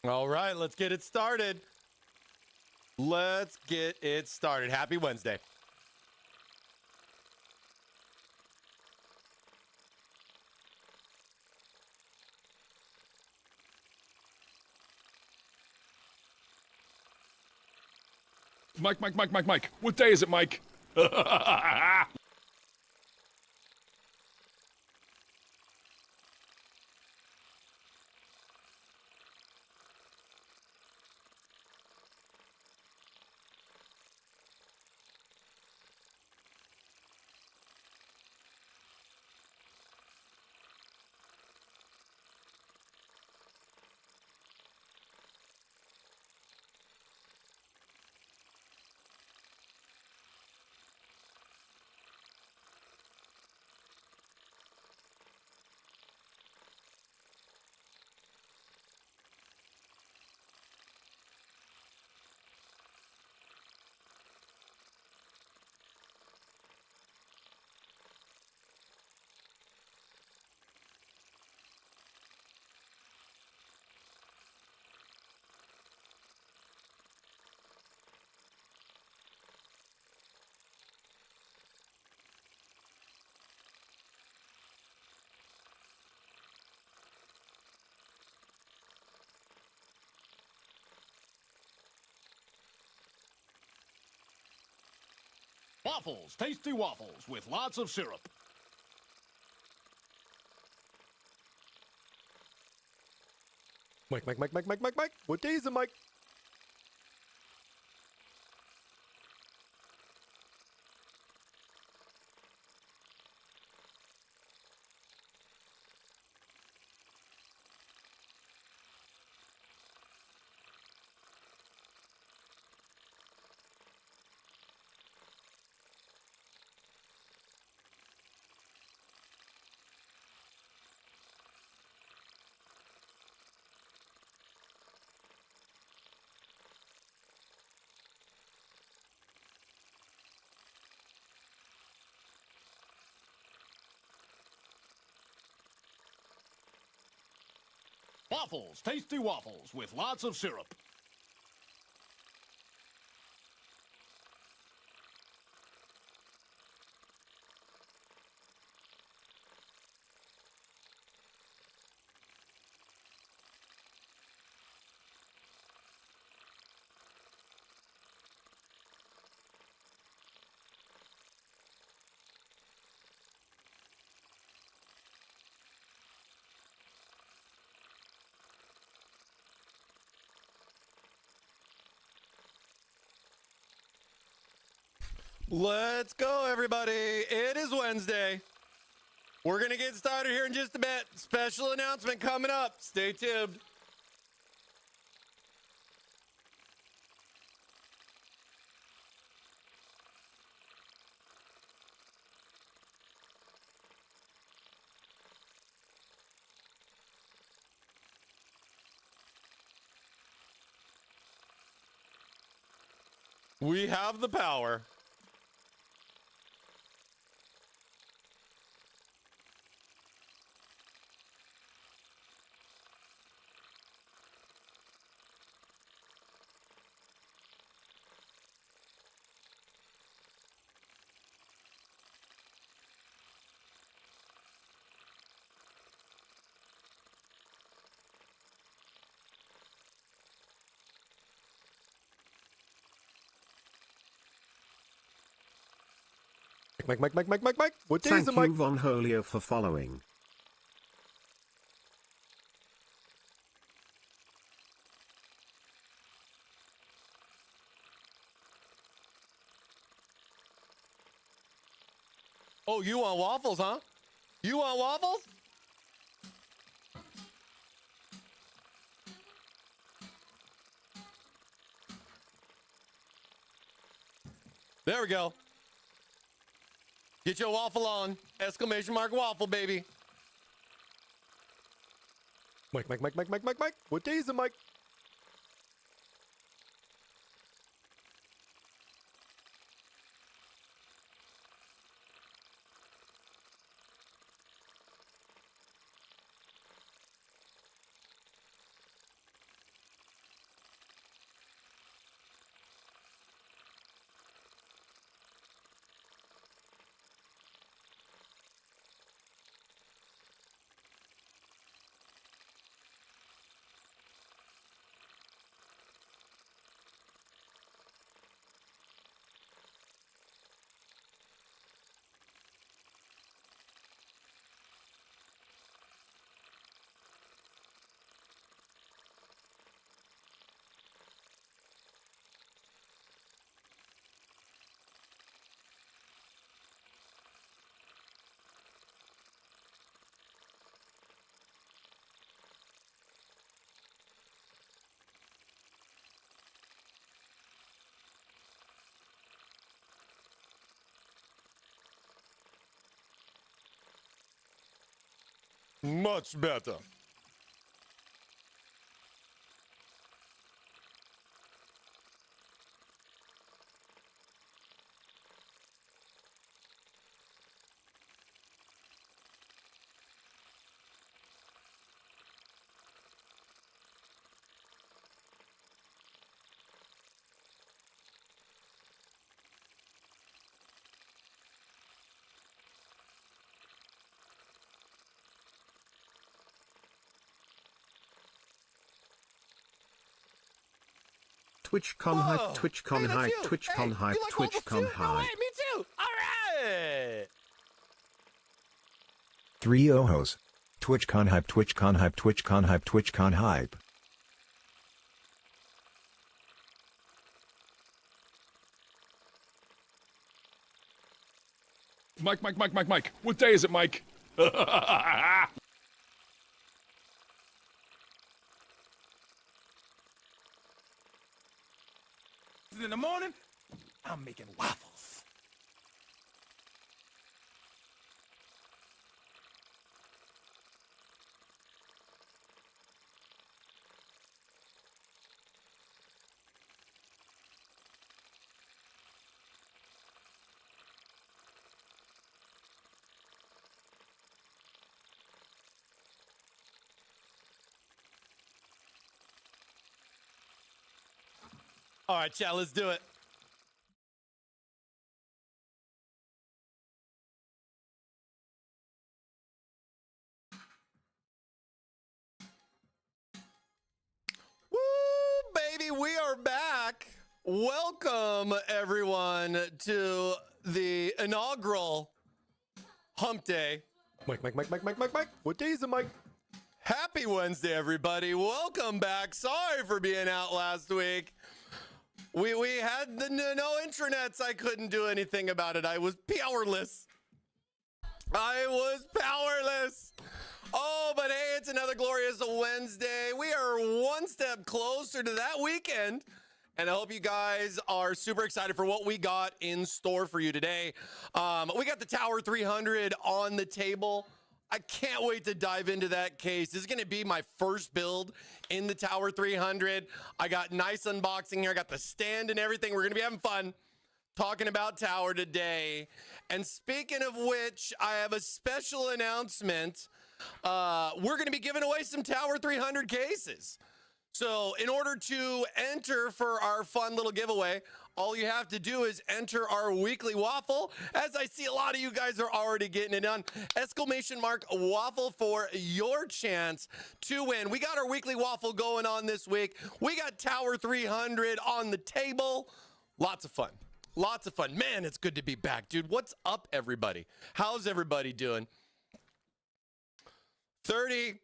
All right, let's get it started. Let's get it started. Happy Wednesday. Mike. What day is it, Mike? Waffles, tasty waffles with lots of syrup. Mike. What day is it, Mike? Waffles, tasty waffles with lots of syrup. Let's go, everybody. It is Wednesday. We're going to get started here in just a bit. Special announcement coming up. Stay tuned. We have the power. Mike. What day is it, Thank Mike? you, Von Holio, for following. Oh, you want waffles, huh? You want waffles? There we go. Get your waffle on. Exclamation mark waffle, baby. Mike. What day is it, Mike? Much better. TwitchCon Whoa! hype, TwitchCon Hey, that's hype, you! TwitchCon Hey, hype, you like waffles TwitchCon too? No way, hype. me too! Alright! 3 ohos. TwitchCon hype, TwitchCon hype, TwitchCon hype, TwitchCon hype. Mike. What day is it, Mike? In the morning, I'm making waffles. Alright, chat, let's do it. Woo, baby, we are back. Welcome, everyone, to the inaugural Hump Day. Mike. What day is it, Mike? Happy Wednesday, everybody. Welcome back. Sorry for being out last week. We had the no intranets. I couldn't do anything about it. I was powerless. Oh, but hey, it's another glorious Wednesday. We are one step closer to that weekend. And I hope you guys are super excited for what we got in store for you today. We got the Tower 300 on the table. I can't wait to dive into that case. This is going to be my first build in the Tower 300. I got nice unboxing here. I got the stand and everything. We're going to be having fun talking about Tower today. And speaking of which, I have a special announcement. We're going to be giving away some Tower 300 cases. So in order to enter for our fun little giveaway, all you have to do is enter our weekly waffle. As I see a lot of you guys are already getting it done. Exclamation mark waffle for your chance to win. We got our weekly waffle going on this week. We got Tower 300 on the table. Lots of fun. Lots of fun. Man, it's good to be back, dude. What's up, everybody? How's everybody doing? 30,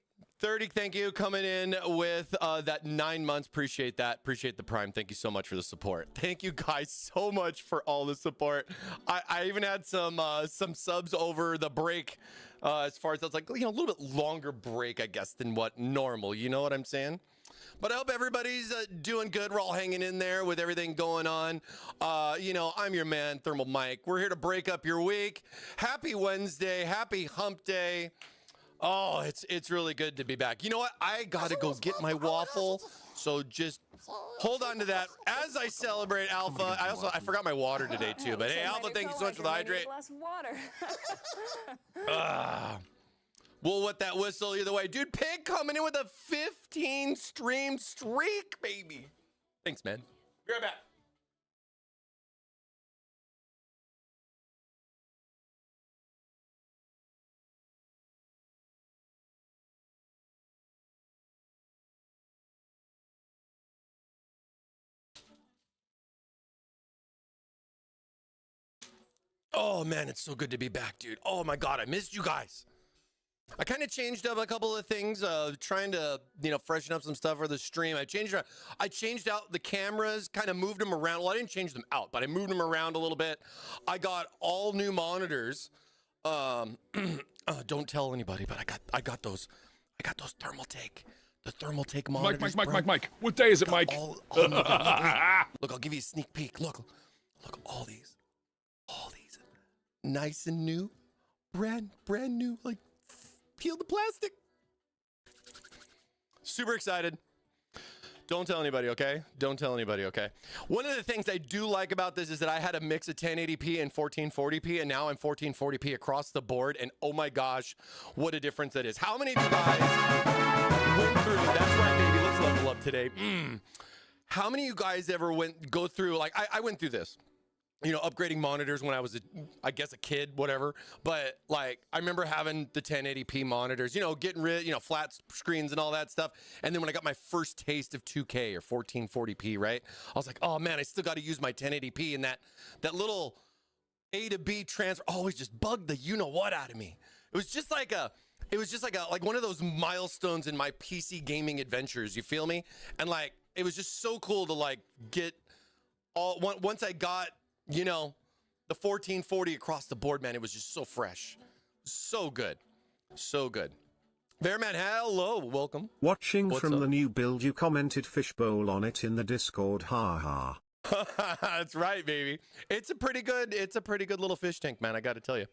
thank you, coming in with that 9 months. Appreciate that. Appreciate the Prime. Thank you so much for the support. Thank you guys so much for all the support. I even had some subs over the break, as far as that's like, a little bit longer break, I guess, than what normal. You know what I'm saying? But I hope everybody's doing good. We're all hanging in there with everything going on. I'm your man, ThermalMike. We're here to break up your week. Happy Wednesday. Happy Hump Day. Oh, it's really good to be back. You know what? I gotta go get my waffle. So just hold on to that as I celebrate Alpha. I forgot my water today too. But hey, Alpha, thank you so much for the hydrate. Glass of water. We'll wet that whistle either way. Dude, Pig coming in with a 15 stream streak, baby. Thanks, man. Be right back. Oh, man, it's so good to be back, dude. Oh, my God, I missed you guys. I kind of changed up a couple of things, trying to, freshen up some stuff for the stream. I changed out the cameras, kind of moved them around. Well, I didn't change them out, but I moved them around a little bit. I got all new monitors. Don't tell anybody, but I got those Thermaltake. The Thermaltake monitors. Mike. What day is it, Mike? All new. Look, I'll give you a sneak peek. Look, all these, nice and new, brand new, like peel the plastic. Super excited. Don't tell anybody, okay? Don't tell anybody, okay? One of the things I do like about this is that I had a mix of 1080p and 1440p, and now I'm 1440p across the board, and oh my gosh, what a difference that is. How many of you guys went through, that's right, baby, let's level up today. How many of you guys ever go through, like, I went through this, you know, upgrading monitors when I was, I guess, a kid, whatever. But like, I remember having the 1080p monitors, you know, getting rid, you know, flat screens and all that stuff. And then when I got my first taste of 2K or 1440p, right? I was like, oh man, I still got to use my 1080p, and that little A to B transfer always just bugged the you know what out of me. It was just like one of those milestones in my PC gaming adventures. You feel me? And like, it was just so cool to like get once I got, you know, the 1440 across the board, man, it was just so fresh. So good. So good. Bearman, hello. Welcome. Watching What's from up? the new build, you commented fishbowl on it in the Discord. Ha ha. That's right, baby. It's a pretty good little fish tank, man. I got to tell you.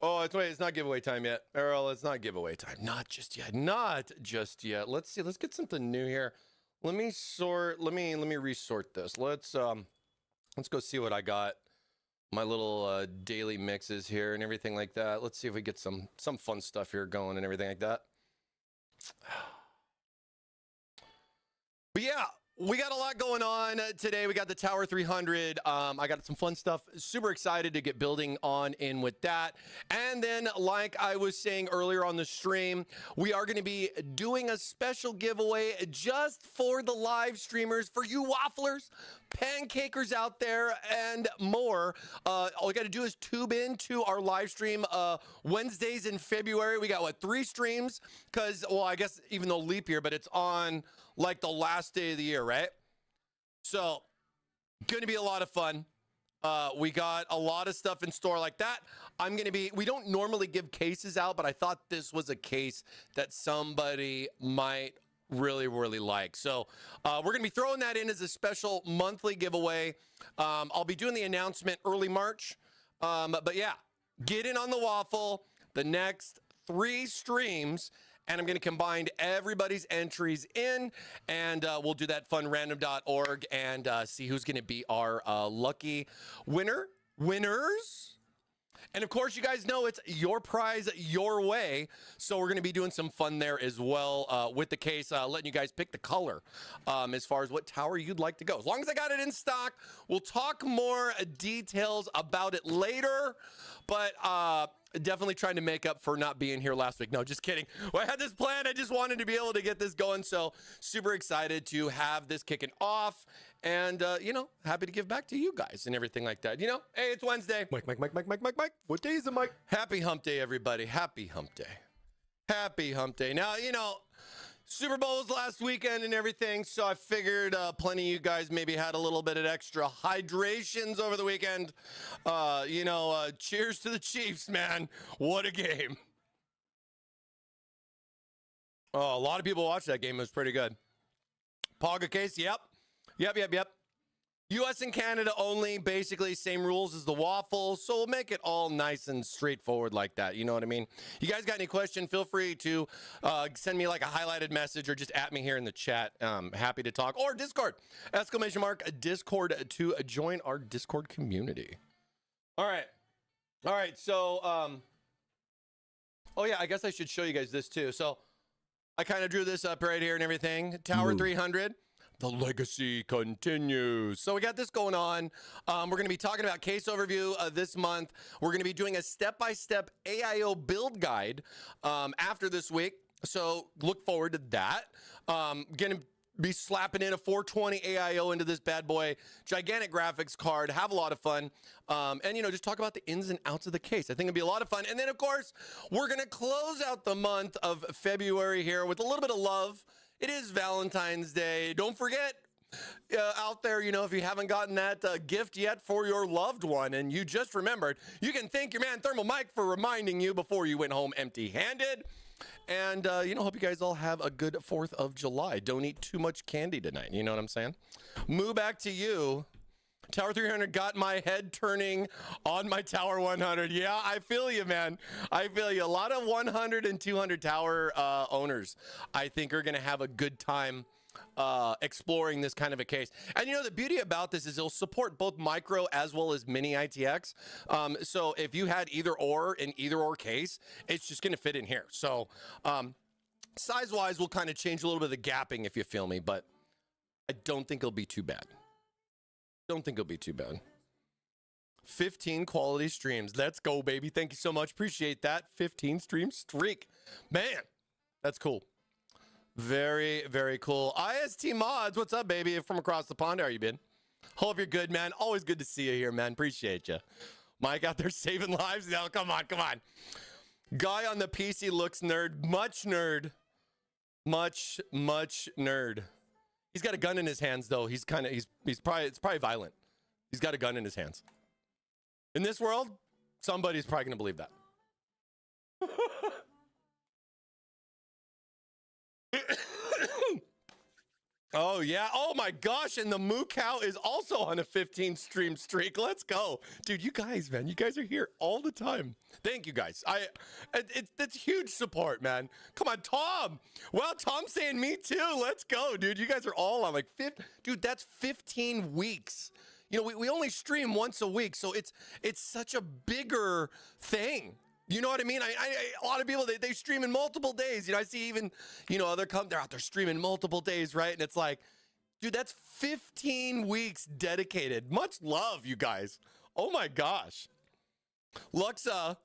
Oh, it's not giveaway time yet. Earl, it's not giveaway time. Not just yet. Not just yet. Let's see. Let's get something new here. Let me resort this. Let's go see what I got. My little daily mixes here and everything like that. Let's see if we get some fun stuff here going and everything like that. But yeah, we got a lot going on today. We got the Tower 300. I got some fun stuff. Super excited to get building on in with that. And then, like I was saying earlier on the stream, we are going to be doing a special giveaway just for the live streamers, for you wafflers, pancakers out there, and more. All you got to do is tube into our live stream Wednesdays in February. We got, 3 streams? Because, well, I guess even though leap year, but it's on like the last day of the year, right? So, going to be a lot of fun. We got a lot of stuff in store like that. We don't normally give cases out, but I thought this was a case that somebody might really, really like. So we're going to be throwing that in as a special monthly giveaway. I'll be doing the announcement early March. But yeah, get in on the waffle the next 3 streams. And I'm going to combine everybody's entries in, and we'll do that funrandom.org and see who's going to be our lucky winners. And of course, you guys know it's your prize, your way. So we're going to be doing some fun there as well with the case, letting you guys pick the color as far as what tower you'd like to go. As long as I got it in stock, we'll talk more details about it later. But definitely trying to make up for not being here last week. No, just kidding. Well, I had this plan. I just wanted to be able to get this going. So super excited to have this kicking off. And, you know, happy to give back to you guys and everything like that. You know, hey, it's Wednesday. Mike. What day is it, Mike? Happy hump day, everybody. Happy hump day. Happy hump day. Now, you know, Super Bowl was last weekend and everything, so I figured plenty of you guys maybe had a little bit of extra hydrations over the weekend. Cheers to the Chiefs, man. What a game. Oh, a lot of people watched that game. It was pretty good. Paga case, yep. U.S. and Canada only, basically same rules as the waffle, so we'll make it all nice and straightforward like that. You know what I mean? You guys got any question? Feel free to send me like a highlighted message or just at me here in the chat. Happy to talk. Or Discord, Discord to join our Discord community. All right. So, oh yeah, I guess I should show you guys this too. So I kind of drew this up right here and everything. Tower 300. The legacy continues. So we got this going on. We're going to be talking about case overview this month. We're going to be doing a step-by-step AIO build guide after this week. So look forward to that. Going to be slapping in a 420 AIO into this bad boy. Gigantic graphics card. Have a lot of fun. And, you know, just talk about the ins and outs of the case. I think it'll be a lot of fun. And then, of course, we're going to close out the month of February here with a little bit of love. It is Valentine's Day. Don't forget out there, you know, if you haven't gotten that gift yet for your loved one and you just remembered, you can thank your man ThermalMike for reminding you before you went home empty-handed. And, hope you guys all have a good 4th of July. Don't eat too much candy tonight. You know what I'm saying? Move back to you. Tower 300 got my head turning on my Tower 100. Yeah, I feel you, man. I feel you. A lot of 100 and 200 tower owners, I think, are going to have a good time exploring this kind of a case. And you know, the beauty about this is it'll support both micro as well as mini ITX. So if you had either or in either or case, it's just going to fit in here. So size wise, we'll kind of change a little bit of the gapping, if you feel me, but I don't think it'll be too bad. Don't think it'll be too bad. 15 quality streams. Let's go, baby. Thank you so much. Appreciate that. 15 stream streak. Man, that's cool. Very, very cool. IST Mods, what's up, baby? From across the pond, how are you been? Hope you're good, man. Always good to see you here, man. Appreciate you. Mike out there saving lives. No, come on, come on. Guy on the PC looks nerd. Much nerd. Much nerd. He's got a gun in his hands, though. It's probably violent. He's got a gun in his hands. In this world, somebody's probably going to believe that. Oh, yeah. Oh, my gosh. And the Moo Cow is also on a 15 stream streak. Let's go. Dude, you guys, man, you guys are here all the time. Thank you, guys. It's huge support, man. Come on, Tom. Well, Tom's saying me too. Let's go, dude. You guys are all on like dude, that's 15 weeks. You know, we only stream once a week, so it's such a bigger thing. You know what I mean? A lot of people, they stream in multiple days. You know, I see even, you know, they're out there streaming multiple days, right? And it's like, dude, that's 15 weeks dedicated. Much love, you guys. Oh my gosh. Luxa,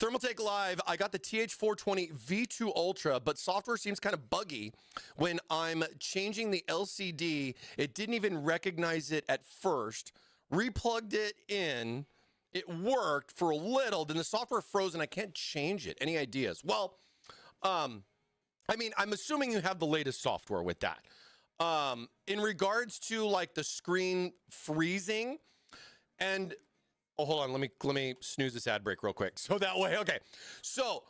Thermaltake Live, I got the TH420 V2 Ultra, but software seems kind of buggy when I'm changing the LCD. It didn't even recognize it at first. Replugged it in. It worked for a little, then the software froze and I can't change it. Any ideas? Well, I mean, I'm assuming you have the latest software with that. In regards to like the screen freezing and, oh, hold on, let me snooze this ad break real quick. So that way, okay. So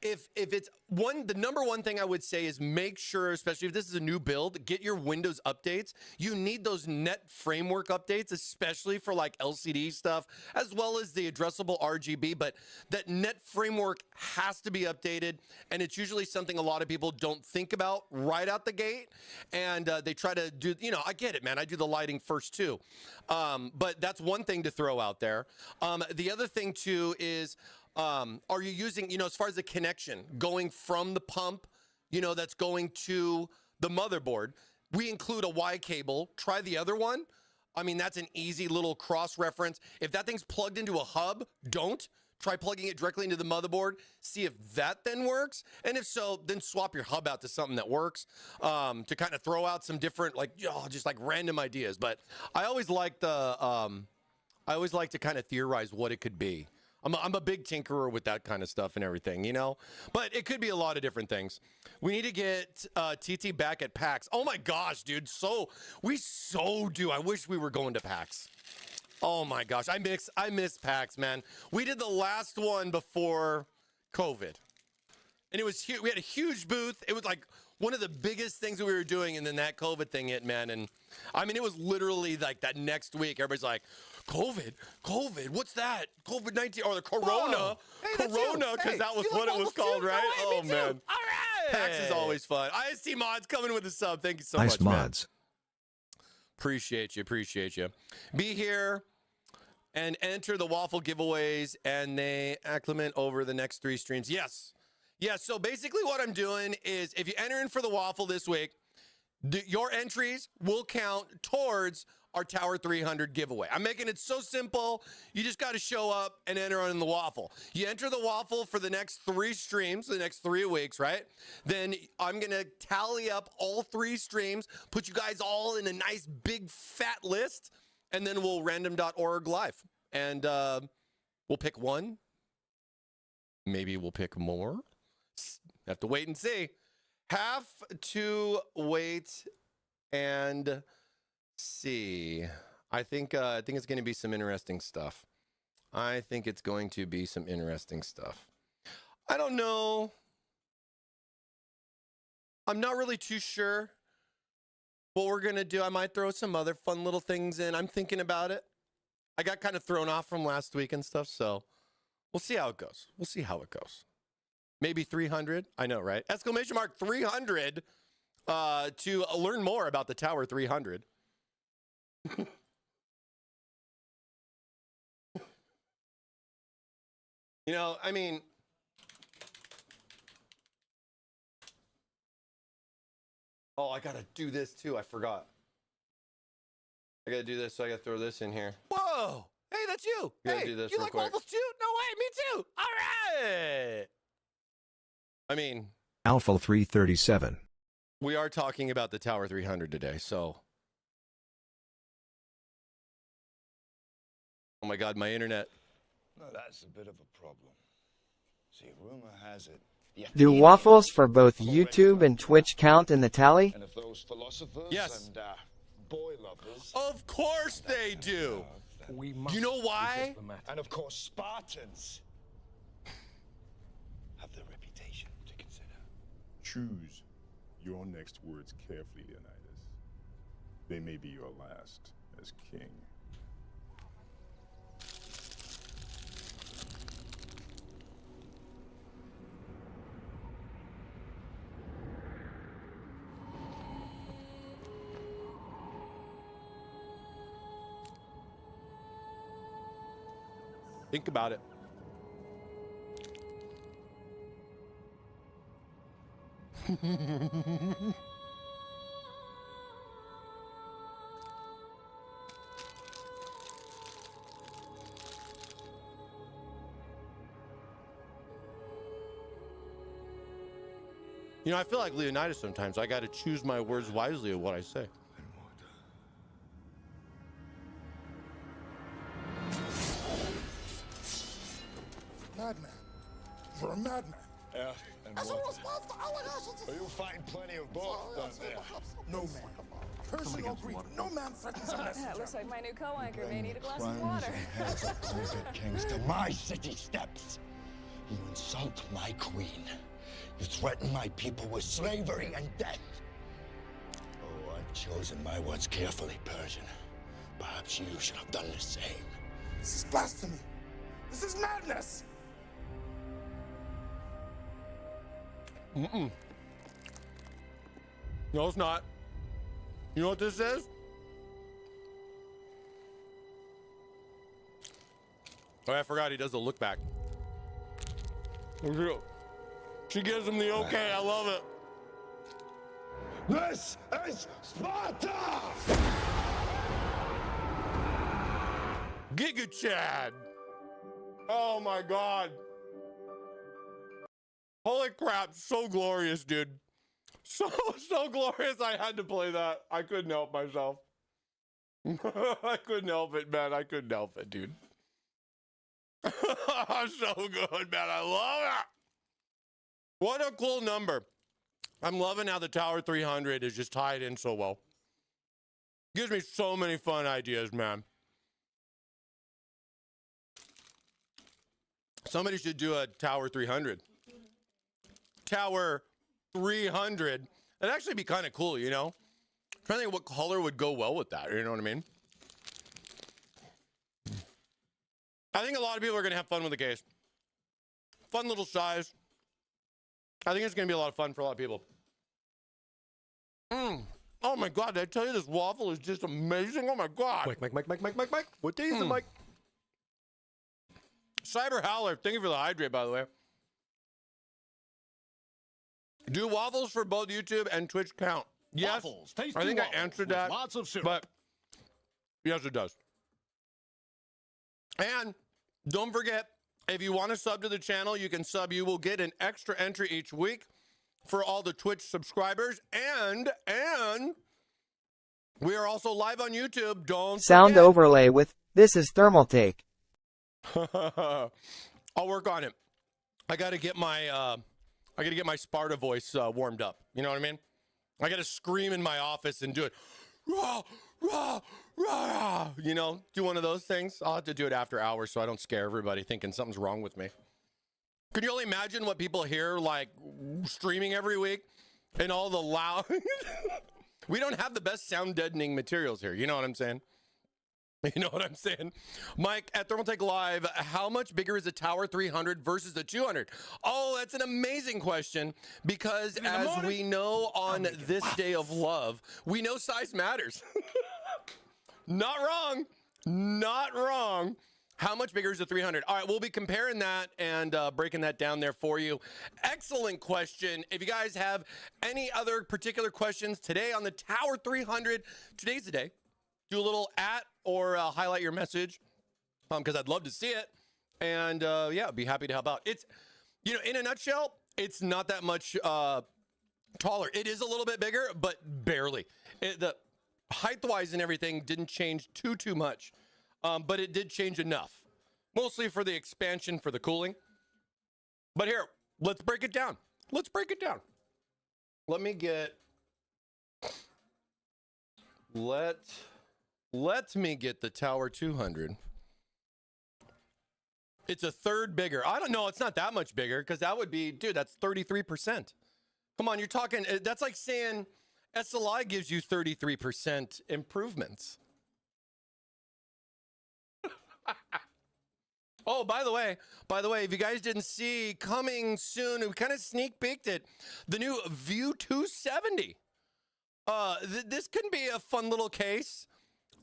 if it's the number one thing I would say is make sure, especially if this is a new build, get your Windows updates. You need those net framework updates, especially for like LCD stuff, as well as the addressable RGB, but that net framework has to be updated. And it's usually something a lot of people don't think about right out the gate. And they try to do, you know, I get it, man. I do the lighting first too. But that's one thing to throw out there. The other thing too is, are you using, you know, as far as the connection going from the pump, you know, that's going to the motherboard, we include a Y cable. Try the other one. I mean, that's an easy little cross reference. If that thing's plugged into a hub, don't. Try plugging it directly into the motherboard. See if that then works. And if so, then swap your hub out to something that works, to kind of throw out some different, like, just like random ideas. But I always like to kind of theorize what it could be. I'm a big tinkerer with that kind of stuff and everything, you know? But it could be a lot of different things. We need to get TT back at PAX. Oh my gosh, dude. We do. I wish we were going to PAX. Oh my gosh. I miss PAX, man. We did the last one before COVID. And it was huge. We had a huge booth. It was like one of the biggest things that we were doing, and then that COVID thing hit, man. And I mean, it was literally like that next week. Everybody's like, COVID, what's that? COVID-19 or the Corona, Hey, Corona, because hey, that was you what like it was waffles called, too? right? No, Oh me too. man, All right. PAX is always fun. IST Mods coming with a sub. Thank you so Ice much, man. mods. Appreciate you. Be here and enter the waffle giveaways, and they acclimate over the next 3 streams. Yes. So basically, what I'm doing is, if you enter in for the waffle this week, your entries will count towards our Tower 300 giveaway. I'm making it so simple. You just got to show up and enter on the waffle. You enter the waffle for the next 3 streams, the next 3 weeks, right? Then I'm going to tally up all 3 streams, put you guys all in a nice big fat list, and then we'll random.org live. And we'll pick one. Maybe we'll pick more. Have to wait and see. Have to wait and see. I think it's going to be some interesting stuff. I don't know. I'm not really too sure what we're going to do. I might throw some other fun little things in. I'm thinking about it. I got kind of thrown off from last week and stuff, so we'll see how it goes. We'll see how it goes. Maybe 300. I know, right? Exclamation mark 300 to learn more about the Tower 300. You know, I mean, oh, I got to do this too. I forgot. I got to do this, so I got to throw this in here. Whoa! Hey, that's you. Gotta Hey, do this you real like quick. waffles too? No way, me too. All right. I mean, Alpha 337. we are talking about the Tower 300 today, so. Oh my God, my internet. No, that's a bit of a problem. See, rumor has it. Do waffles for both YouTube and Twitch count in the tally? And if those philosophers Yes. and boy lovers, Of course they do. We Do must you know be why? diplomatic. and of course Spartans, have their reputation to consider. Choose your next words carefully, Leonidas. They may be your last as king. Think about it. You know, I feel like Leonidas sometimes. I got to choose my words wisely of what I say. Madman. You're a madman. Yeah, and As a water. response to allegations Well, you'll find plenty of both down there. No man. Personally agree. No man threatens a messenger. Looks like my new co-anchor may need a glass of Crimes water. and heads of conquered kings to my city steps. You insult my queen. You threaten my people with slavery and death. Oh, I've chosen my words carefully, Persian. Perhaps you should have done the same. This is blasphemy. This is madness. No, it's not. You know what this is? Oh, I forgot he does the look back. She gives him the okay. I love it. This is Sparta! Giga Chad. Oh my God. Holy crap. So glorious, dude. So glorious. I had to play that. I couldn't help myself. I couldn't help it, man. I couldn't help it, dude. So good, man. I love it. What a cool number. I'm loving how the Tower 300 is just tied in so well. Gives me so many fun ideas, man. Somebody should do a Tower 300. Tower 300. It'd actually be kind of cool, you know? I'm trying to think what color would go well with that. You know what I mean? I think a lot of people are going to have fun with the case. Fun little size. I think it's going to be a lot of fun for a lot of people. Oh my God, did I tell you this waffle is just amazing? Oh my God. Mike. What day is it, Mike? Cyber Howler, thank you for the hydrate, by the way. Do waffles for both YouTube and Twitch count? Yes. Waffles, tasty I think I waffles answered with that. lots of syrup. But yes, it does. And don't forget, if you want to sub to the channel, you can sub. You will get an extra entry each week for all the Twitch subscribers. And we are also live on YouTube. Don't Sound forget. overlay with, this is Thermaltake. I'll work on it. I got to get my Sparta voice warmed up. You know what I mean? I got to scream in my office and do it. Rah, rah, rah. You know, do one of those things. I'll have to do it after hours so I don't scare everybody thinking something's wrong with me. Can you only imagine what people hear like streaming every week and all the loud We don't have the best sound deadening materials here. You know what I'm saying? You know what I'm saying? Mike, at Thermaltake Live, how much bigger is a Tower 300 versus the 200? Oh, that's an amazing question because as we know on this day of love, we know size matters. Not wrong. Not wrong. How much bigger is the 300? All right, we'll be comparing that and breaking that down there for you. Excellent question. If you guys have any other particular questions today on the Tower 300, today's the day. Do a little at or highlight your message because I'd love to see it. And yeah, I'd be happy to help out. It's, you know, in a nutshell, it's not that much taller. It is a little bit bigger, but barely. The height-wise and everything didn't change too much, but it did change enough. Mostly for the expansion for the cooling. But here, let's break it down. Let's break it down. Let me get... Let me get the Tower 200. It's a third bigger. I don't know. It's not that much bigger because that would be, dude, that's 33%. Come on, you're talking, that's like saying SLI gives you 33% improvements. Oh, by the way, if you guys didn't see, coming soon, we kind of sneak peeked it, the new View 270. This could be a fun little case.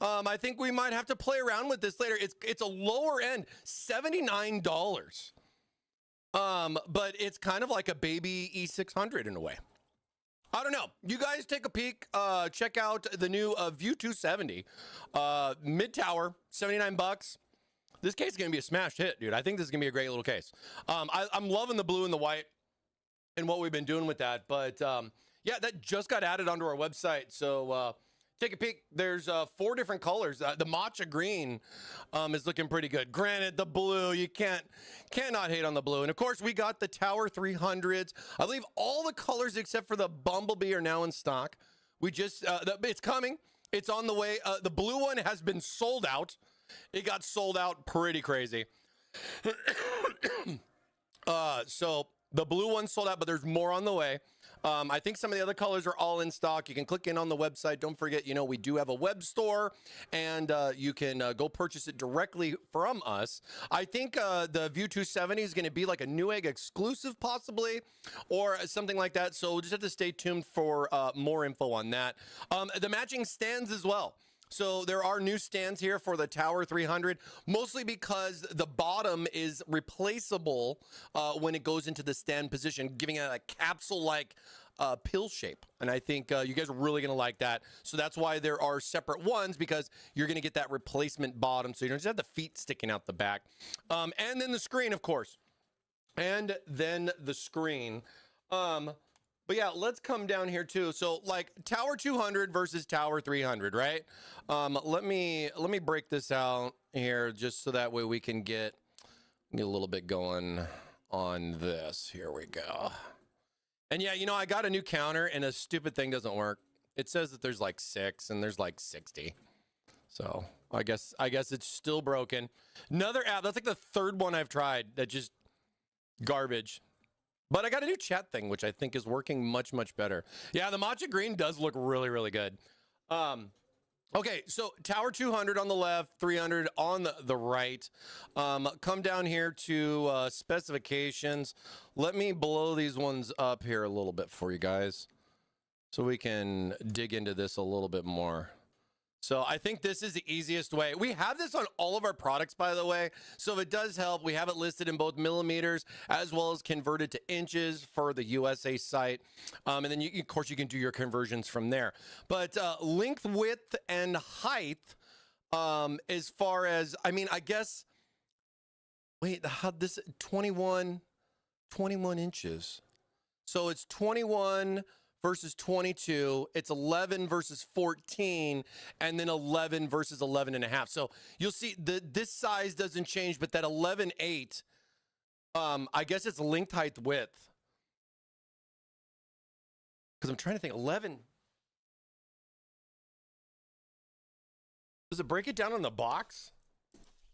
I think we might have to play around with this later. It's a lower end, $79. But it's kind of like a baby E600 in a way. I don't know. You guys take a peek. Check out the new View 270. Mid tower, $79. This case is going to be a smash hit, dude. I think this is going to be a great little case. I'm loving the blue and the white and what we've been doing with that. But yeah, that just got added onto our website. So take a peek. There's 4 different colors. The matcha green is looking pretty good. Granted, the blue, you cannot hate on the blue. And of course, we got the Tower 300s. I believe all the colors except for the Bumblebee are now in stock. We just, it's coming. It's on the way. The blue one has been sold out. It got sold out pretty crazy. So the blue one sold out, but there's more on the way. I think some of the other colors are all in stock. You can click in on the website. Don't forget, you know, we do have a web store, and you can go purchase it directly from us. I think the View 270 is going to be like a Newegg exclusive, possibly, or something like that. So we'll just have to stay tuned for more info on that. The matching stands as well. So there are new stands here for the Tower 300, mostly because the bottom is replaceable when it goes into the stand position, giving it a capsule-like pill shape. And I think you guys are really going to like that. So that's why there are separate ones, because you're going to get that replacement bottom, so you don't just have the feet sticking out the back. And then the screen, of course. And then the screen. But yeah, let's come down here too. So like Tower 200 versus Tower 300, right? Let me break this out here just so that way we can get a little bit going on this. Here we go. And yeah, you know, I got a new counter and a stupid thing doesn't work. It says that there's like 6 and there's like 60. So I guess it's still broken. Another app, that's like the third one I've tried that just garbage. But I got a new chat thing, which I think is working much, much better. Yeah, the matcha green does look really, really good. Okay, so Tower 200 on the left, 300 on the right. Come down here to specifications. Let me blow these ones up here a little bit for you guys so we can dig into this a little bit more. So I think this is the easiest way. We have this on all of our products, by the way. So if it does help, we have it listed in both millimeters as well as converted to inches for the USA site. And then, of course, you can do your conversions from there. But length, width, and height, as far as, I mean, I guess, wait, how this 21 inches. So it's 21 versus 22, it's 11 versus 14, and then 11 versus 11 and a half. So you'll see this size doesn't change, but that 11.8, I guess it's length, height, width. Because I'm trying to think, 11. Does it break it down on the box?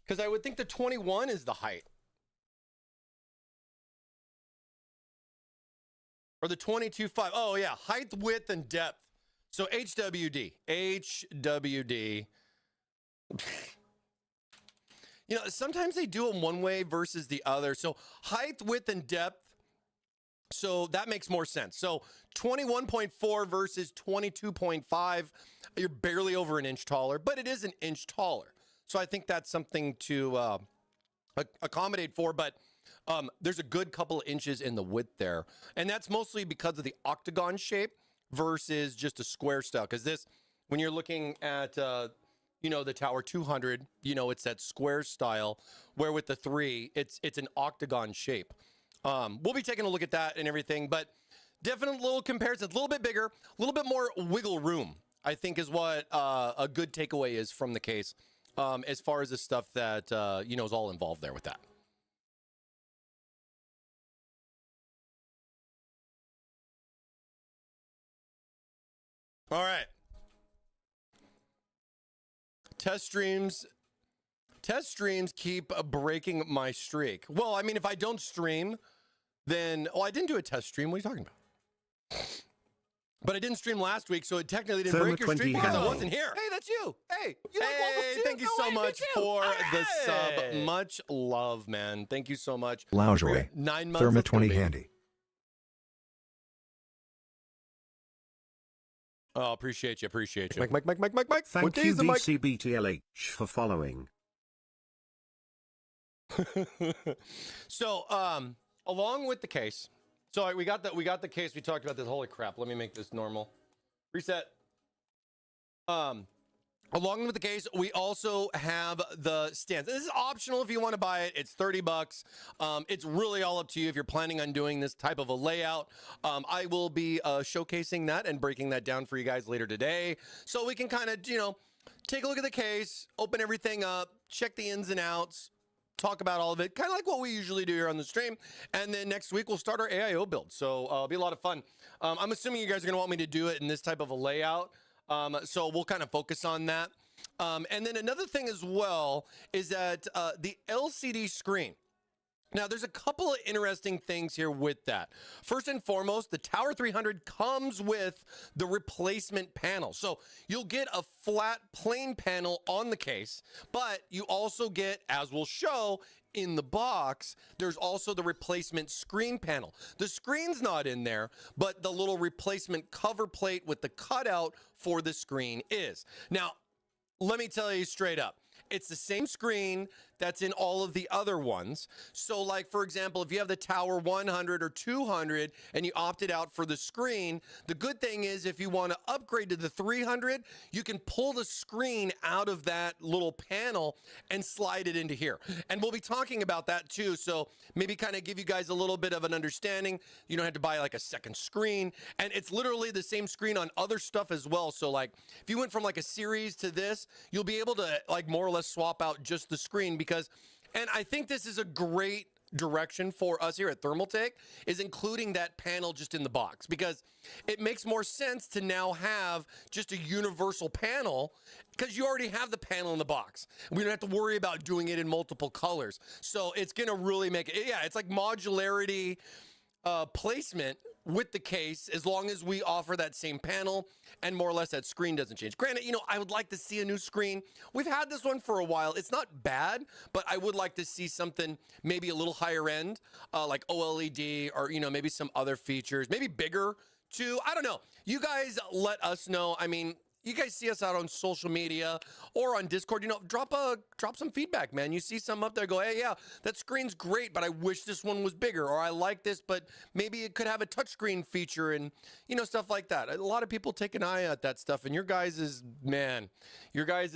Because I would think the 21 is the height. Or the 22.5. Oh, yeah. Height, width, and depth. So HWD. You know, sometimes they do them one way versus the other. So height, width, and depth. So that makes more sense. So 21.4 versus 22.5. You're barely over an inch taller, but it is an inch taller. So I think that's something to accommodate for. But there's a good couple of inches in the width there. And that's mostly because of the octagon shape versus just a square style. Because this, when you're looking at, you know, the Tower 200, you know, it's that square style, where with the 3, it's an octagon shape. We'll be taking a look at that and everything, but definite little comparison, a little bit bigger, a little bit more wiggle room, I think is what a good takeaway is from the case, as far as the stuff that, you know, is all involved there with that. All right. Test streams keep breaking my streak. Well, I mean, if I don't stream, then... Oh, I didn't do a test stream. What are you talking about? But I didn't stream last week, so it technically didn't break your streak because I wasn't here. Hey, that's you. Hey, you like Hey, waffles too? thank you No so way, me much too. for All the sub. right. Much love, man. Thank you so much. Lingerie. 9 months. Therma Let's go, 20 baby. handy. Oh, appreciate you. Mike. Thank What day you, is the mic? VCBTLH, for following. So, along with the case, so we got the case. We talked about this. Holy crap! Let me make this normal. Reset. Along with the case, we also have the stands. This is optional if you want to buy it. It's $30. It's really all up to you if you're planning on doing this type of a layout. I will be showcasing that and breaking that down for you guys later today, so we can kind of, you know, take a look at the case, open everything up, check the ins and outs, talk about all of it, kind of like what we usually do here on the stream. And then next week we'll start our AIO build, so it'll be a lot of fun. I'm assuming you guys are going to want me to do it in this type of a layout. So we'll kind of focus on that. And then another thing as well is that the LCD screen. Now, there's a couple of interesting things here with that. First and foremost, the Tower 300 comes with the replacement panel. So you'll get a flat, plain panel on the case, but you also get, as we'll show, in the box, there's also the replacement screen panel. The screen's not in there, but the little replacement cover plate with the cutout for the screen is. Now, let me tell you straight up, it's the same screen that's in all of the other ones. So like, for example, if you have the Tower 100 or 200 and you opted out for the screen, the good thing is if you want to upgrade to the 300, you can pull the screen out of that little panel and slide it into here. And we'll be talking about that too. So maybe kind of give you guys a little bit of an understanding. You don't have to buy like a second screen, and it's literally the same screen on other stuff as well. So like if you went from like a series to this, you'll be able to like more or less swap out just the screen because, and I think this is a great direction for us here at Thermaltake, is including that panel just in the box, because it makes more sense to now have just a universal panel because you already have the panel in the box. We don't have to worry about doing it in multiple colors. So it's going to really make it, yeah, it's like modularity placement with the case, as long as we offer that same panel and more or less that screen doesn't change. Granted, you know, I would like to see a new screen. We've had this one for a while. It's not bad, but I would like to see something maybe a little higher end, like OLED, or, you know, maybe some other features, maybe bigger too. I don't know. You guys let us know. I mean, you guys see us out on social media or on Discord, you know, drop some feedback, man. You see some up there, go, hey, yeah, that screen's great, but I wish this one was bigger, or I like this, but maybe it could have a touchscreen feature, and, you know, stuff like that. A lot of people take an eye at that stuff, and your guys'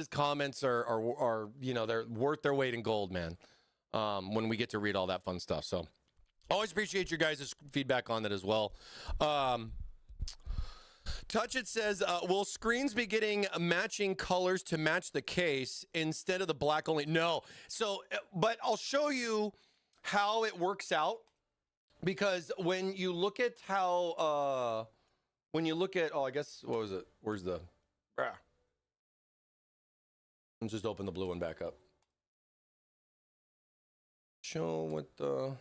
comments are, you know, they're worth their weight in gold, man, when we get to read all that fun stuff. So always appreciate your guys' feedback on that as well. Touch It says, will screens be getting matching colors to match the case instead of the black only? No. So, but I'll show you how it works out, because when you look at how, oh, I guess, what was it? Where's the, let's just open the blue one back up. Show what the,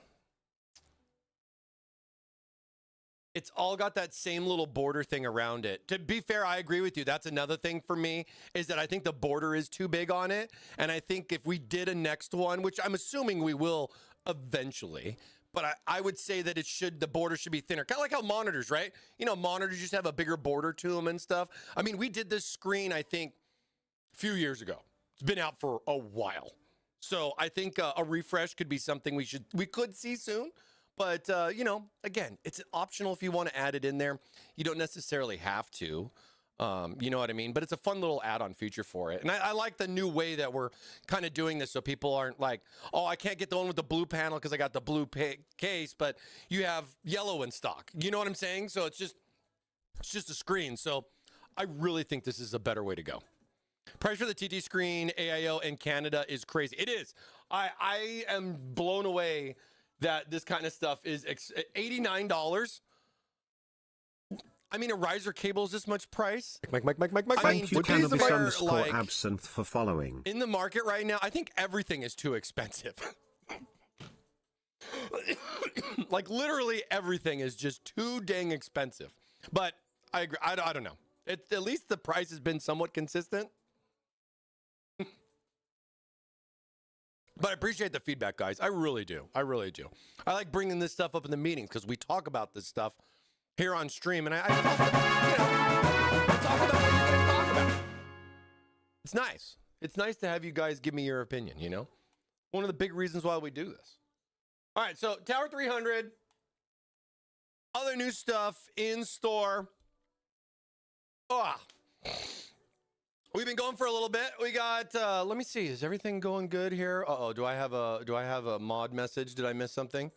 it's all got that same little border thing around it. To be fair, I agree with you. That's another thing for me, is that I think the border is too big on it. And I think if we did a next one, which I'm assuming we will eventually, but I would say that the border should be thinner. Kind of like how monitors, right? You know, monitors just have a bigger border to them and stuff. I mean, we did this screen, I think, a few years ago. It's been out for a while. So I think a refresh could be something we could see soon. But, you know, again, it's optional if you want to add it in there. You don't necessarily have to. You know what I mean? But it's a fun little add-on feature for it. And I like the new way that we're kind of doing this so people aren't like, oh, I can't get the one with the blue panel because I got the blue case, but you have yellow in stock. You know what I'm saying? So it's just a screen. So I really think this is a better way to go. Price for the TT screen, AIO in Canada is crazy. It is. I am blown away that this kind of stuff is $89. I mean, a riser cable is this much price? Mike. Thank you, Cannabis_Absinthe, for following. In the market right now, I think everything is too expensive. Like literally everything is just too dang expensive. But I agree. I don't know. At least the price has been somewhat consistent. But I appreciate the feedback, guys. I really do. I like bringing this stuff up in the meetings because we talk about this stuff here on stream, and I talk about what you're going to talk about. It's nice. It's nice to have you guys give me your opinion, you know? One of the big reasons why we do this. All right, so Tower 300, other new stuff in store. We've been going for a little bit. We got, let me see, is everything going good here? Uh-oh, do I have a mod message? Did I miss something?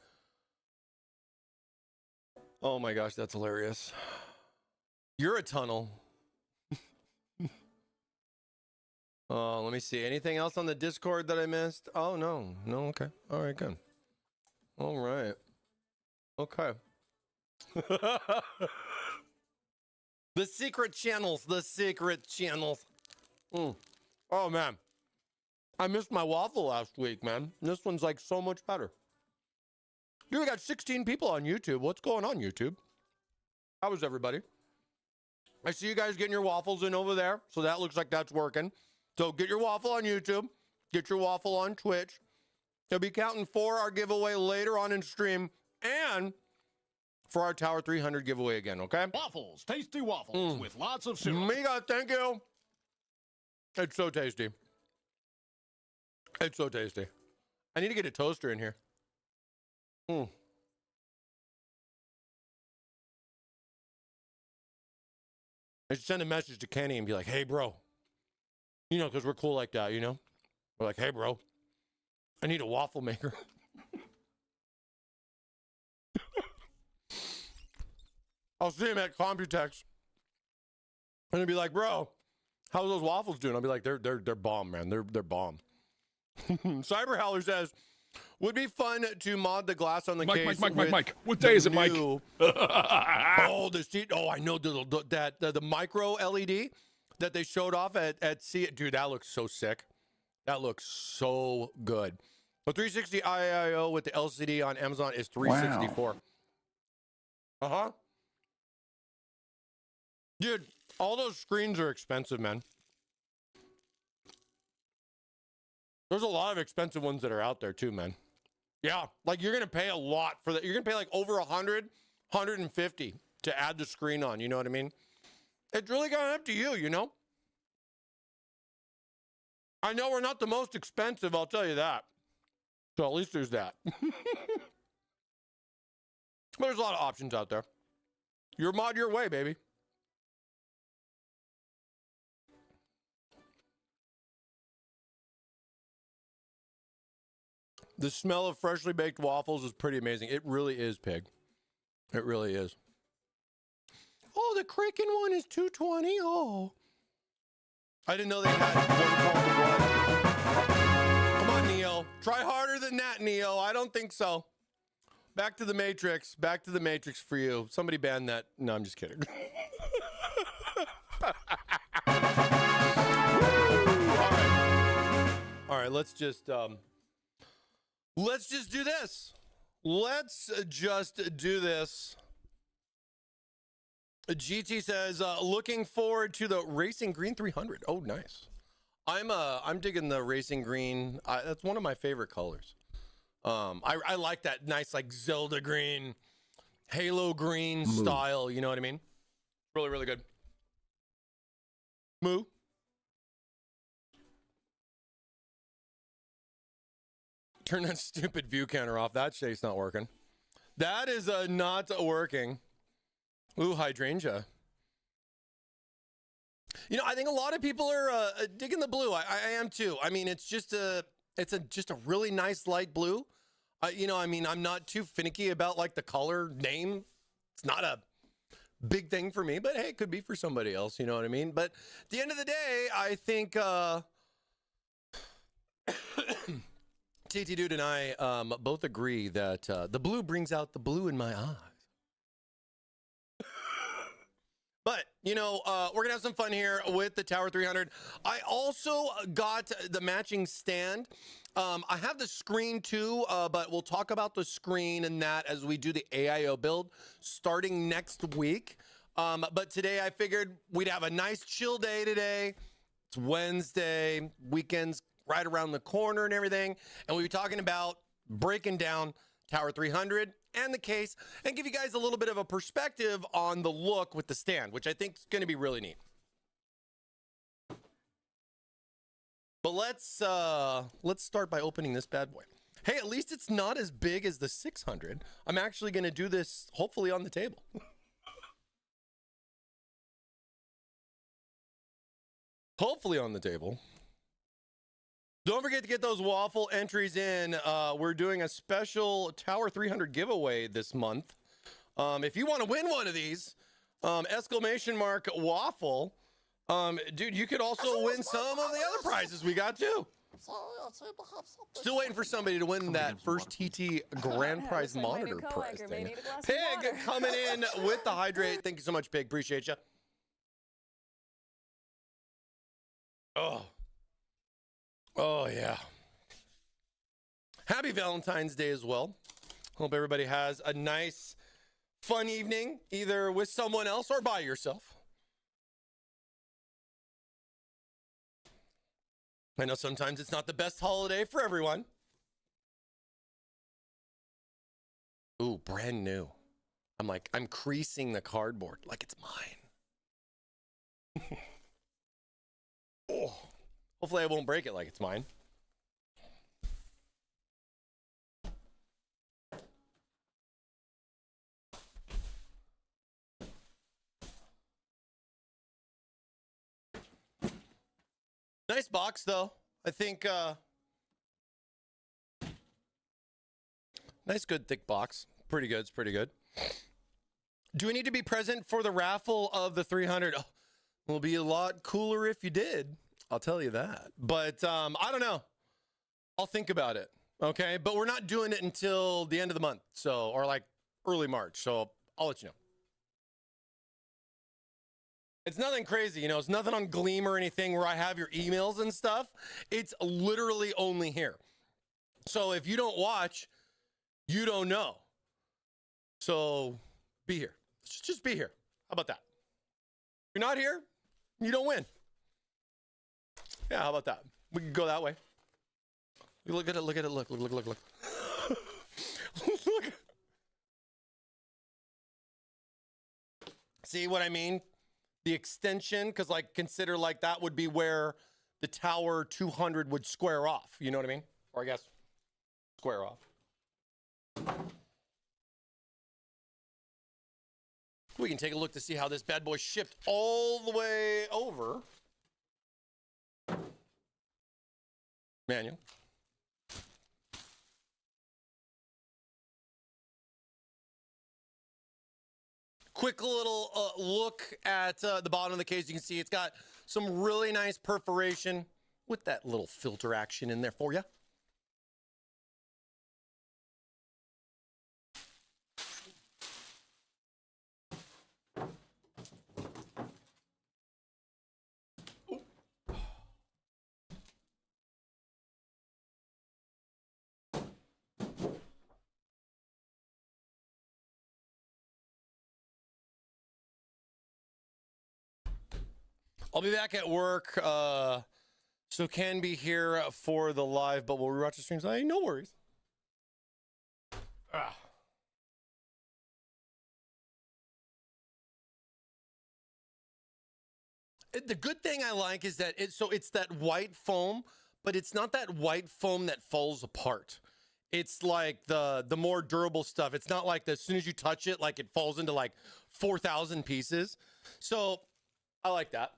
Oh my gosh, that's hilarious. You're a tunnel. Let me see. Anything else on the Discord that I missed? Oh, no. No, okay. All right, good. All right. Okay. The secret channels. Oh, man. I missed my waffle last week, man. This one's like so much better. Dude, we got 16 people on YouTube. What's going on, YouTube? How is everybody? I see you guys getting your waffles in over there, so that looks like that's working. So get your waffle on YouTube. Get your waffle on Twitch. They'll be counting for our giveaway later on in stream and for our Tower 300 giveaway again, okay? Waffles, tasty waffles with lots of syrup. Miga, thank you. It's so tasty. It's so tasty. I need to get a toaster in here. I should send a message to Kenny and be like, hey, bro. You know, because we're cool like that, you know? We're like, hey, bro. I need a waffle maker. I'll see him at Computex. And he'll be like, bro, how's those waffles doing? I'll be like, they're bomb, man. They're bomb. Cyber Howler says, would be fun to mod the glass on the case. Mike. What day is it, Mike? The seat. Oh, I know the micro LED that they showed off at C. Dude, that looks so sick. That looks so good. The 360 IIO with the LCD on Amazon is $364. Wow. Uh-huh. Dude, all those screens are expensive, man. There's a lot of expensive ones that are out there too, man. Yeah, like you're gonna pay a lot for that. You're gonna pay like over 100, 150 to add the screen on. You know what I mean? It's really kind of up to you, you know? I know we're not the most expensive, I'll tell you that. So at least there's that. But there's a lot of options out there. Your mod your way, baby. The smell of freshly baked waffles is pretty amazing. It really is, Pig. It really is. Oh, the Kraken one is $220. Oh. I didn't know they had one called the one. Come on, Neo. Try harder than that, Neo. I don't think so. Back to the Matrix. Back to the Matrix for you. Somebody ban that. No, I'm just kidding. All right, let's just do this. Let's just do this. GT says, looking forward to the Racing Green 300. Oh, nice. I'm digging the Racing Green. That's one of my favorite colors. I like that nice, like Zelda green, Halo green style. You know what I mean? Really, really good. Moo. Turn that stupid view counter off. That shape's not working. That is not working. Ooh, hydrangea. You know, I think a lot of people are digging the blue. I am too. I mean, it's just a really nice light blue. You know, I mean, I'm not too finicky about like the color name. It's not a big thing for me, but hey, it could be for somebody else. You know what I mean? But at the end of the day, I think TT Dude and I both agree that the blue brings out the blue in my eyes. But, you know, we're going to have some fun here with the Tower 300. I also got the matching stand. I have the screen too, but we'll talk about the screen and that as we do the AIO build starting next week. But today I figured we'd have a nice chill day today. It's Wednesday, weekend's right around the corner and everything. And we'll be talking about breaking down Tower 300 and the case and give you guys a little bit of a perspective on the look with the stand, which I think is going to be really neat. But let's start by opening this bad boy. Hey, at least it's not as big as the 600. I'm actually going to do this hopefully on the table. Hopefully on the table. Don't forget to get those waffle entries in. We're doing a special Tower 300 giveaway this month. If you want to win one of these, exclamation mark waffle, dude, you could also win some of the other prizes we got too. Still waiting for somebody to win that first TT grand prize monitor prize thing. Pig coming in with the hydrate. Thank you so much, Pig. Appreciate you. Oh, yeah. Happy Valentine's Day as well. Hope everybody has a nice, fun evening, either with someone else or by yourself. I know sometimes it's not the best holiday for everyone. Ooh, brand new. I'm creasing the cardboard like it's mine. Oh. Hopefully I won't break it like it's mine. Nice box though. I think nice good thick box. Pretty good. It's pretty good. Do we need to be present for the raffle of the 300? Oh, it'll be a lot cooler if you did. I'll tell you that. But I don't know. I'll think about it. Okay. But we're not doing it until the end of the month. So, or like early March. So I'll let you know. It's nothing crazy. You know, it's nothing on Gleam or anything where I have your emails and stuff. It's literally only here. So if you don't watch, you don't know. So be here. Just be here. How about that? If you're not here, you don't win. Yeah, how about that? We can go that way. Look at it, look. Look. See what I mean? The extension, because like consider like that would be where the Tower 200 would square off. You know what I mean? Or I guess square off. We can take a look to see how this bad boy shipped all the way over. Manual. Quick little look at the bottom of the case. You can see it's got some really nice perforation with that little filter action in there for you. I'll be back at work, so can be here for the live, but we'll rewatch the streams. Hey, no worries. The good thing I like is that it's that white foam, but it's not that white foam that falls apart. It's like the more durable stuff. It's not like as soon as you touch it, like it falls into like 4,000 pieces. So I like that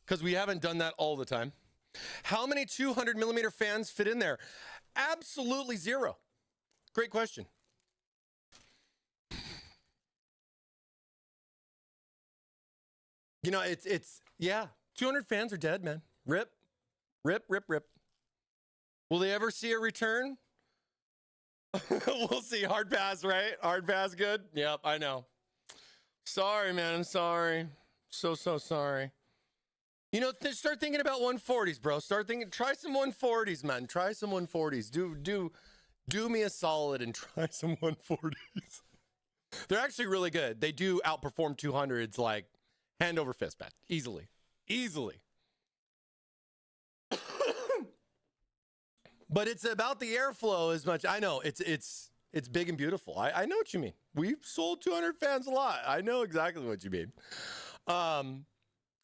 because we haven't done that all the time. How many 200 millimeter fans fit in there? Absolutely zero. Great question. You know, yeah, 200 fans are dead, man. Rip, rip, rip, rip. Will they ever see a return? We'll see. Hard pass, right? Hard pass, good? Yep, I know. Sorry, man. I'm sorry. So sorry. You know, start thinking about 140s, bro. Try some 140s, man. Try some 140s. Do me a solid and try some 140s. They're actually really good. They do outperform 200s like hand over fist, man. Easily. But it's about the airflow as much. I know it's big and beautiful. I know what you mean. We've sold 200 fans a lot. I know exactly what you mean.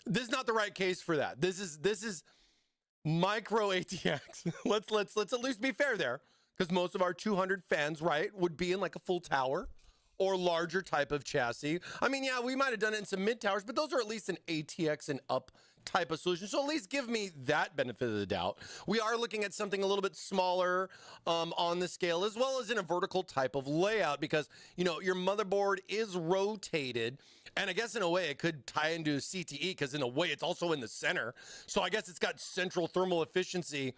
This is not the right case for that. This is micro ATX. let's at least be fair there, because most of our 200 fans, right, would be in like a full tower or larger type of chassis. I mean, yeah, we might have done it in some mid towers, but those are at least an ATX and up type of solution. So at least give me that benefit of the doubt. We are looking at something a little bit smaller on the scale, as well as in a vertical type of layout, because, you know, your motherboard is rotated. And I guess in a way it could tie into CTE, because in a way it's also in the center. So I guess it's got central thermal efficiency,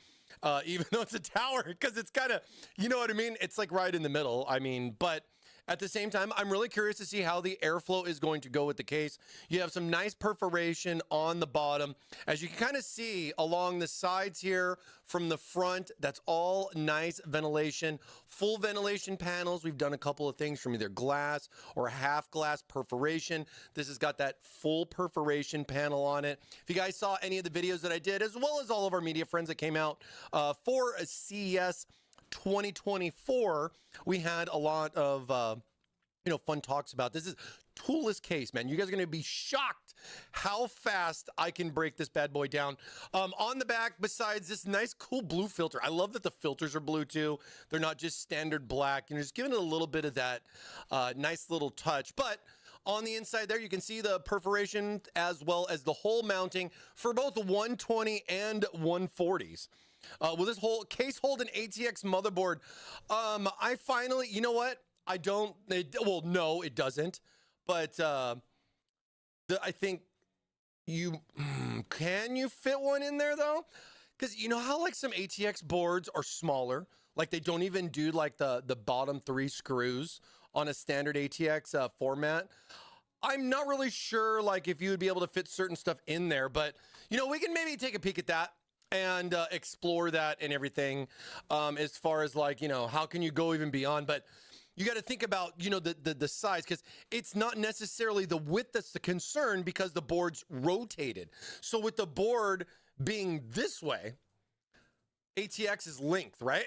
even though it's a tower, because it's kind of, you know what I mean? It's like right in the middle. I mean, but at the same time, I'm really curious to see how the airflow is going to go with the case. You have some nice perforation on the bottom. As you can kind of see along the sides here from the front, that's all nice ventilation, full ventilation panels. We've done a couple of things from either glass or half glass perforation. This has got that full perforation panel on it. If you guys saw any of the videos that I did, as well as all of our media friends that came out for a CES 2024, we had a lot of fun talks about this. Is toolless case, man. You guys are going to be shocked how fast I can break this bad boy down. On the back, besides this nice cool blue filter, I love that the filters are blue too. They're not just standard black, just giving it a little bit of that nice little touch. But on the inside there, you can see the perforation as well as the hole mounting for both the 120 and 140s. Will this whole case hold an ATX motherboard? I finally, you know what? No, it doesn't. But I think can you fit one in there though? Because you know how like some ATX boards are smaller, like they don't even do like the bottom 3 screws on a standard ATX format. I'm not really sure like if you would be able to fit certain stuff in there, but we can maybe take a peek at that and explore that and everything, as far as like, how can you go even beyond? But you got to think about, the size, because it's not necessarily the width that's the concern, because the board's rotated. So with the board being this way, ATX is length, right?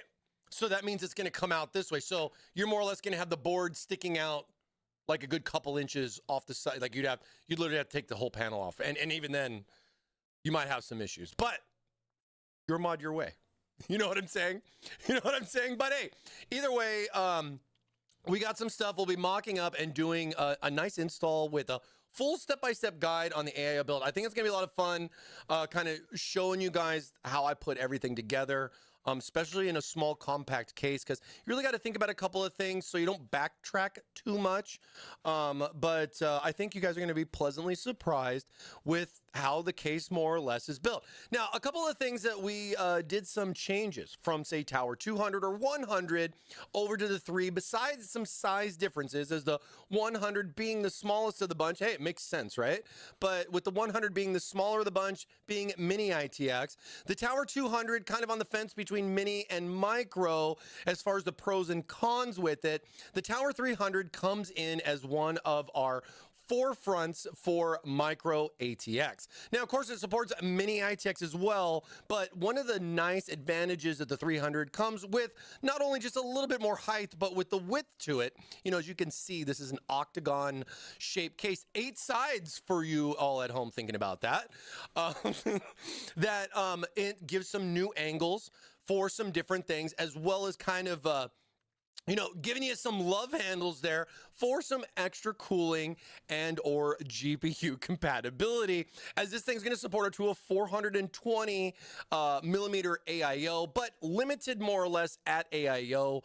So that means it's going to come out this way. So you're more or less going to have the board sticking out like a good couple inches off the side. Like you'd literally have to take the whole panel off. And even then you might have some issues, but your mod your way. You know what I'm saying? But hey, either way, we got some stuff we'll be mocking up and doing a nice install with a full step-by-step guide on the AIO build. I think it's gonna be a lot of fun, kind of showing you guys how I put everything together, especially in a small compact case, because you really got to think about a couple of things so you don't backtrack too much. But I think you guys are going to be pleasantly surprised with how the case more or less is built. Now, a couple of things that we did some changes from, say, Tower 200 or 100 over to the 3, besides some size differences, as the 100 being the smallest of the bunch. Hey, it makes sense, right? But with the 100 being the smaller of the bunch, being mini ITX, the Tower 200 kind of on the fence between mini and micro as far as the pros and cons with it. The Tower 300 comes in as one of our forefronts for micro ATX. Now, of course, it supports mini ITX as well, but one of the nice advantages of the 300 comes with not only just a little bit more height, but with the width to it. You know, as you can see, this is an octagon shaped case, 8 sides for you all at home thinking about that. It gives some new angles for some different things, as well as kind of you know, giving you some love handles there for some extra cooling and or GPU compatibility, as this thing's going to support up to a 420 millimeter AIO, but limited more or less at AIO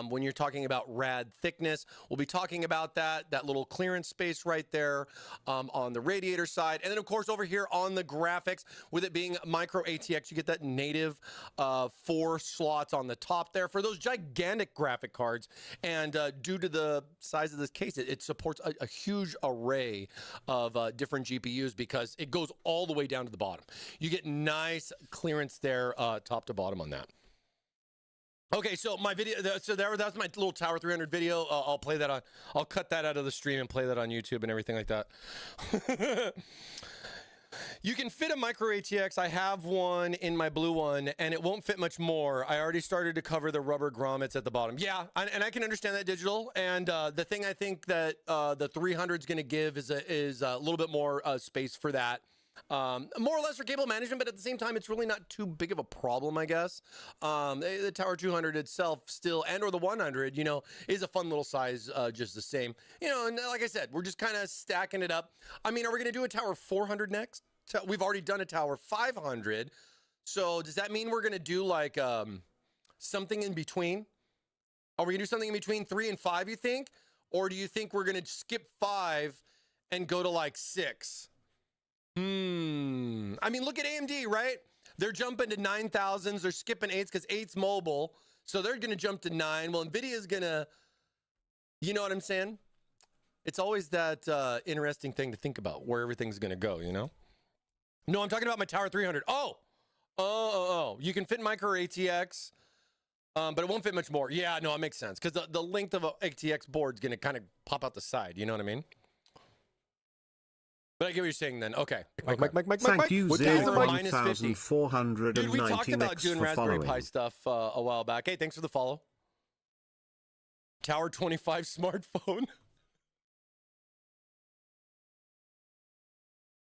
when you're talking about rad thickness. We'll be talking about that little clearance space right there on the radiator side. And then, of course, over here on the graphics, with it being micro ATX, you get that native 4 slots on the top there for those gigantic graphic cards, and due to the size of this case, it supports a huge array of different GPUs because it goes all the way down to the bottom. You get nice clearance there, top to bottom on that. Okay, so my video, that's my little Tower 300 video. I'll play that on, I'll cut that out of the stream and play that on YouTube and everything like that. You can fit a micro ATX. I have one in my blue one, and it won't fit much more. I already started to cover the rubber grommets at the bottom. Yeah, and I can understand that, Digital. And the thing I think that the 300 is going to give is a little bit more space for that. More or less for cable management, but at the same time, it's really not too big of a problem, I guess. The Tower 200 itself still, and or the 100, you know, is a fun little size, just the same. You know, and like I said, we're just kind of stacking it up. I mean, are we going to do a Tower 400 next? We've already done a Tower 500. So does that mean we're going to do like something in between? Are we going to do something in between 3 and 5, you think? Or do you think we're going to skip 5 and go to like 6? I mean, look at AMD, right? They're jumping to 9,000s. They're skipping 8s because 8's mobile. So they're going to jump to 9. Well, NVIDIA's going to, you know what I'm saying? It's always that interesting thing to think about, where everything's going to go, you know? No, I'm talking about my Tower 300. Oh. You can fit micro ATX, but it won't fit much more. Yeah, no, it makes sense. Because the length of an ATX board is going to kind of pop out the side. You know what I mean? But I get what you're saying then. Okay. Mike. Thank you, What Zero is the minus 50? 1490 Dude, we talked about doing for Raspberry following. Pi stuff a while back. Hey, thanks for the follow. Tower 25 smartphone.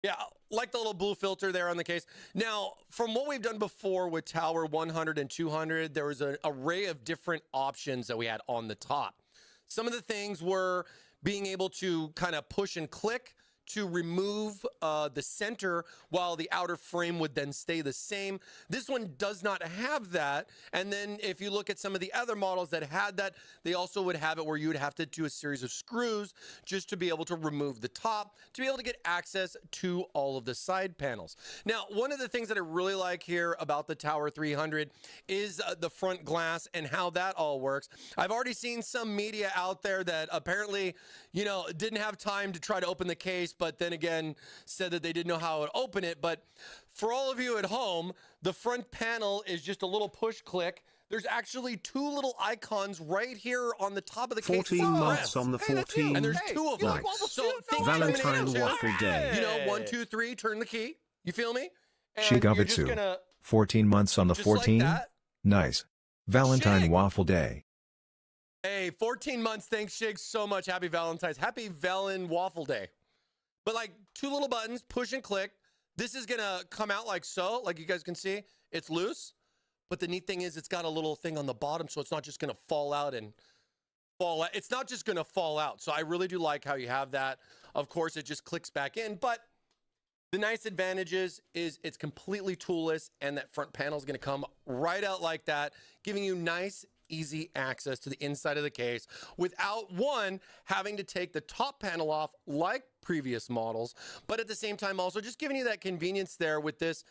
Yeah, like the little blue filter there on the case. Now, from what we've done before with Tower 100 and 200, there was an array of different options that we had on the top. Some of the things were being able to kind of push and click to remove the center while the outer frame would then stay the same. This one does not have that. And then if you look at some of the other models that had that, they also would have it where you would have to do a series of screws just to be able to remove the top, to be able to get access to all of the side panels. Now, one of the things that I really like here about the Tower 300 is the front glass and how that all works. I've already seen some media out there that apparently, you know, didn't have time to try to open the case, but then again said that they didn't know how to open it. But for all of you at home, the front panel is just a little push click. There's actually 2 little icons right here on the top of the case. 14 months on the 14. And there's 2 of them. Nice. So think Valentine Terminator 2. Waffle Day. You know, 1, 2, 3, turn the key. You feel me? And you're just Shigabitsu. gonna 14 months on the just like 14. that. Nice. Valentine Shig. Waffle Day. Hey, 14 months. Thanks, Shig, so much. Happy Valentine's. Happy Valen Waffle Day. But like 2 little buttons, push and click. This is going to come out like so, like you guys can see. It's loose. But the neat thing is it's got a little thing on the bottom, so it's not just going to fall out and fall out. It's not just going to fall out. So I really do like how you have that. Of course, it just clicks back in. But the nice advantages is it's completely toolless, and that front panel is going to come right out like that, giving you nice, easy access to the inside of the case without one having to take the top panel off like previous models, but at the same time also just giving you that convenience there with this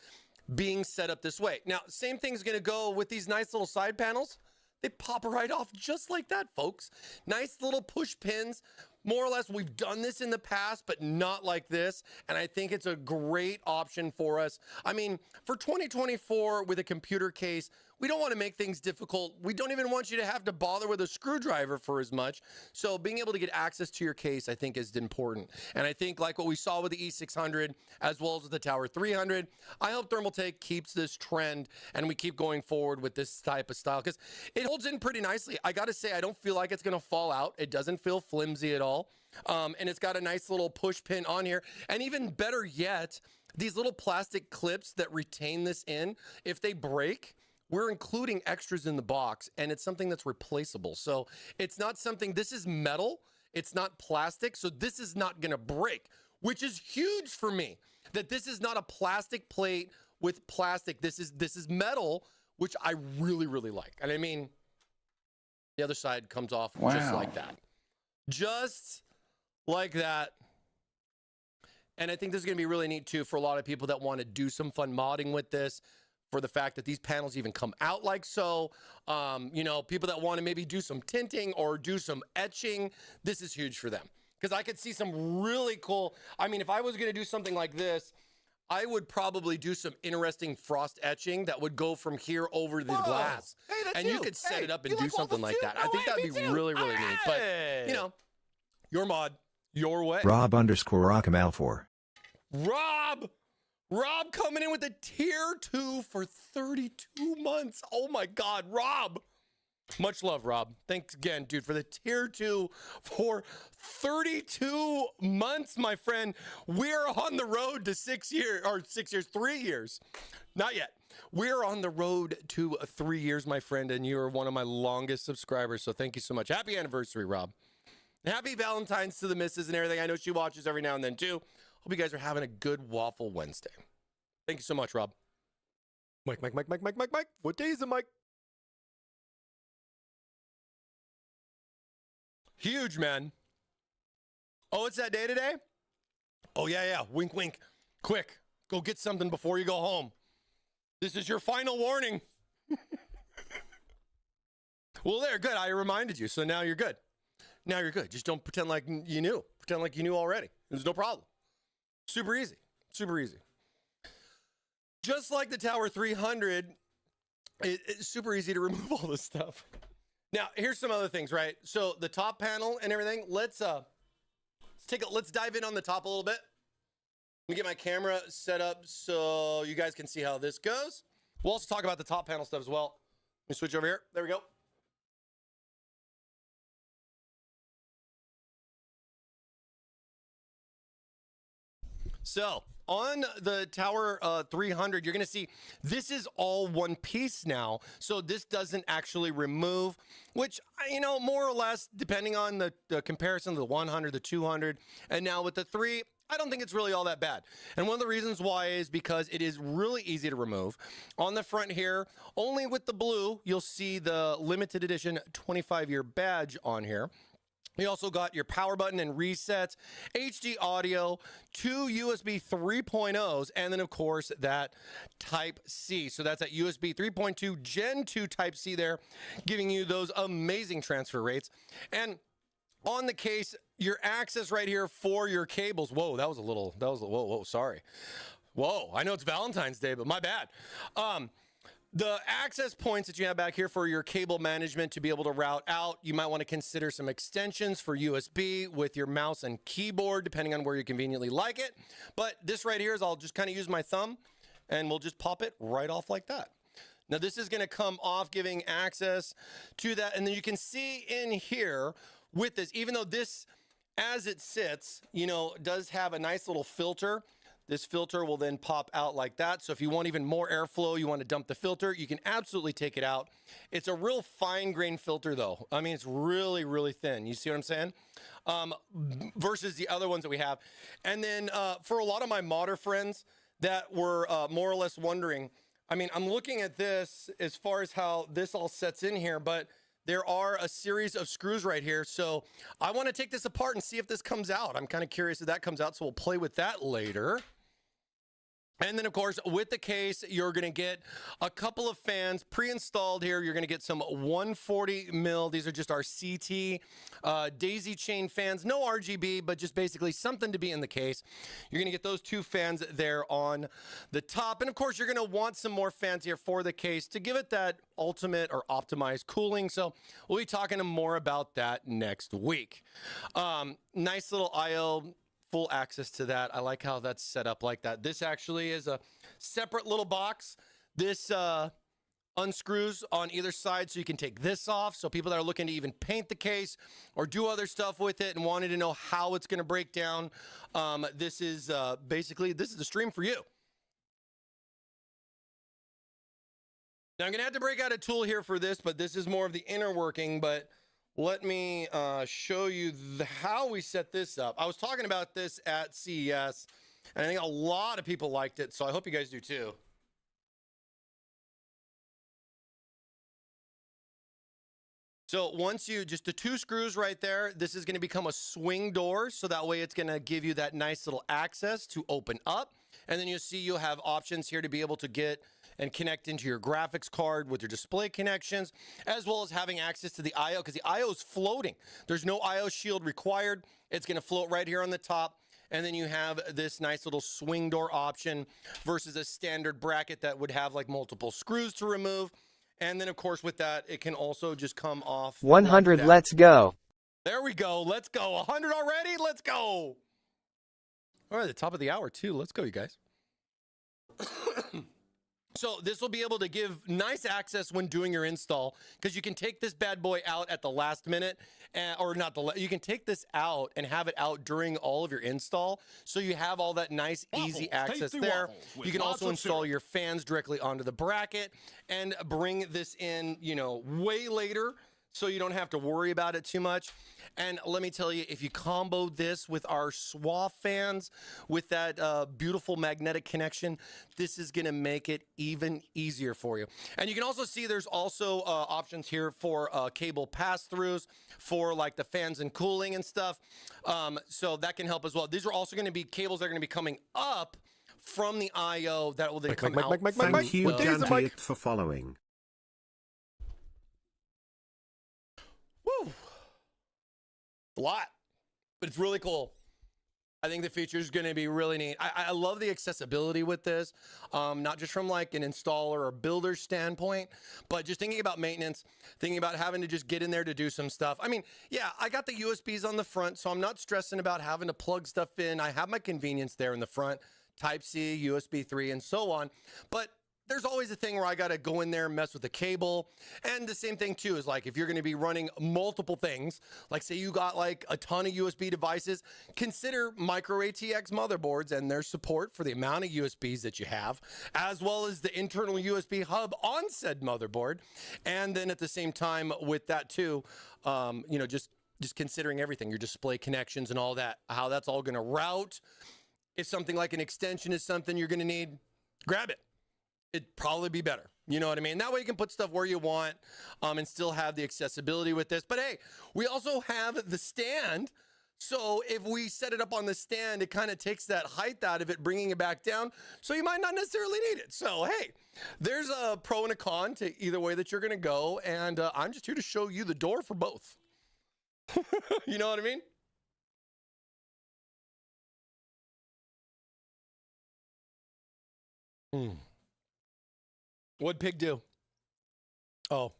being set up this way. Now, same thing's going to go with these nice little side panels. They pop right off just like that, folks. Nice little push pins. More or less, we've done this in the past, but not like this. And I think it's a great option for us. I mean, for 2024 with a computer case, we don't want to make things difficult. We don't even want you to have to bother with a screwdriver for as much. So being able to get access to your case, I think, is important. And I think like what we saw with the E600, as well as with the Tower 300, I hope Thermaltake keeps this trend and we keep going forward with this type of style because it holds in pretty nicely. I got to say, I don't feel like it's going to fall out. It doesn't feel flimsy at all. And it's got a nice little push pin on here. And even better yet, these little plastic clips that retain this in, if they break, we're including extras in the box, and it's something that's replaceable. So it's not something, this is metal, it's not plastic, so this is not gonna break, which is huge for me, that this is not a plastic plate with plastic. This is metal, which I really, really like. And I mean, the other side comes off just like that. Just like that. And I think this is gonna be really neat too for a lot of people that wanna do some fun modding with this, for the fact that these panels even come out like so. You know, people that want to maybe do some tinting or do some etching, this is huge for them. Because I could see some really cool, I mean, if I was going to do something like this, I would probably do some interesting frost etching that would go from here over the glass. Hey, that's and you could set it up and do something like that. No I think way, that'd be me too. really, really neat. But, you know, your mod, your way. Rob_Rockamal4. Rob coming in with a tier 2 for 32 months. Oh my God, Rob. Much love, Rob. Thanks again, dude, for the tier 2 for 32 months, my friend. We're on the road to 6 years, or 6 years, 3 years. Not yet. We're on the road to 3 years, my friend, and you're one of my longest subscribers. So thank you so much. Happy anniversary, Rob. Happy Valentine's to the missus and everything. I know she watches every now and then too. Hope you guys are having a good Waffle Wednesday. Thank you so much, Rob. Mike. What day is it, Mike? Huge, man. Oh, it's that day today? Oh, yeah. Wink, wink. Quick, go get something before you go home. This is your final warning. Well, there, good. I reminded you, so now you're good. Now you're good. Just don't pretend like you knew. Pretend like you knew already. There's no problem. Super easy. Super easy. Just like the Tower 300, it's super easy to remove all this stuff. Now, here's some other things, right? So the top panel and everything, let's dive in on the top a little bit. Let me get my camera set up so you guys can see how this goes. We'll also talk about the top panel stuff as well. Let me switch over here. There we go. So on the Tower 300, you're going to see this is all one piece now. So this doesn't actually remove, which, you know, more or less, depending on the comparison, the 100, the 200, and now with the 3, I don't think it's really all that bad. And one of the reasons why is because it is really easy to remove. On the front here, only with the blue, you'll see the limited edition 25-year badge on here. You also got your power button and resets, HD audio, 2 USB 3.0s, and then, of course, that Type-C. So that's that USB 3.2 Gen 2 Type-C there, giving you those amazing transfer rates. And on the case, your access right here for your cables. Whoa, whoa, sorry. Whoa, I know it's Valentine's Day, but my bad. The access points that you have back here for your cable management to be able to route out, you might want to consider some extensions for USB with your mouse and keyboard, depending on where you conveniently like it. But this right here is, I'll just kind of use my thumb and we'll just pop it right off like that. Now this is going to come off, giving access to that. And then you can see in here with this, even though this, as it sits, you know, does have a nice little filter. This filter will then pop out like that. So if you want even more airflow, you want to dump the filter, you can absolutely take it out. It's a real fine grain filter though. I mean, it's really, really thin. You see what I'm saying? Versus the other ones that we have. And then for a lot of my modder friends that were more or less wondering, I mean, I'm looking at this as far as how this all sets in here, but there are a series of screws right here. So I want to take this apart and see if this comes out. I'm kind of curious if that comes out. So we'll play with that later. And then, of course, with the case, you're going to get a couple of fans pre-installed here. You're going to get some 140 mil. These are just our CT daisy chain fans. No RGB, but just basically something to be in the case. You're going to get those 2 fans there on the top. And, of course, you're going to want some more fans here for the case to give it that ultimate or optimized cooling. So we'll be talking more about that next week. Nice little IO. Full access to that. I like how that's set up like that. This actually is a separate little box. This unscrews on either side, so you can take this off. So people that are looking to even paint the case or do other stuff with it and wanted to know how it's going to break down, this is basically, this is the stream for you. Now I'm going to have to break out a tool here for this, but this is more of the inner working, but let me show you how we set this up. I was talking about this at CES, and I think a lot of people liked it, so I hope you guys do too. So once you, just the 2 screws right there, this is going to become a swing door, so that way it's going to give you that nice little access to open up. And then you'll see you'll have options here to be able to get and connect into your graphics card with your display connections, as well as having access to the IO, because the IO is floating. There's no IO shield required. It's going to float right here on the top. And then you have this nice little swing door option versus a standard bracket that would have like multiple screws to remove. And then, of course, with that, it can also just come off. 100, like let's go. There we go. Let's go. 100 already? Let's go. All right, the top of the hour, too. Let's go, you guys. So this will be able to give nice access when doing your install, because you can take this bad boy out at the last minute, or not the, you can take this out and have it out during all of your install. So you have all that nice, easy access there. You can also install your fans directly onto the bracket and bring this in, you know, way later, so you don't have to worry about it too much. And let me tell you, if you combo this with our SWA fans with that beautiful magnetic connection, this is going to make it even easier for you. And you can also see there's also options here for cable pass-throughs for like the fans and cooling and stuff. So that can help as well. These are also going to be cables that are going to be coming up from the IO that will then come out. Thank you, Gantiet, for following. Woo! A lot, but it's really cool. I think the feature is going to be really neat. I love the accessibility with this, not just from like an installer or builder standpoint, but just thinking about maintenance, thinking about having to just get in there to do some stuff. I mean, yeah, I got the USBs on the front, so I'm not stressing about having to plug stuff in. I have my convenience there in the front, Type-C, USB 3, and so on. But there's always a thing where I got to go in there and mess with the cable. And the same thing too is like, if you're going to be running multiple things, like say you got like a ton of USB devices, consider micro ATX motherboards and their support for the amount of USBs that you have, as well as the internal USB hub on said motherboard. And then at the same time with that too, you know, just considering everything, your display connections and all that, how that's all going to route. If something like an extension is something you're going to need, grab it. It'd probably be better. You know what I mean? That way you can put stuff where you want and still have the accessibility with this. But hey, we also have the stand. So if we set it up on the stand, it kind of takes that height out of it, bringing it back down. So you might not necessarily need it. So hey, there's a pro and a con to either way that you're going to go. And I'm just here to show you the door for both. You know what I mean? What'd Pig do? Oh.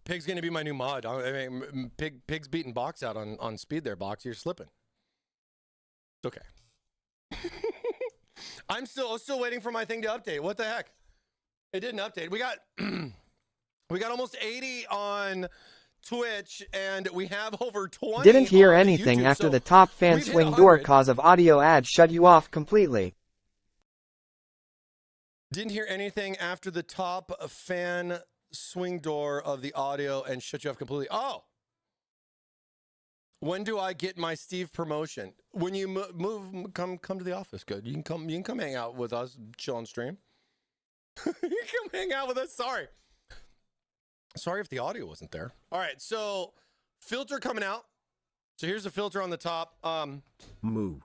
Pig's going to be my new mod. I mean, Pig's beating Box out on speed there, Box. You're slipping. It's okay. I'm still waiting for my thing to update. What the heck? It didn't update. We got almost 80 on Twitch, and we have over 20. Didn't hear on anything YouTube, after so the top fan we've hit swing door 100. cause of audio ad shut you off completely. Didn't hear anything after the top fan swing door of the audio and shut you off completely. Oh. When do I get my Steve promotion? When you come to the office. Good. You can come hang out with us, chill on stream. You can come hang out with us. Sorry if the audio wasn't there. All right, so filter coming out. So here's the filter on the top. Moo.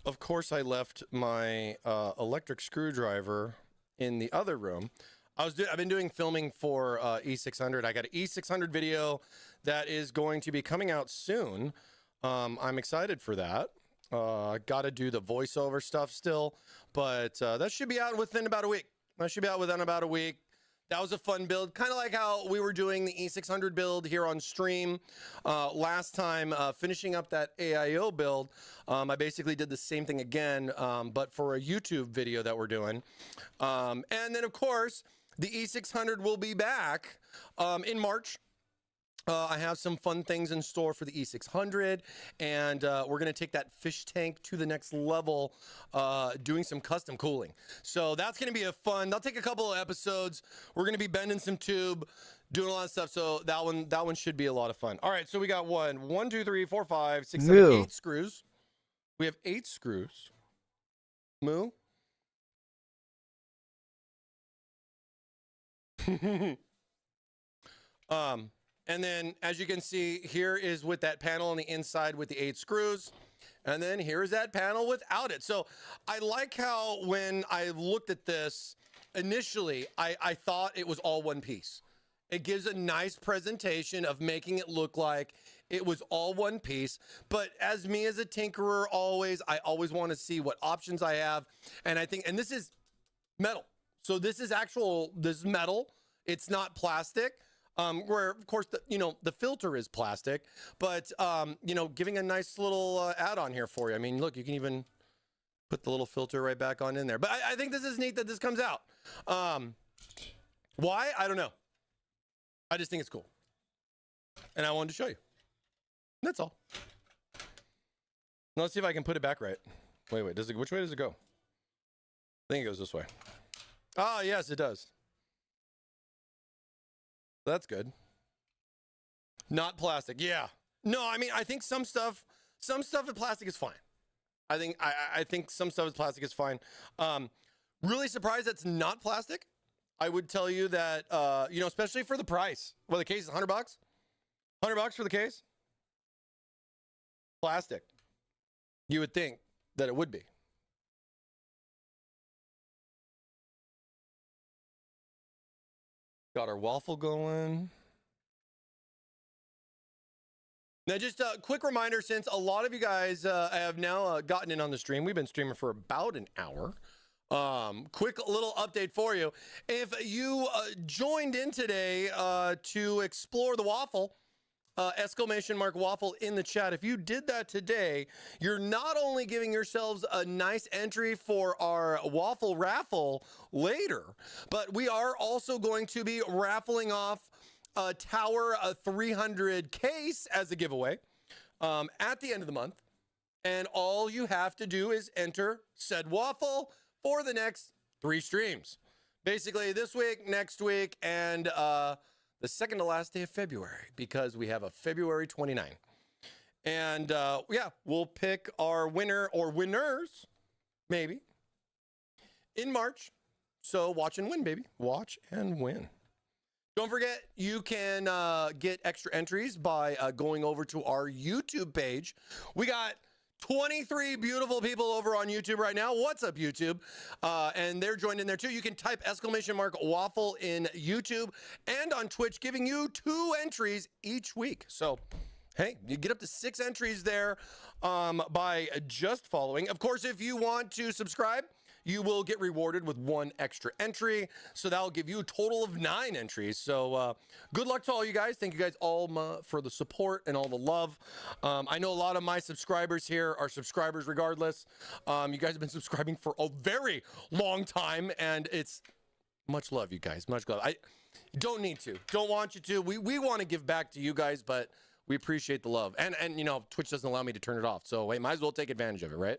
of course, I left my electric screwdriver in the other room. I've been doing filming for E600. I got an E600 video that is going to be coming out soon. I'm excited for that. Got to do the voiceover stuff still, but that should be out within about a week. That was a fun build, kind of like how we were doing the E600 build here on stream last time, finishing up that AIO build. I basically did the same thing again, but for a YouTube video that we're doing. And then, of course, the E600 will be back in March. I have some fun things in store for the E600, and we're going to take that fish tank to the next level, doing some custom cooling. So that's going to be that'll take a couple of episodes. We're going to be bending some tube, doing a lot of stuff. So that one should be a lot of fun. All right, so we got 1, 2, 3, 4, 5, 6, 7, 8 screws. We have 8 screws. Moo. And then, as you can see, here is with that panel on the inside with the 8 screws. And then here is that panel without it. So I like how when I looked at this, initially, I thought it was all one piece. It gives a nice presentation of making it look like it was all one piece. But as me as a tinkerer, I always want to see what options I have. And I think, and this is metal. So this is metal. It's not plastic. Where of course the filter is plastic, but giving a nice little add-on here for you. I mean, look, you can even put the little filter right back on in there. But I think this is neat that this comes out. Why? I don't know. I just think it's cool, and I wanted to show you. That's all. Now let's see if I can put it back right. Wait. Which way does it go? I think it goes this way. Ah, yes, it does. That's good. Not plastic. Yeah. No, I mean, I think some stuff in plastic is fine. I think some stuff in plastic is fine. Really surprised that's not plastic. I would tell you that, especially for the price. Well, the case is $100. $100 for the case. Plastic. You would think that it would be. Got our waffle going. Now, just a quick reminder, since a lot of you guys have now gotten in on the stream, we've been streaming for about an hour. Quick little update for you. If you joined in today to explore the waffle, exclamation mark waffle in the chat. If you did that today, you're not only giving yourselves a nice entry for our waffle raffle later, but we are also going to be raffling off a Tower 300 case as a giveaway at the end of the month. And all you have to do is enter said waffle for the next 3 streams. Basically this week, next week, and the second to last day of February, because we have a February 29. And we'll pick our winner or winners, maybe, in March. So watch and win, baby. Watch and win. Don't forget, you can get extra entries by going over to our YouTube page. We got 23 beautiful people over on YouTube right now. What's up, YouTube? And they're joined in there too. You can type exclamation mark waffle in YouTube and on Twitch, giving you 2 entries each week. So, hey, you get up to 6 entries there by just following. Of course, if you want to subscribe, you will get rewarded with 1 extra entry. So that'll give you a total of 9 entries. So good luck to all you guys. Thank you guys all for the support and all the love. I know a lot of my subscribers here are subscribers regardless. You guys have been subscribing for a very long time, and it's much love, you guys. Much love. I don't need to. Don't want you to. We want to give back to you guys, but we appreciate the love. And Twitch doesn't allow me to turn it off. So, hey, might as well take advantage of it, right?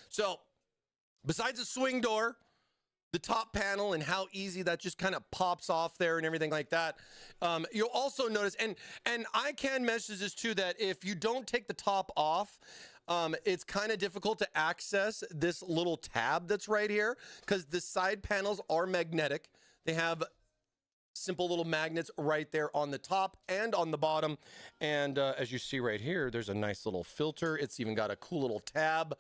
So, besides the swing door, the top panel, and how easy that just kind of pops off there and everything like that, you'll also notice, and I can message this too, that if you don't take the top off, it's kind of difficult to access this little tab that's right here, because the side panels are magnetic. They have simple little magnets right there on the top and on the bottom. And as you see right here, there's a nice little filter. It's even got a cool little tab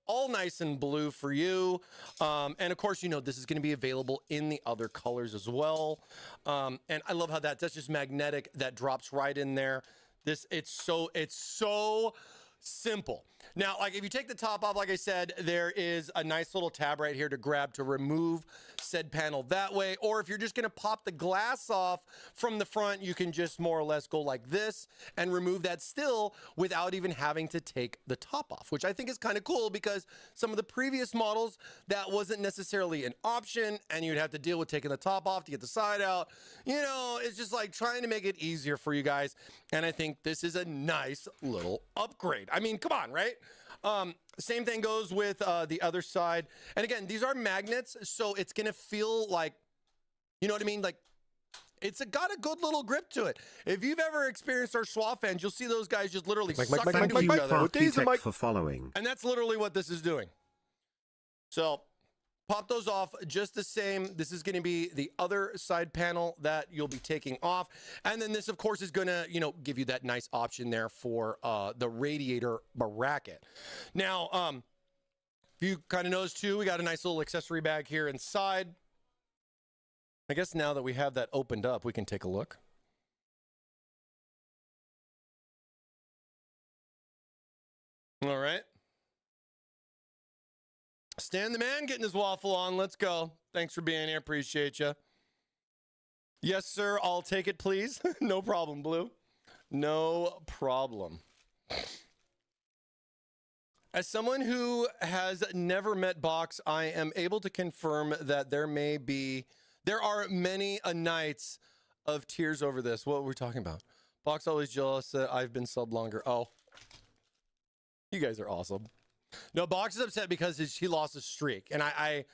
all nice and blue for you. And of course, you know, this is going to be available in the other colors as well. And I love how that's just magnetic. That drops right in there. It's so simple. Now, like if you take the top off, like I said, there is a nice little tab right here to grab to remove said panel that way. Or if you're just going to pop the glass off from the front, you can just more or less go like this and remove that still without even having to take the top off, which I think is kind of cool because some of the previous models, that wasn't necessarily an option and you'd have to deal with taking the top off to get the side out. You know, it's just like trying to make it easier for you guys. And I think this is a nice little upgrade. I mean, come on, right? Same thing goes with the other side. And again, these are magnets, so it's going to feel like, you know what I mean? Like it's got a good little grip to it. If you've ever experienced our SWA fans, you'll see those guys just literally suck into each other. Thermaltake for following. And that's literally what this is doing. So pop those off just the same. This is going to be the other side panel that you'll be taking off. And then this, of course, is going to, you know, give you that nice option there for the radiator bracket. Now, if you kind of notice too, we got a nice little accessory bag here inside. I guess now that we have that opened up, we can take a look. All right. Stan the man getting his waffle on. Let's go. Thanks for being here. Appreciate you. Yes, sir. I'll take it, please. No problem, Blue. No problem. As someone who has never met Box, I am able to confirm that there are many nights of tears over this. What were we talking about? Box always jealous that I've been sub longer. Oh, you guys are awesome. No, Box is upset because he lost his streak, and I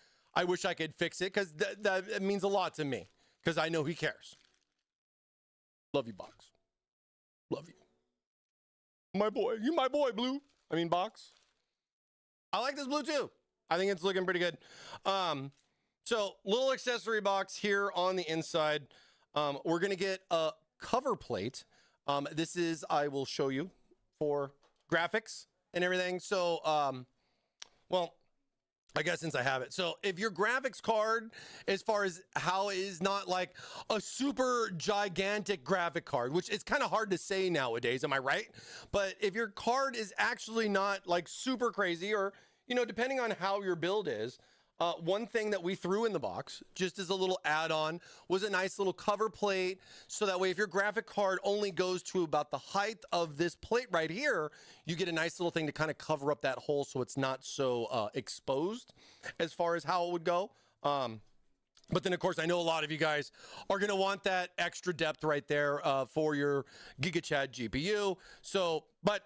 wish I could fix it because that means a lot to me because I know he cares. Love you, Box. Love you, my boy. You my boy, Blue. I mean, Box. I like this blue too. I think it's looking pretty good. So little accessory box here on the inside. We're gonna get a cover plate. This is, I will show you for graphics and everything. So, well, I guess since I have it. So if your graphics card, as far as how it is not like a super gigantic graphic card, which is kind of hard to say nowadays, am I right? But if your card is actually not like super crazy, or, you know, depending on how your build is, one thing that we threw in the box, just as a little add-on, was a nice little cover plate. So that way, if your graphic card only goes to about the height of this plate right here, you get a nice little thing to kind of cover up that hole so it's not so exposed as far as how it would go. But then, of course, I know a lot of you guys are going to want that extra depth right there for your GigaChad GPU. So, but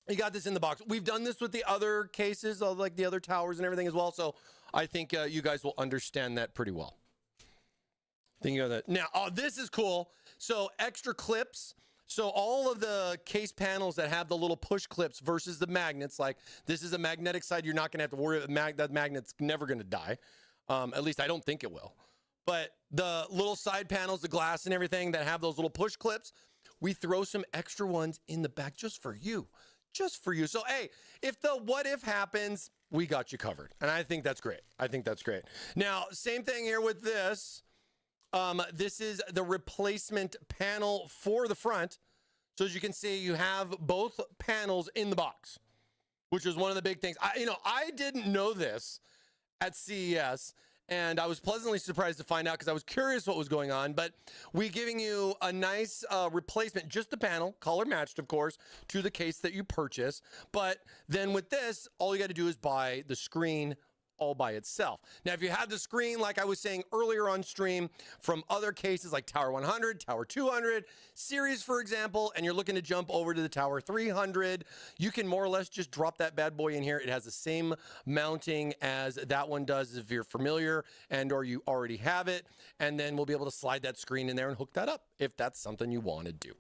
you got this in the box. We've done this with the other cases, like the other towers and everything as well. So I think you guys will understand that pretty well. Thinking of that. Now, oh, this is cool. So extra clips. So all of the case panels that have the little push clips versus the magnets, like this is a magnetic side, you're not going to have to worry about that magnet's never going to die. At least I don't think it will. But the little side panels, the glass and everything that have those little push clips, we throw some extra ones in the back just for you. Just for you. So, hey, if the what if happens, we got you covered. And I think that's great. I think that's great. Now, same thing here with this. This is the replacement panel for the front. So as you can see, you have both panels in the box, which is one of the big things. I didn't know this at CES, and I was pleasantly surprised to find out because I was curious what was going on. But we giving you a nice replacement, just the panel, color matched, of course, to the case that you purchase. But then with this, all you got to do is buy the screen all by itself. Now, if you have the screen, like I was saying earlier on stream, from other cases like Tower 100, Tower 200 series, for example, and you're looking to jump over to the Tower 300, you can more or less just drop that bad boy in here. It has the same mounting as that one does if you're familiar and or you already have it. And then we'll be able to slide that screen in there and hook that up if that's something you want to do.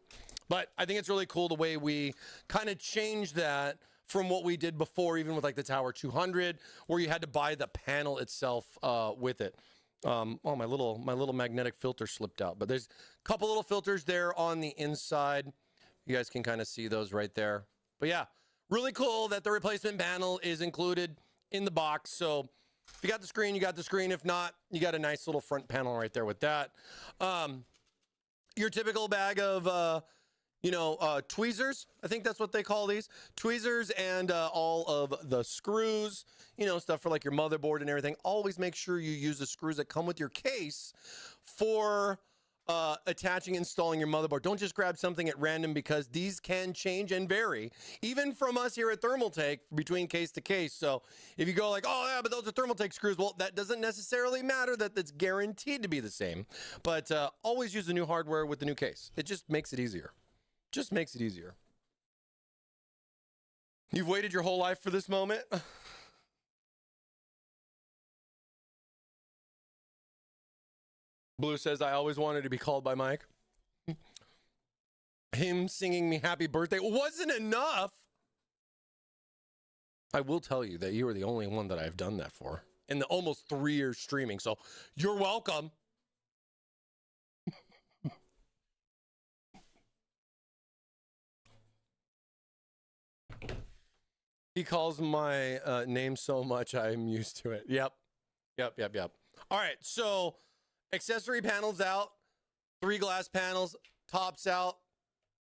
But I think it's really cool the way we kind of changed that from what we did before, even with like the Tower 200, where you had to buy the panel itself with it. Oh, my little magnetic filter slipped out, but there's a couple little filters there on the inside. You guys can kind of see those right there. But yeah, Really cool that the replacement panel is included in the box. So if you got the screen, you got the screen. If not, you got a nice little front panel right there with that. Your typical bag of, tweezers. I think that's what they call these. Tweezers and all of the screws, stuff for like your motherboard and everything. Always make sure you use the screws that come with your case for attaching, installing your motherboard. Don't just grab something at random because these can change and vary, even from us here at Thermaltake between case to case. So if you go like, oh yeah, but those are Thermaltake screws, well, that doesn't necessarily matter that it's guaranteed to be the same. But always use the new hardware with the new case. It just makes it easier. Just makes it easier. You've waited your whole life for this moment. Blue says, I always wanted to be called by Mike. Him singing me happy birthday wasn't enough. I will tell you that you are the only one that I've done that for in the almost 3 years streaming. So you're welcome. He calls my name so much I'm used to it. Yep. All right, so accessory panels out, 3 glass panels, tops out.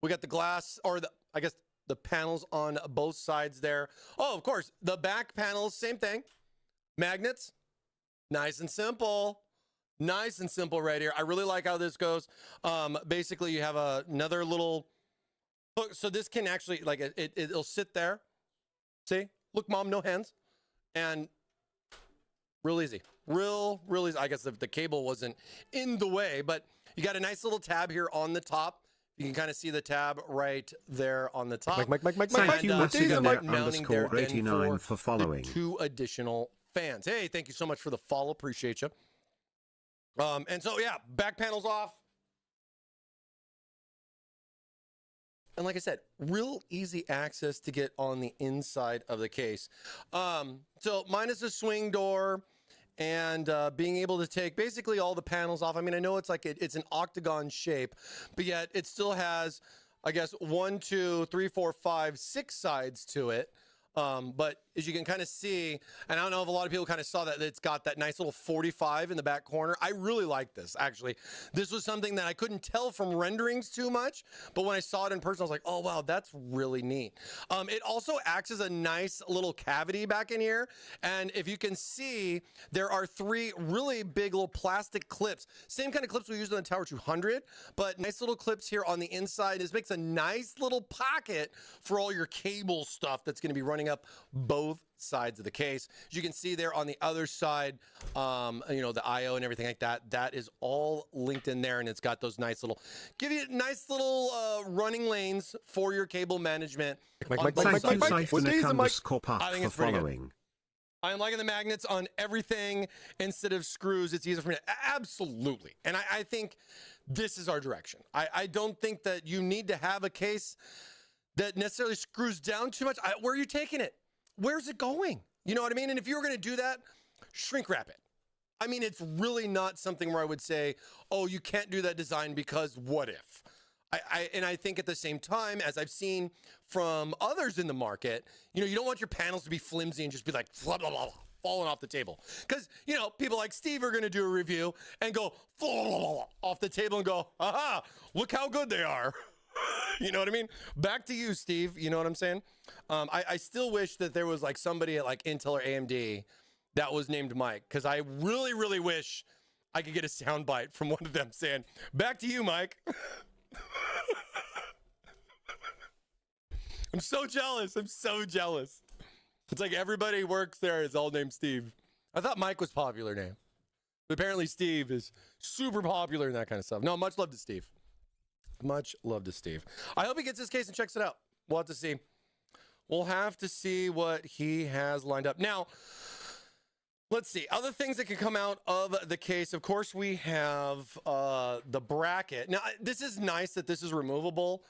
We got the glass, or the panels on both sides there. Oh, of course, the back panels, same thing. Magnets, nice and simple. Nice and simple right here. I really like how this goes. Basically, you have another little hook. So this can actually, it'll sit there. See? Look, Mom, no hands. And real easy. Real easy. I guess the cable wasn't in the way, but you got a nice little tab here on the top. You can kind of see the tab right there on the top. Thank you, Massiganer_89 for following. 2 additional fans. Hey, thank you so much for the follow. Appreciate you. And so, yeah, back panels off. And like I said, real easy access to get on the inside of the case. So minus a swing door and being able to take basically all the panels off. I mean, I know it's like it's an octagon shape, but yet it still has, I guess, 1, 2, 3, 4, 5, 6 sides to it. But as you can kind of see, and I don't know if a lot of people kind of saw that it's got that nice little 45 in the back corner. I really like this, actually. This was something that I couldn't tell from renderings too much, but when I saw it in person, I was like, oh, wow, that's really neat. It also acts as a nice little cavity back in here. And if you can see, there are 3 really big little plastic clips. Same kind of clips we used on the Tower 200, but nice little clips here on the inside. This makes a nice little pocket for all your cable stuff that's going to be running up both sides of the case. As you can see there on the other side, the IO and everything like that, that is all linked in there, and it's got those nice little, give you nice little running lanes for your cable management. Thank you, Siphonic_Puck for following. I'm liking the magnets on everything instead of screws. It's easier for me to, absolutely. And I think this is our direction. I don't think that you need to have a case that necessarily screws down too much. Where are you taking it? Where's it going? You know what I mean? And if you were going to do that, shrink wrap it. I mean, it's really not something where I would say, oh, you can't do that design because what if? And I think at the same time, as I've seen from others in the market, you don't want your panels to be flimsy and just be like blah, blah, blah, falling off the table. Because, people like Steve are going to do a review and go blah, blah, blah, off the table and go, aha, look how good they are. You know what I mean? Back to you, Steve. You know what I'm saying? I still wish that there was like somebody at like Intel or AMD that was named Mike, because I really, really wish I could get a soundbite from one of them saying, back to you, Mike. I'm so jealous. I'm so jealous. It's like everybody who works there is all named Steve. I thought Mike was a popular name, but apparently Steve is super popular and that kind of stuff. No, much love to Steve. Much love to Steve. I hope he gets his case and checks it out. We'll have to see. We'll have to see what he has lined up. Now, let's see. Other things that can come out of the case. Of course, we have the bracket. Now, this is nice that this is removable.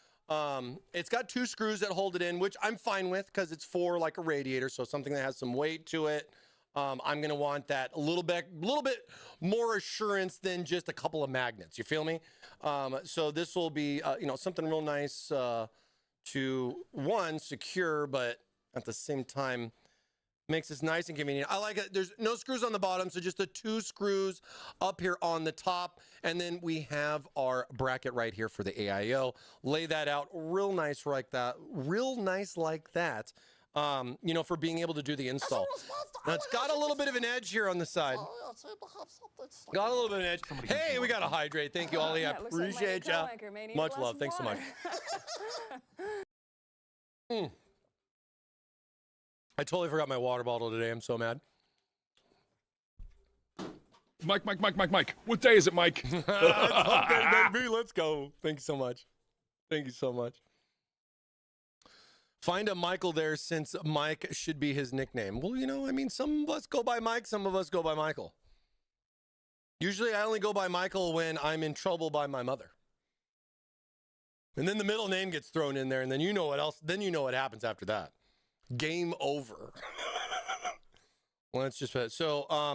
It's got 2 screws that hold it in, which I'm fine with because it's for like a radiator, so something that has some weight to it. I'm going to want that a little bit more assurance than just a couple of magnets. You feel me? So this will be, something real nice to, one, secure, but at the same time, makes this nice and convenient. I like it. There's no screws on the bottom, so just the 2 screws up here on the top. And then we have our bracket right here for the AIO. Lay that out real nice like that. Real nice like that, you know, for being able to do the install. Now, it's got a little bit of an edge here on the side. Got a little bit of an edge. Hey, we got to hydrate. Thank you, Ollie. I appreciate you. Much love. Thanks so much. I totally forgot my water bottle today. I'm so mad. Mike. What day is it, Mike? Okay, baby, let's go. Thank you so much. Thank you so much. Find a Michael there, since Mike should be his nickname. Well, you know, I mean, some of us go by Mike, some of us go by Michael. Usually I only go by Michael when I'm in trouble by my mother. And then the middle name gets thrown in there, and then you know what else, then you know what happens after that. Game over. Well, let's just so I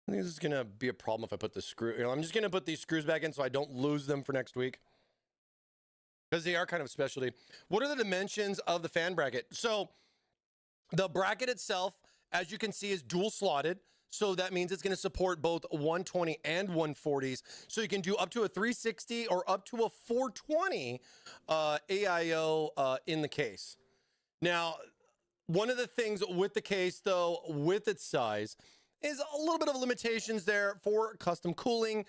think this is gonna be a problem if I put the screw. You know, I'm just gonna put these screws back in so I don't lose them for next week, because they are kind of a specialty. What are the dimensions of the fan bracket? So the bracket itself, as you can see, is dual slotted. So that means it's going to support both 120 and 140s. So you can do up to a 360 or up to a 420 AIO in the case. Now, one of the things with the case, though, with its size, is a little bit of limitations there for custom cooling.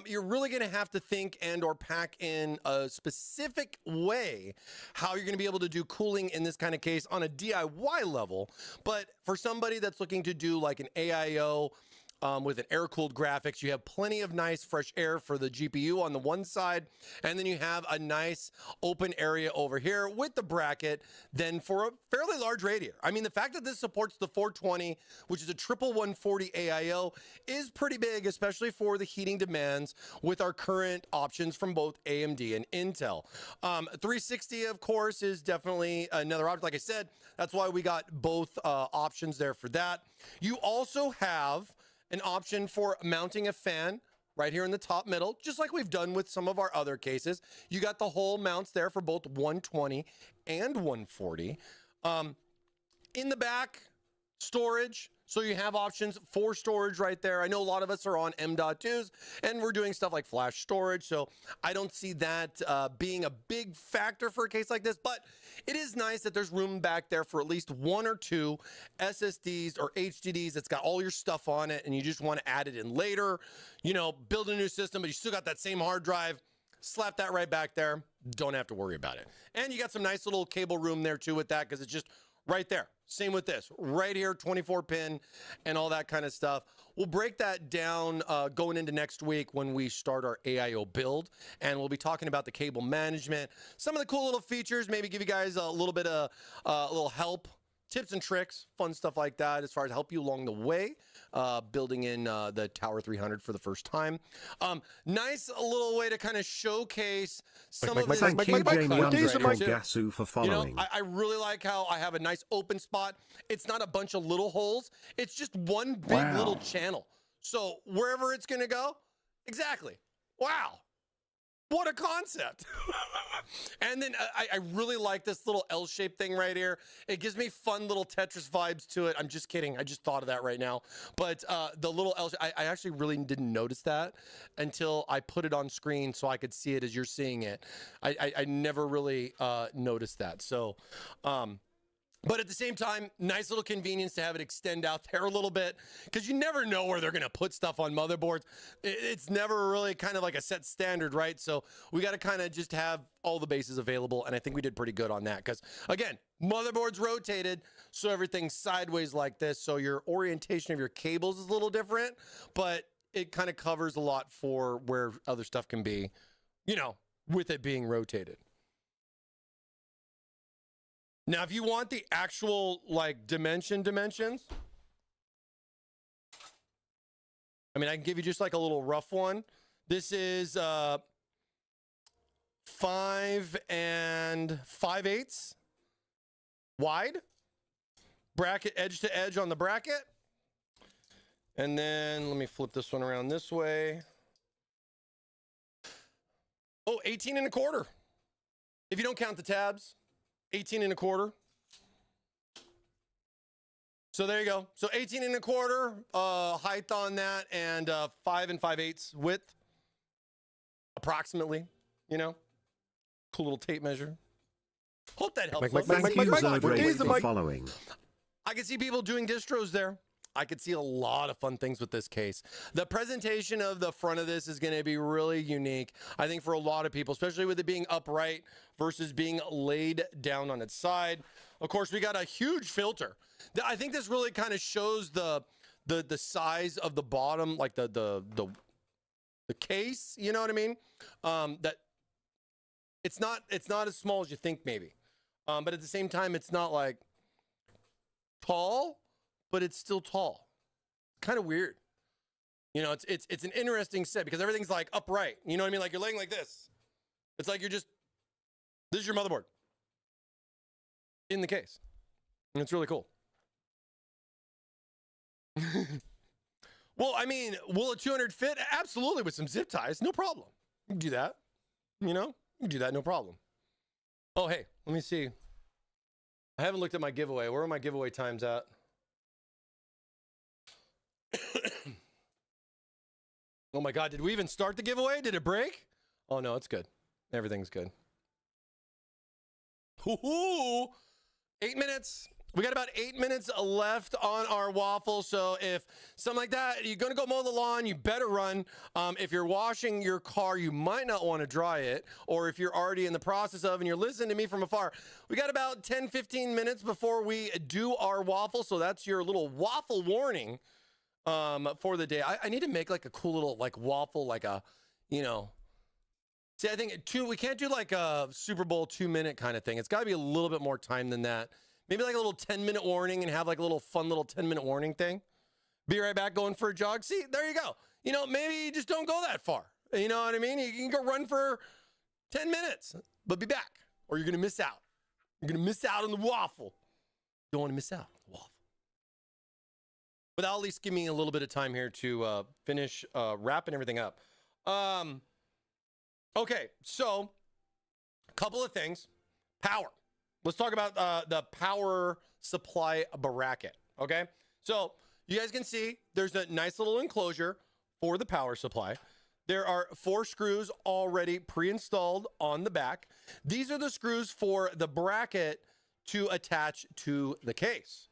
You're really going to have to think and or pack in a specific way how you're going to be able to do cooling in this kind of case on a DIY level. But for somebody that's looking to do like an AIO with an air-cooled graphics, you have plenty of nice fresh air for the GPU on the one side, and then you have a nice open area over here with the bracket then for a fairly large radiator. I mean, the fact that this supports the 420, which is a triple 140 AIO, is pretty big, especially for the heating demands with our current options from both AMD and Intel. 360, of course, is definitely another option. Like I said, that's why we got both options there for that. You also have an option for mounting a fan right here in the top middle, just like we've done with some of our other cases. You got the whole mounts there for both 120 and 140. In the back, storage. So you have options for storage right there. I know a lot of us are on M.2s and we're doing stuff like flash storage. So I don't see that being a big factor for a case like this, but it is nice that there's room back there for at least 1 or 2 SSDs or HDDs that's got all your stuff on it and you just want to add it in later, you know, build a new system, but you still got that same hard drive. Slap that right back there. Don't have to worry about it. And you got some nice little cable room there too with that, because it's just right there. Same with this right here, 24 pin and all that kind of stuff. We'll break that down going into next week when we start our AIO build, and we'll be talking about the cable management, some of the cool little features, maybe give you guys a little bit of little help, tips and tricks, fun stuff like that as far as help you along the way, building in the Tower 300 for the first time. Nice little way to kind of showcase some of this. Thank you, Jamie_Gasu, for following. You know, I really like how I have a nice open spot. It's not a bunch of little holes. It's just one big little channel. So wherever it's going to go, exactly. Wow. What a concept. And then I really like this little L-shaped thing right here. It gives me fun little Tetris vibes to it. I'm just kidding. I just thought of that right now. But the little L, I actually really didn't notice that until I put it on screen so I could see it as you're seeing it. I never really noticed that. So, but at the same time, nice little convenience to have it extend out there a little bit, because you never know where they're going to put stuff on motherboards. It's never really kind of like a set standard, right? So we got to kind of just have all the bases available, and I think we did pretty good on that, because, again, motherboard's rotated, so everything's sideways like this, so your orientation of your cables is a little different, but it kind of covers a lot for where other stuff can be, you know, with it being rotated. Now, if you want the actual, like, dimensions, I mean, I can give you just like a little rough one. This is 5 5/8 wide. Bracket edge to edge on the bracket. And then let me flip this one around this way. Oh, 18 1/4. If you don't count the tabs, 18 and a quarter. So there you go. So 18 and a quarter height on that, and 5 5/8 width, approximately. You know, cool little tape measure. Hope that helps. Thank you, Zodray, for following. I can see people doing distros there. I could see a lot of fun things with this case. The presentation of the front of this is going to be really unique, I think, for a lot of people, especially with it being upright versus being laid down on its side. Of course, we got a huge filter. I think this really kind of shows the size of the bottom, like the case. You know what I mean? That it's not as small as you think, maybe, but at the same time, it's not like tall, but it's still tall. Kind of weird. You know, it's an interesting set because everything's like upright. You know what I mean? Like you're laying like this. It's like this is your motherboard in the case. And it's really cool. Well, I mean, will a 200 fit? Absolutely, with some zip ties. No problem. You can do that. You know? You can do that, no problem. Oh, hey, let me see. I haven't looked at my giveaway. Where are my giveaway times at? Oh my God, did we even start the giveaway? Did it break? Oh no, it's good. Everything's good. Ooh, 8 minutes. We got about 8 minutes left on our waffle. So if something like that, you're going to go mow the lawn, you better run. If you're washing your car, you might not want to dry it. Or if you're already in the process of and you're listening to me from afar, we got about 10, 15 minutes before we do our waffle. So that's your little waffle warning for the day. I need to make like a cool little like waffle, like a, you know, see, I think we can't do like a Super Bowl 2-minute kind of thing. It's got to be a little bit more time than that. Maybe like a little 10-minute warning and have like a little fun little 10-minute warning thing. Be right back, going for a jog. See, there you go. You know, maybe you just don't go that far. You know what I mean? You can go run for 10 minutes, but be back, or you're going to miss out. You're going to miss out on the waffle. Don't want to miss out on the waffle. But that'll at least give me a little bit of time here to finish wrapping everything up. Okay, so a couple of things. Power. Let's talk about the power supply bracket, okay? So you guys can see there's a nice little enclosure for the power supply. There are 4 screws already pre-installed on the back. These are the screws for the bracket to attach to the case.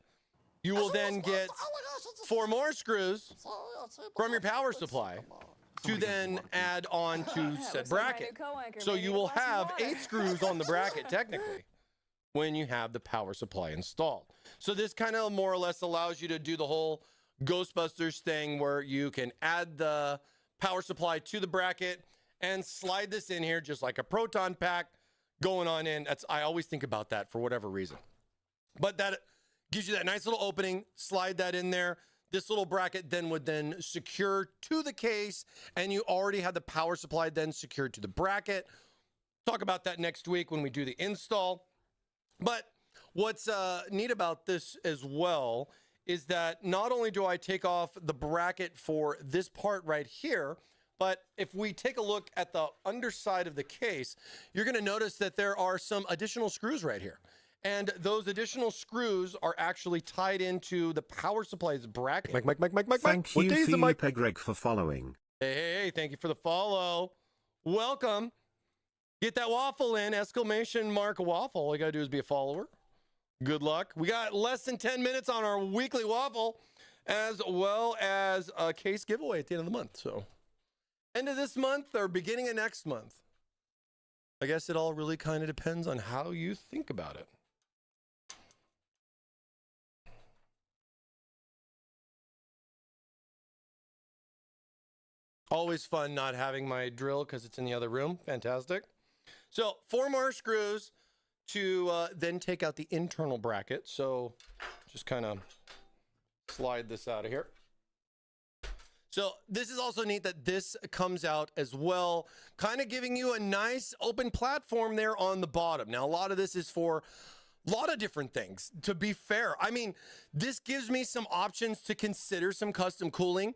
You will then get 4 more screws from your power supply to then add on to said bracket. So you will have 8 screws on the bracket technically when you have the power supply installed. So this kind of more or less allows you to do the whole Ghostbusters thing where you can add the power supply to the bracket and slide this in here just like a proton pack going on in. I always think about that for whatever reason. But that gives you that nice little opening, slide that in there. This little bracket then would then secure to the case, and you already have the power supply then secured to the bracket. Talk about that next week when we do the install. But what's neat about this as well is that not only do I take off the bracket for this part right here, but if we take a look at the underside of the case, you're going to notice that there are some additional screws right here. And those additional screws are actually tied into the power supply's bracket. Thank you, Philip Greg, for following. Hey, thank you for the follow. Welcome. Get that waffle in, exclamation mark waffle. All you got to do is be a follower. Good luck. We got less than 10 minutes on our weekly waffle, as well as a case giveaway at the end of the month. So end of this month or beginning of next month. I guess it all really kind of depends on how you think about it. Always fun not having my drill because it's in the other room. Fantastic. So 4 more screws to then take out the internal bracket. So just kind of slide this out of here. So this is also neat that this comes out as well, kind of giving you a nice open platform there on the bottom. Now, a lot of this is for A lot of different things, to be fair. I mean, this gives me some options to consider some custom cooling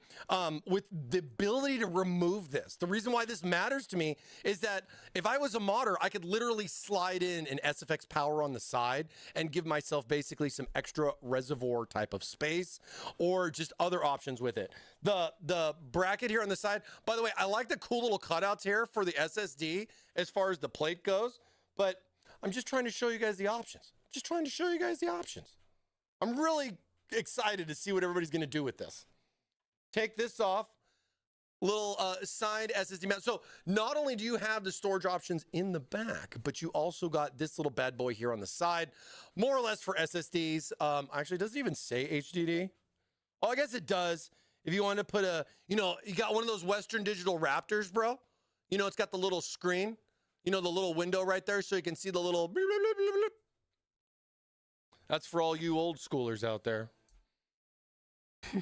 with the ability to remove this. The reason why this matters to me is that if I was a modder, I could literally slide in an SFX power on the side and give myself basically some extra reservoir type of space, or just other options with it. The bracket here on the side, by the way, I like the cool little cutouts here for the SSD as far as the plate goes, but I'm just trying to show you guys the options. Just trying to show you guys the options. I'm really excited to see what everybody's going to do with this. Take this off. Little side SSD mount. So not only do you have the storage options in the back, but you also got this little bad boy here on the side, more or less for SSDs. Actually, does it even say HDD? Oh, I guess it does. If you want to put a, you know, you got one of those Western Digital Raptors, bro. You know, it's got the little screen. You know, the little window right there, so you can see the little bleep, bleep, bleep, bleep. That's for all you old schoolers out there.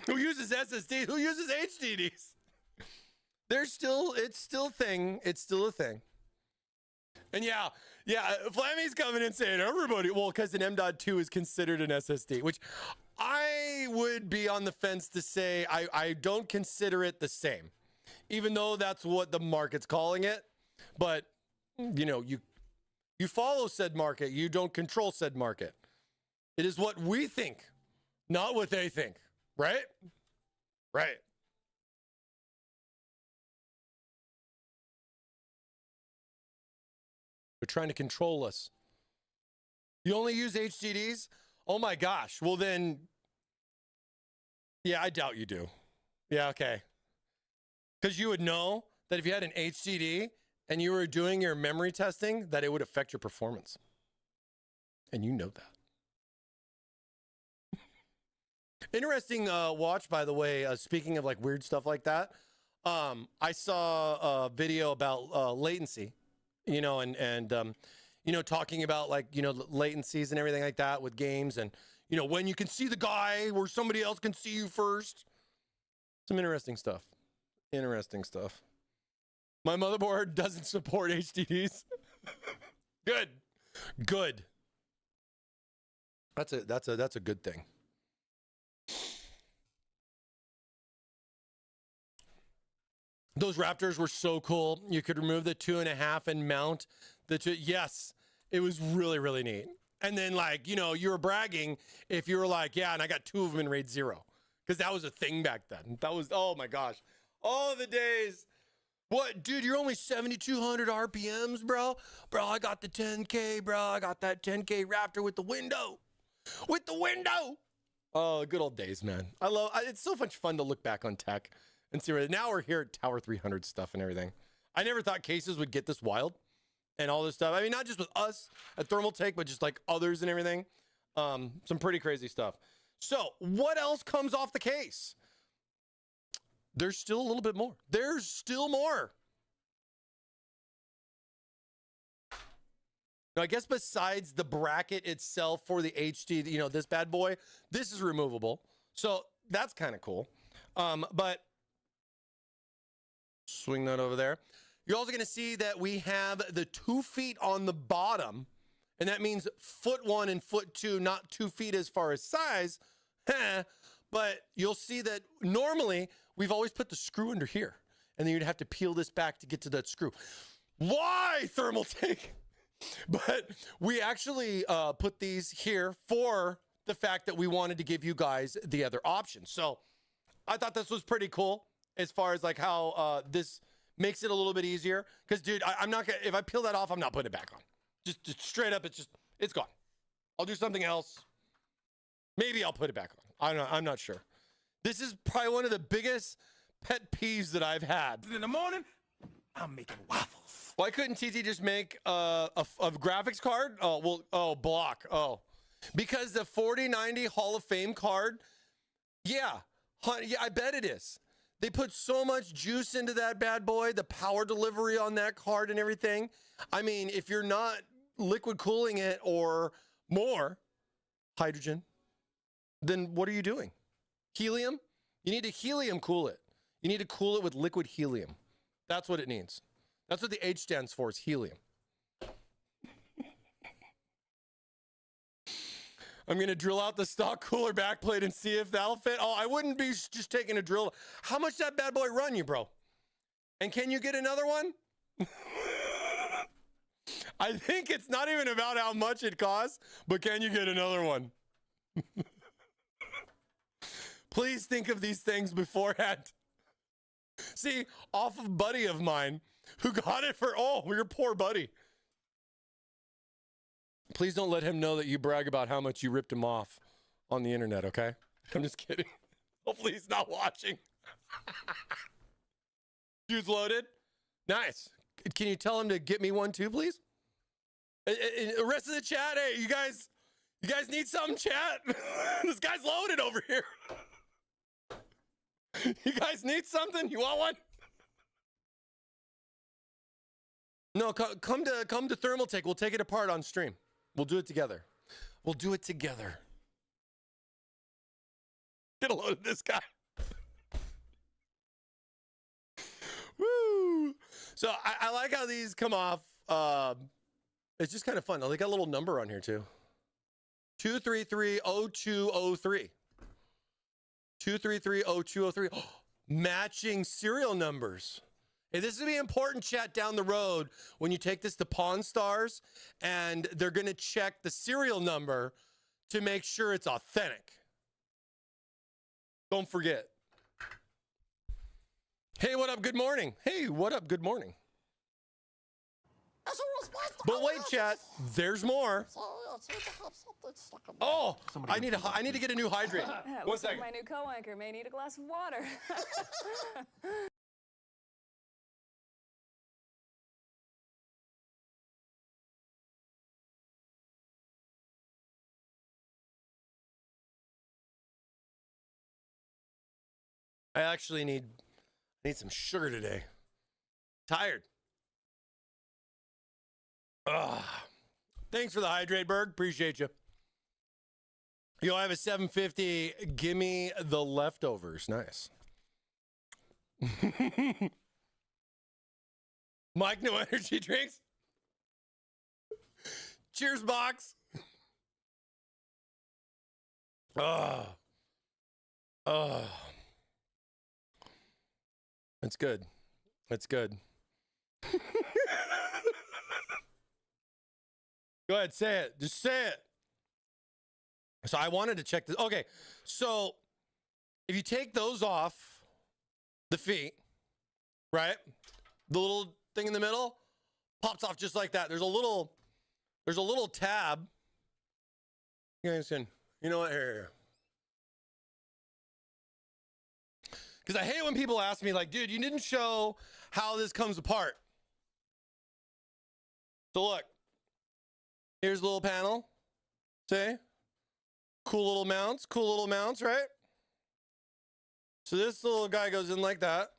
Who uses SSD? Who uses HDDs? It's still a thing. It's still a thing. And yeah, Flammy's coming and saying everybody, well, because an M.2 is considered an SSD, which I would be on the fence to say I don't consider it the same, even though that's what the market's calling it. But you know, you follow said market, you don't control said market. It is what we think, not what they think, right? Right. They're trying to control us. You only use HDDs? Oh my gosh. Well then, yeah, I doubt you do. Yeah, okay. Because you would know that if you had an HDD and you were doing your memory testing, that it would affect your performance. And you know that. Interesting watch, by the way, speaking of like weird stuff like that. I saw a video about latency, you know, and you know, talking about like, you know, latencies and everything like that with games, and, you know, when you can see the guy where somebody else can see you first. Some interesting stuff. Interesting stuff. My motherboard doesn't support HDDs. Good. Good. That's a good thing. Those Raptors were so cool. You could remove the 2.5 and mount the 2. Yes, it was really, really neat. And then, like, you know, you were bragging if you were like, yeah, and I got 2 of them in RAID 0. Because that was a thing back then. That was, oh my gosh. All the days. What, dude, you're only 7,200 RPMs, bro? Bro, I got the 10K, bro. I got that 10K Raptor with the window. With the window. Oh, good old days, man. It's so much fun to look back on tech and see where now we're here at Tower 300 stuff and everything. I never thought cases would get this wild and all this stuff. I mean, not just with us at Thermaltake, but just like others and everything. Some pretty crazy stuff. So what else comes off the case? There's still a little bit more. There's still more. Now, I guess besides the bracket itself for the HD, you know, this bad boy, this is removable. So that's kind of cool. But swing that over there. You're also going to see that we have the 2 feet on the bottom, and that means foot 1 and foot 2, not 2 feet as far as size. But you'll see that normally we've always put the screw under here, and then you'd have to peel this back to get to that screw. Why, Thermaltake? But we actually put these here for the fact that we wanted to give you guys the other option. So I thought this was pretty cool as far as like how this makes it a little bit easier. Because, dude, I'm not gonna, if I peel that off, I'm not putting it back on. Just straight up, it's gone. I'll do something else. Maybe I'll put it back on. I'm not sure. This is probably one of the biggest pet peeves that I've had. In the morning, I'm making waffles. Why couldn't TT just make a graphics card? Oh, well, block. Oh, because the 4090 Hall of Fame card, yeah, I bet it is. They put so much juice into that bad boy, the power delivery on that card and everything. I mean, if you're not liquid cooling it or more hydrogen, then what are you doing? Helium? You need to helium cool it. You need to cool it with liquid helium. That's what it needs. That's what the H stands for, is helium. I'm going to drill out the stock cooler backplate and see if that'll fit. Oh, I wouldn't be just taking a drill. How much that bad boy run you, bro? And can you get another one? I think it's not even about how much it costs, but can you get another one? Please think of these things beforehand. See, off of buddy of mine who got it for, oh, your poor buddy. Please don't let him know that you brag about how much you ripped him off on the internet, okay? I'm just kidding. Hopefully he's not watching. Dude's loaded. Nice. Can you tell him to get me one too, please? The rest of the chat, hey, you guys need something, chat? This guy's loaded over here. You guys need something? You want one? No, come to Thermaltake. We'll take it apart on stream. We'll do it together. We'll do it together. Get a load of this guy. Woo! So I like how these come off. It's just kind of fun. They got a little number on here too. 2330203. 2330203. Matching serial numbers. Hey, this is going to be important, chat, down the road when you take this to Pawn Stars and they're going to check the serial number to make sure it's authentic. Don't forget. Hey, what up? Good morning. Hey, what up? Good morning. But wait, chat, there's more. Oh, I need to get a new hydrate. One second. My new co-anchor may need a glass of water. I actually need some sugar today. Tired. Thanks for the hydrate, Berg. Appreciate you. Yo, I have a 750. Give me the leftovers. Nice. Mike, no energy drinks. Cheers, box. That's good. That's good. Go ahead, say it. Just say it. So I wanted to check this. Okay, so if you take those off the feet, right? The little thing in the middle pops off just like that. There's a little tab. You guys can, you know what? Here. Because I hate when people ask me, like, dude, you didn't show how this comes apart. So look, here's a little panel. See? Cool little mounts, right? So this little guy goes in like that.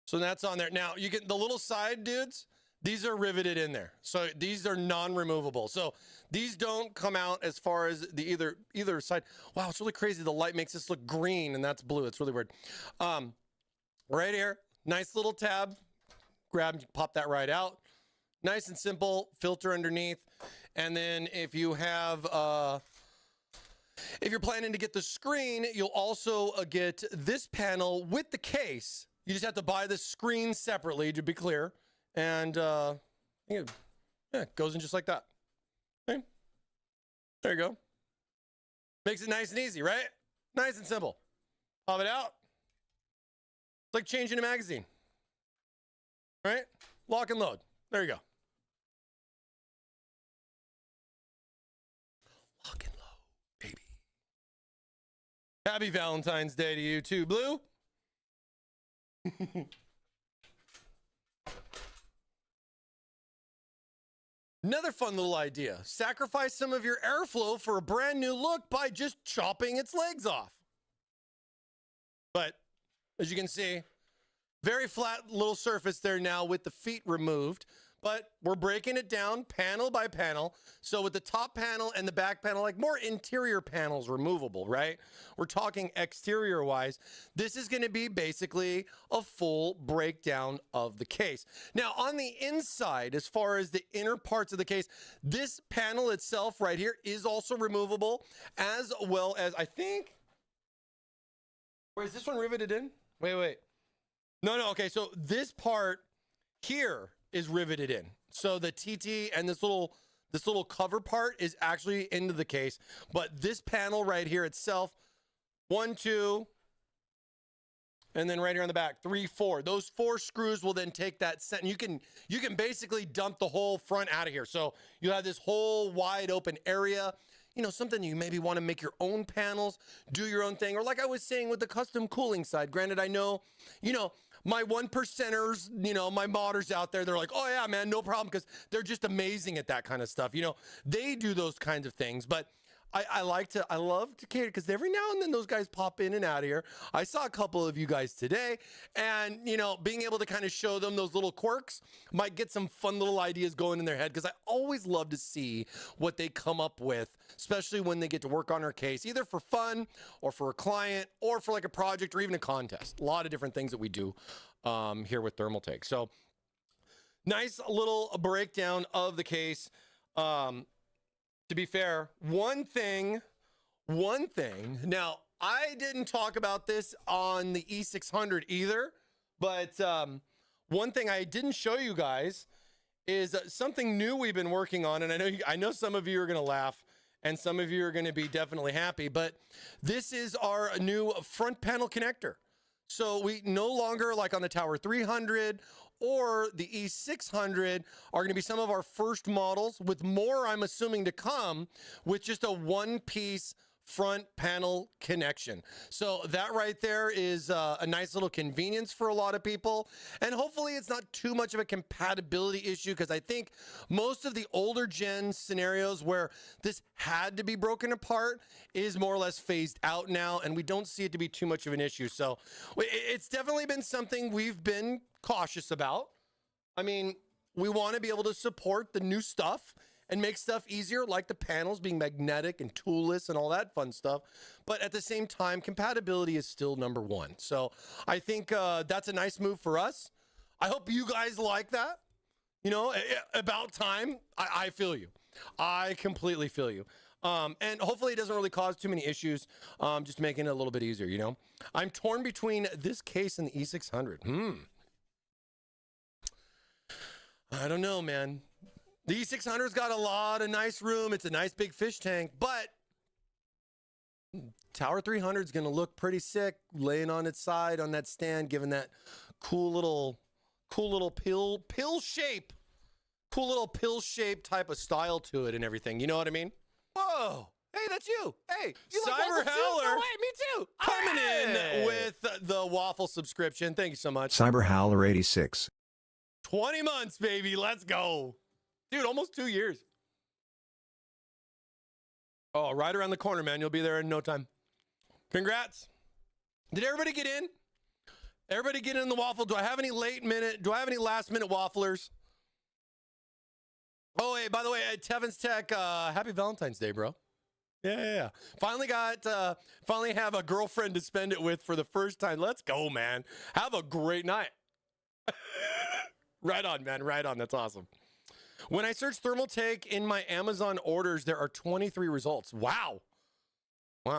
So that's on there. Now, you get the little side dudes, these are riveted in there. So these are non-removable. So these don't come out as far as the either side. Wow, it's really crazy. The light makes this look green and that's blue. It's really weird. Right here, nice little tab. Grab, pop that right out. Nice and simple, filter underneath. And then if you have, if you're planning to get the screen, you'll also get this panel with the case. You just have to buy the screen separately, to be clear. And yeah, it goes in just like that. Okay. There you go. Makes it nice and easy, right? Nice and simple. Pop it out. It's like changing a magazine. Right? Lock and load. There you go. Lock and load, baby. Happy Valentine's Day to you too, Blue. Another fun little idea. Sacrifice some of your airflow for a brand new look by just chopping its legs off. But as you can see, very flat little surface there now with the feet removed. but we're breaking it down panel by panel. So with the top panel and the back panel, like more interior panels removable, right? We're talking exterior wise. This is going to be basically a full breakdown of the case. Now on the inside, as far as the inner parts of the case, this panel itself right here is also removable, as well as I think, where is this one riveted in? Wait. No. Okay, so this part here is riveted in. So the TT and this little cover part is actually into the case. But this panel right here itself, 1, 2, and then right here on the back, 3, 4. Those 4 screws will then take that set. And you can basically dump the whole front out of here. So you have this whole wide open area. You know, something you maybe want to make your own panels, do your own thing. Or like I was saying with the custom cooling side, granted, I know, you know, my 1%ers, you know, my modders out there, they're like, oh yeah, man, no problem. Because they're just amazing at that kind of stuff. You know, they do those kinds of things. But I love to cater because every now and then those guys pop in and out of here. I saw a couple of you guys today, and you know, being able to kind of show them those little quirks might get some fun little ideas going in their head, because I always love to see what they come up with, especially when they get to work on our case, either for fun or for a client or for like a project or even a contest. A lot of different things that we do here with Thermaltake. So nice little breakdown of the case. To be fair, one thing, now I didn't talk about this on the E600 either, but one thing I didn't show you guys is something new we've been working on. And I know some of you are going to laugh and some of you are going to be definitely happy, but this is our new front panel connector. So we no longer, like on the Tower 300 or the E600, are going to be some of our first models, with more, I'm assuming, to come, with just a one-piece front panel connection. So that right there is a nice little convenience for a lot of people. And hopefully it's not too much of a compatibility issue, because I think most of the older gen scenarios where this had to be broken apart is more or less phased out now, and we don't see it to be too much of an issue. So it's definitely been something we've been cautious about. I mean, we want to be able to support the new stuff and make stuff easier, like the panels being magnetic and toolless and all that fun stuff. But at the same time, compatibility is still number one. So I think that's a nice move for us. I hope you guys like that. You know, about time. I feel you. I completely feel you. And hopefully it doesn't really cause too many issues, just making it a little bit easier, you know. I'm torn between this case and the E600. I don't know, man. The E600's got a lot of nice room. It's a nice big fish tank, but Tower 300 is going to look pretty sick laying on its side on that stand, giving that cool little pill shape, type of style to it and everything. You know what I mean? Whoa. Hey, that's you. Hey, you like Cyber waffles too? Howler. No way, me too. Coming in with the waffle subscription. Thank you so much. Cyber Howler 86. 20 months, baby. Let's go. Dude, almost 2 years. Oh, right around the corner, man. You'll be there in no time. Congrats. Did everybody get in? Everybody get in the waffle. Do I have any last minute wafflers? Oh, hey, by the way, at Tevin's Tech, happy Valentine's Day, bro. Yeah. Finally have a girlfriend to spend it with for the first time. Let's go, man. Have a great night. Right on, man. Right on. That's awesome. When I search Thermaltake in my Amazon orders, there are 23 results. Wow.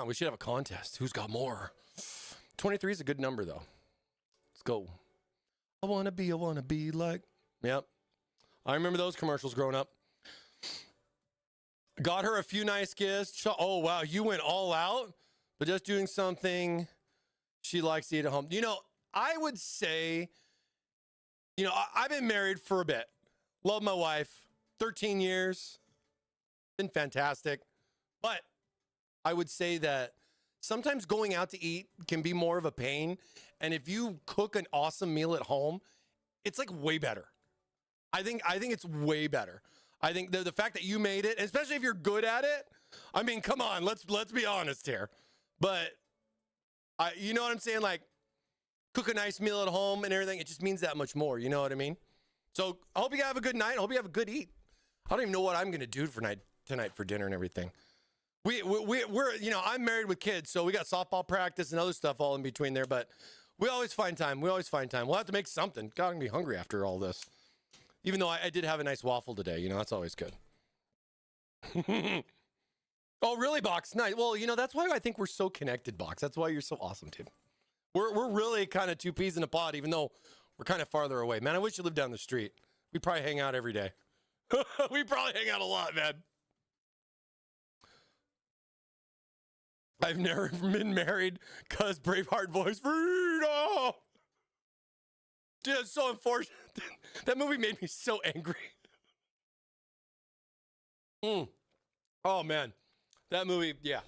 We should have a contest. Who's got more? 23 is a good number, though. Let's go. I want to be like. Yep. I remember those commercials growing up. Got her a few nice gifts. Oh, wow. You went all out, but just doing something she likes to eat at home. You know, I would say, you know, I've been married for a bit. Love my wife, 13 years, been fantastic. But I would say that sometimes going out to eat can be more of a pain. And if you cook an awesome meal at home, it's like way better. I think it's way better. I think the fact that you made it, especially if you're good at it, I mean, come on, let's be honest here. But you know what I'm saying? Like, cook a nice meal at home and everything, it just means that much more. You know what I mean? So I hope you have a good night. I hope you have a good eat. I don't even know what I'm going to do for tonight for dinner and everything. We're, you know, I'm married with kids, so we got softball practice and other stuff all in between there, but we always find time. We'll have to make something. God, I'm going to be hungry after all this. Even though I did have a nice waffle today, you know, that's always good. Oh, really, Box? Nice. Well, you know, that's why I think we're so connected, Box. That's why you're so awesome, dude. We're really kind of two peas in a pod, even though we're kind of farther away. Man, I wish you lived down the street. We probably hang out every day. We probably hang out a lot, man. I've never been married because Braveheart voice, freedom. Dude, it's so unfortunate. That movie made me so angry. Oh, man. That movie, yeah.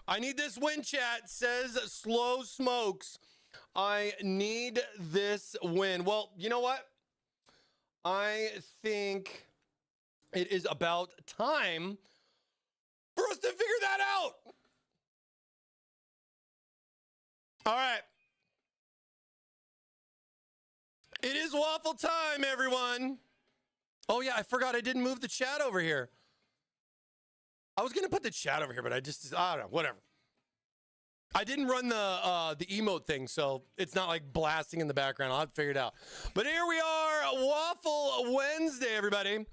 I need this win, chat, says Slow Smokes. I need this win. Well, you know what? I think it is about time for us to figure that out. All right. It is waffle time, everyone. Oh, yeah, I forgot I didn't move the chat over here. I was going to put the chat over here, but I don't know, whatever. I didn't run the emote thing, so it's not like blasting in the background. I'll have to figure it out. But here we are, Waffle Wednesday, everybody.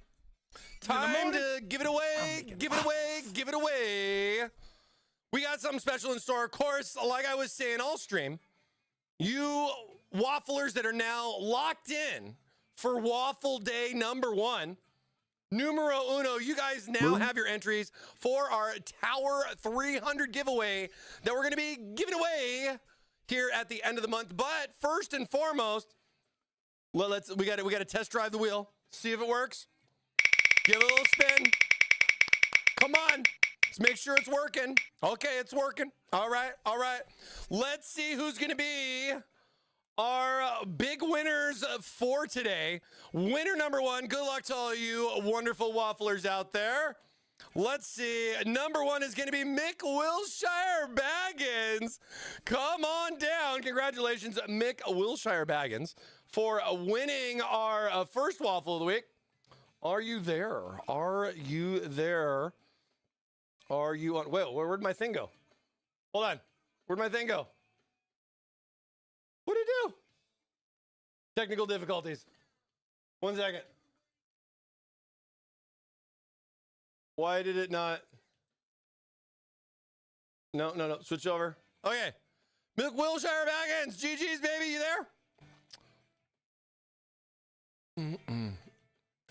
Time to give it away, give it away. We got something special in store. Of course, like I was saying all stream, you wafflers that are now locked in for Waffle Day #1, numero uno, you guys now have your entries for our Tower 300 giveaway that we're going to be giving away here at the end of the month. But first and foremost, we got to test drive the wheel, see if it works. Give it a little spin. Come on. Let's make sure it's working. Okay, it's working. All right. Let's see who's going to be our big winners for today. Winner #1, good luck to all you wonderful wafflers out there. Let's see. #1 is going to be Mick Wilshire Baggins. Come on down. Congratulations, Mick Wilshire Baggins, for winning our first waffle of the week. Are you there? Are you there? Are you on? Wait, where'd my thing go? Hold on. Where'd my thing go? What did it do? Technical difficulties. 1 second. Why did it not? No. Switch over. Okay. Mick Wilshire Baggins. GG's, baby. You there?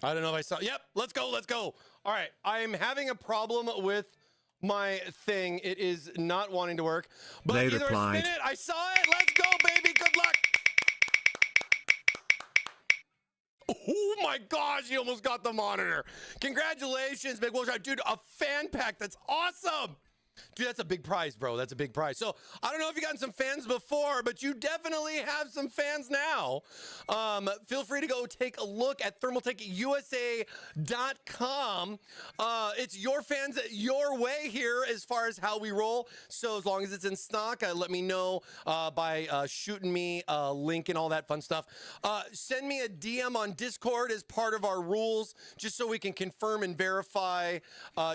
I don't know if I saw. Yep. Let's go. All right. I'm having a problem with my thing. It is not wanting to work. But They either replied. I spin it. I saw it. Let's go, baby. Good luck. Oh my gosh, he almost got the monitor. Congratulations, Mick Wilshire. Dude, a fan pack. That's awesome. Dude, that's a big prize, bro. That's a big prize. So I don't know if you gotten some fans before, but you definitely have some fans now. Feel free to go take a look at thermaltakeusa.com. It's your fans your way here as far as how we roll. So as long as it's in stock, let me know by shooting me a link and all that fun stuff. Send me a DM on Discord as part of our rules, just so we can confirm and verify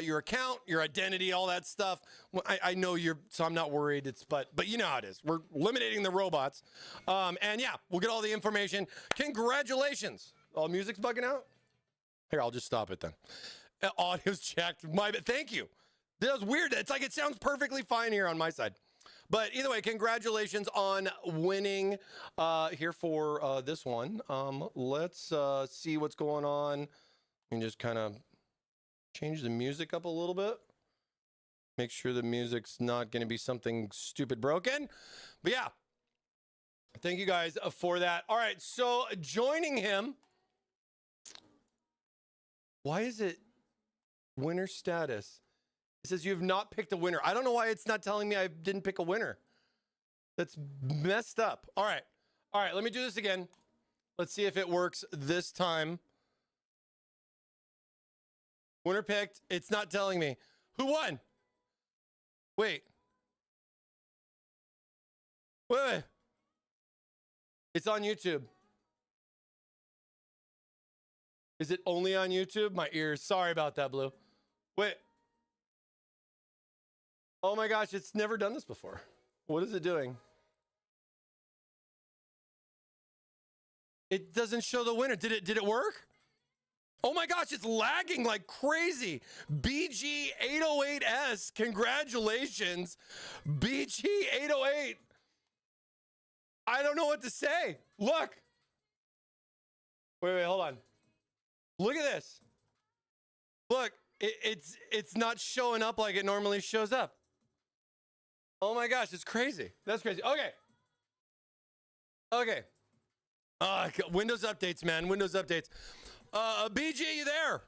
your account, your identity, all that stuff. Well, I know so I'm not worried. But you know how it is. We're eliminating the robots. And yeah, we'll get all the information. Congratulations. Oh, music's bugging out? Here, I'll just stop it then. Audio's checked. Thank you. That was weird. It's like it sounds perfectly fine here on my side. But either way, congratulations on winning here for this one. Let's see what's going on. And just kind of change the music up a little bit. Make sure the music's not going to be something stupid broken. But yeah, thank you guys for that. All right, so joining him. Why is it winner status? It says you have not picked a winner. I don't know why it's not telling me I didn't pick a winner. That's messed up. All right, let me do this again. Let's see if it works this time. Winner picked. It's not telling me. Who won? Wait. It's on YouTube. Is it only on YouTube? My ears. Sorry about that, Blue. Wait. Oh my gosh, it's never done this before. What is it doing? It doesn't show the winner. Did it work? Oh my gosh, it's lagging like crazy. BG808S, congratulations. BG808. I don't know what to say. Look. Wait, hold on. Look at this. Look, it's not showing up like it normally shows up. Oh my gosh, it's crazy. That's crazy. Okay. Windows updates, man. Windows updates. BG, you there?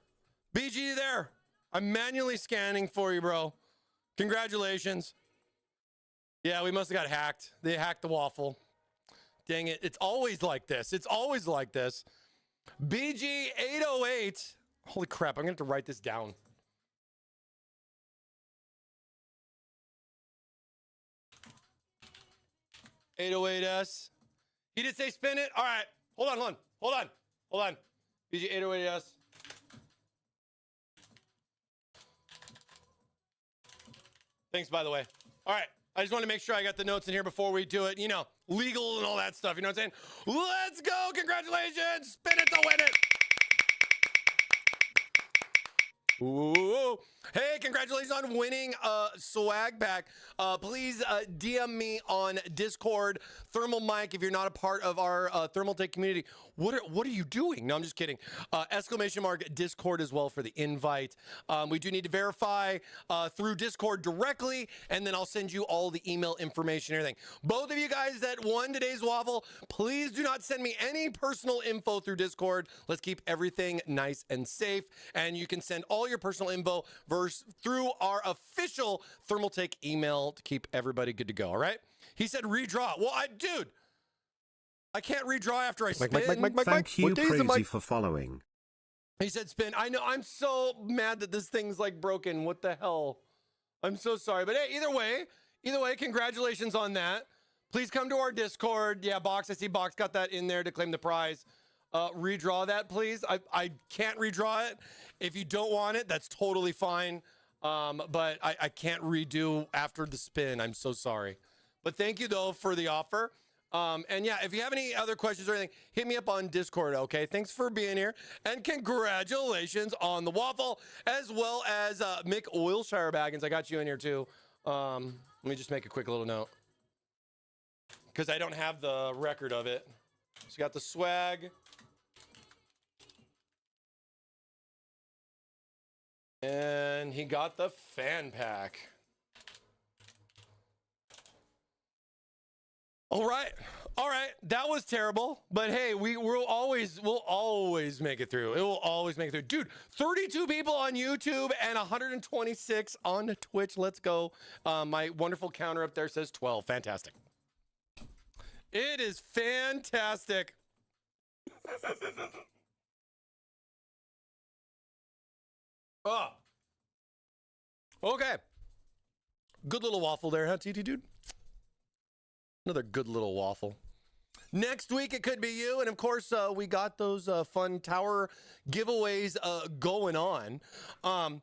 BG, you there? I'm manually scanning for you, bro. Congratulations. Yeah, we must have got hacked. They hacked the waffle. Dang it. It's always like this. It's always like this. BG808. Holy crap, I'm going to have to write this down. S. He did say spin it. All right. Hold on. BG808S. Thanks, by the way. All right. I just want to make sure I got the notes in here before we do it. You know, legal and all that stuff. You know what I'm saying? Let's go. Congratulations. Spin it to win it. Ooh. Hey, congratulations on winning a swag pack. Please DM me on Discord, ThermalMike, if you're not a part of our Thermaltake community. What are you doing? No, I'm just kidding. Exclamation mark Discord as well for the invite. We do need to verify through Discord directly, and then I'll send you all the email information and everything. Both of you guys that won today's waffle, please do not send me any personal info through Discord. Let's keep everything nice and safe, and you can send all your personal info through our official Thermaltake email to keep everybody good to go. All right? He said redraw. Well, dude, I can't redraw after I spin. Thank you, Crazy, for following. He said spin. I know. I'm so mad that this thing's like broken. What the hell? I'm so sorry. But hey, either way, congratulations on that. Please come to our Discord. Yeah, Box. I see Box got that in there to claim the prize. Redraw that, please. I can't redraw it. If you don't want it, that's totally fine. But I can't redo after the spin. I'm so sorry. But thank you, though, for the offer. And yeah, if you have any other questions or anything, hit me up on Discord, okay? Thanks for being here. And congratulations on the waffle, as well as Mick Wilshire Baggins. I got you in here, too. Let me just make a quick little note, because I don't have the record of it. So you got the swag. And he got the fan pack. All right. That was terrible, but hey, we'll always make it through. It will always make it through. Dude, 32 people on YouTube and 126 on Twitch. Let's go. My wonderful counter up there says 12. Fantastic. It is fantastic. Oh. Okay. Good little waffle there, huh, TT dude? Another good little waffle. Next week, it could be you. And of course, we got those fun tower giveaways going on. And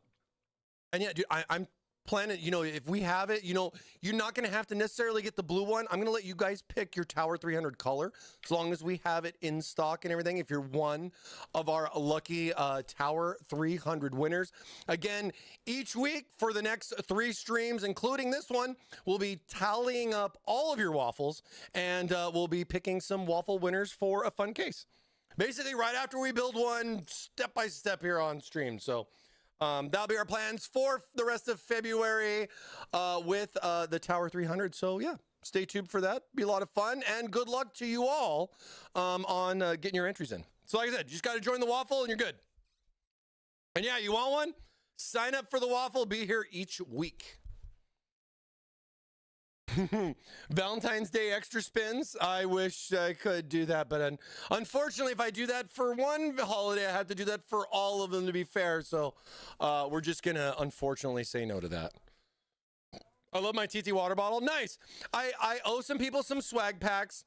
yeah, dude, I'm planning, you know, if we have it, you know, you're not going to have to necessarily get the blue one. I'm going to let you guys pick your Tower 300 color, as long as we have it in stock and everything. If you're one of our lucky Tower 300 winners. Again, each week for the next 3 streams, including this one, we'll be tallying up all of your waffles, and we'll be picking some waffle winners for a fun case. Basically, right after we build one, step by step here on stream. So that'll be our plans for the rest of February with the Tower 300. So yeah, stay tuned for that. Be a lot of fun, and good luck to you all on getting your entries in. So like I said, you just got to join the waffle and you're good. And yeah, you want one? Sign up for the waffle. Be here each week. Valentine's Day extra spins. I wish I could do that, but unfortunately, if I do that for one holiday, I have to do that for all of them, to be fair. So we're just gonna unfortunately say no to that. I love my TT water bottle. Nice. I owe some people some swag packs.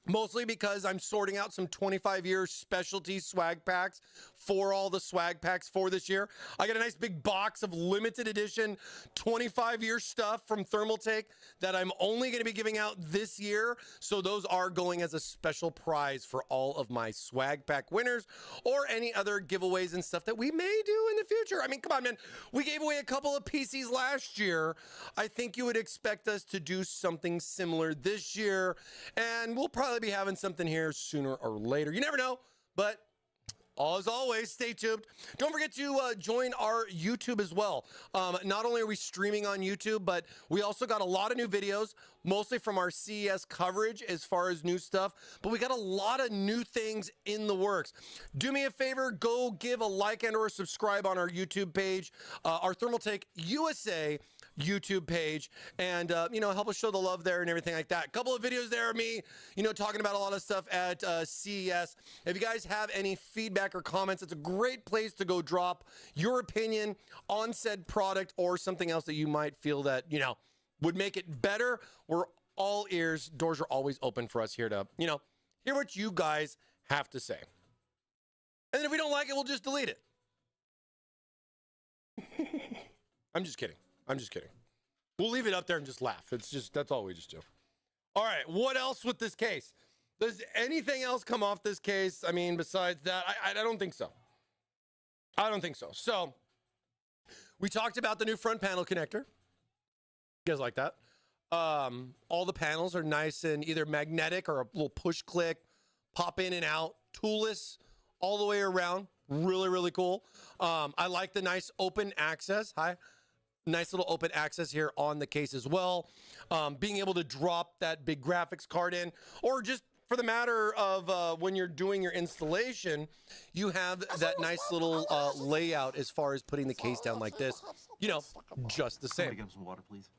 Mostly because I'm sorting out some 25-year specialty swag packs for all the swag packs for this year. I got a nice big box of limited edition 25-year stuff from Thermaltake that I'm only going to be giving out this year. So those are going as a special prize for all of my swag pack winners or any other giveaways and stuff that we may do in the future. I mean, come on, man. We gave away a couple of PCs last year. I think you would expect us to do something similar this year, and we'll probably be having something here sooner or later. You never know, but as always, stay tuned. Don't forget to join our YouTube as well. Not only are we streaming on YouTube, but we also got a lot of new videos, mostly from our CES coverage as far as new stuff, but we got a lot of new things in the works. Do me a favor, go give a like and or subscribe on our YouTube page, our Thermaltake USA YouTube page, and help us show the love there and everything like that. A couple of videos there of me, talking about a lot of stuff at CES. If you guys have any feedback or comments, it's a great place to go drop your opinion on said product or something else that you might feel that would make it better. We're all ears. Doors are always open for us here to hear what you guys have to say. And then if we don't like it, we'll just delete it. I'm just kidding. We'll leave it up there and just laugh. That's all we just do. All right, what else with this case? Does anything else come off this case? I mean, besides that, I don't think so. So, we talked about the new front panel connector. You guys like that? All the panels are nice and either magnetic or a little push click, pop in and out, toolless all the way around. Really, really cool. I like the nice open access. Nice little open access here on the case as well. Being able to drop that big graphics card in, or just for the matter of when you're doing your installation, you have that nice little layout as far as putting the case down like this. Just the same. Get some water, please.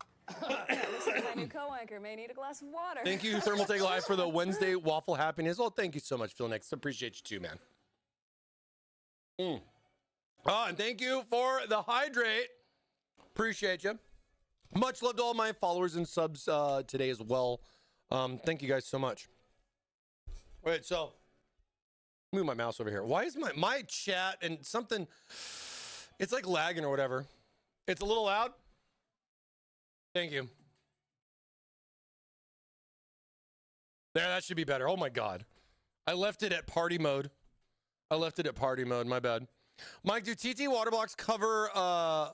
Looks like my new co-anchor may need a glass of water. Thank you, Thermaltake Live, for the Wednesday waffle happiness. Well, thank you so much, Phil Nix. Appreciate you too, man. And thank you for the hydrate. Appreciate you. Much love to all my followers and subs today as well. Thank you guys so much. All right, so move my mouse over here. Why is my chat and something? It's like lagging or whatever. It's a little loud. Thank you. There, that should be better. Oh my God, I left it at party mode. My bad. Mike, do TT water blocks cover?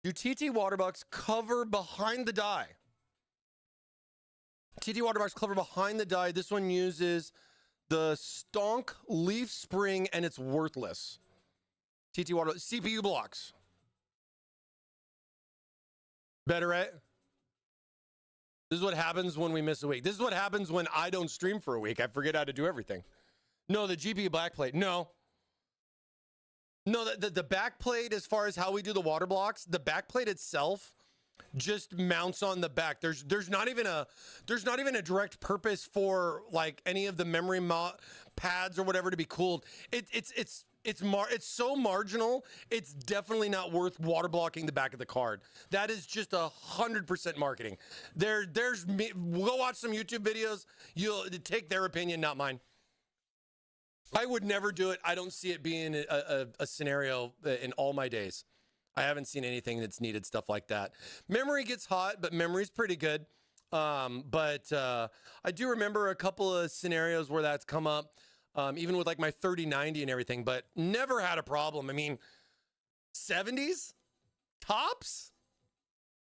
Do TT water blocks cover behind the die? TT water blocks cover behind the die. This one uses the Stonk leaf spring and it's worthless. TT water CPU blocks. Better, right? This is what happens when we miss a week. This is what happens when I don't stream for a week. I forget how to do everything. No, the GPU backplate. No, the backplate, as far as how we do the water blocks, the backplate itself just mounts on the back. There's not even a direct purpose for like any of the memory pads or whatever to be cooled. It's so marginal. It's definitely not worth water blocking the back of the card. That is just 100% marketing. There's me. Go watch some YouTube videos. You'll take their opinion, not mine. I would never do it. I don't see it being a scenario in all my days. I haven't seen anything that's needed stuff like that. Memory gets hot, but memory's pretty good. But I do remember a couple of scenarios where that's come up, even with like my 3090 and everything, but never had a problem. I mean, 70s tops?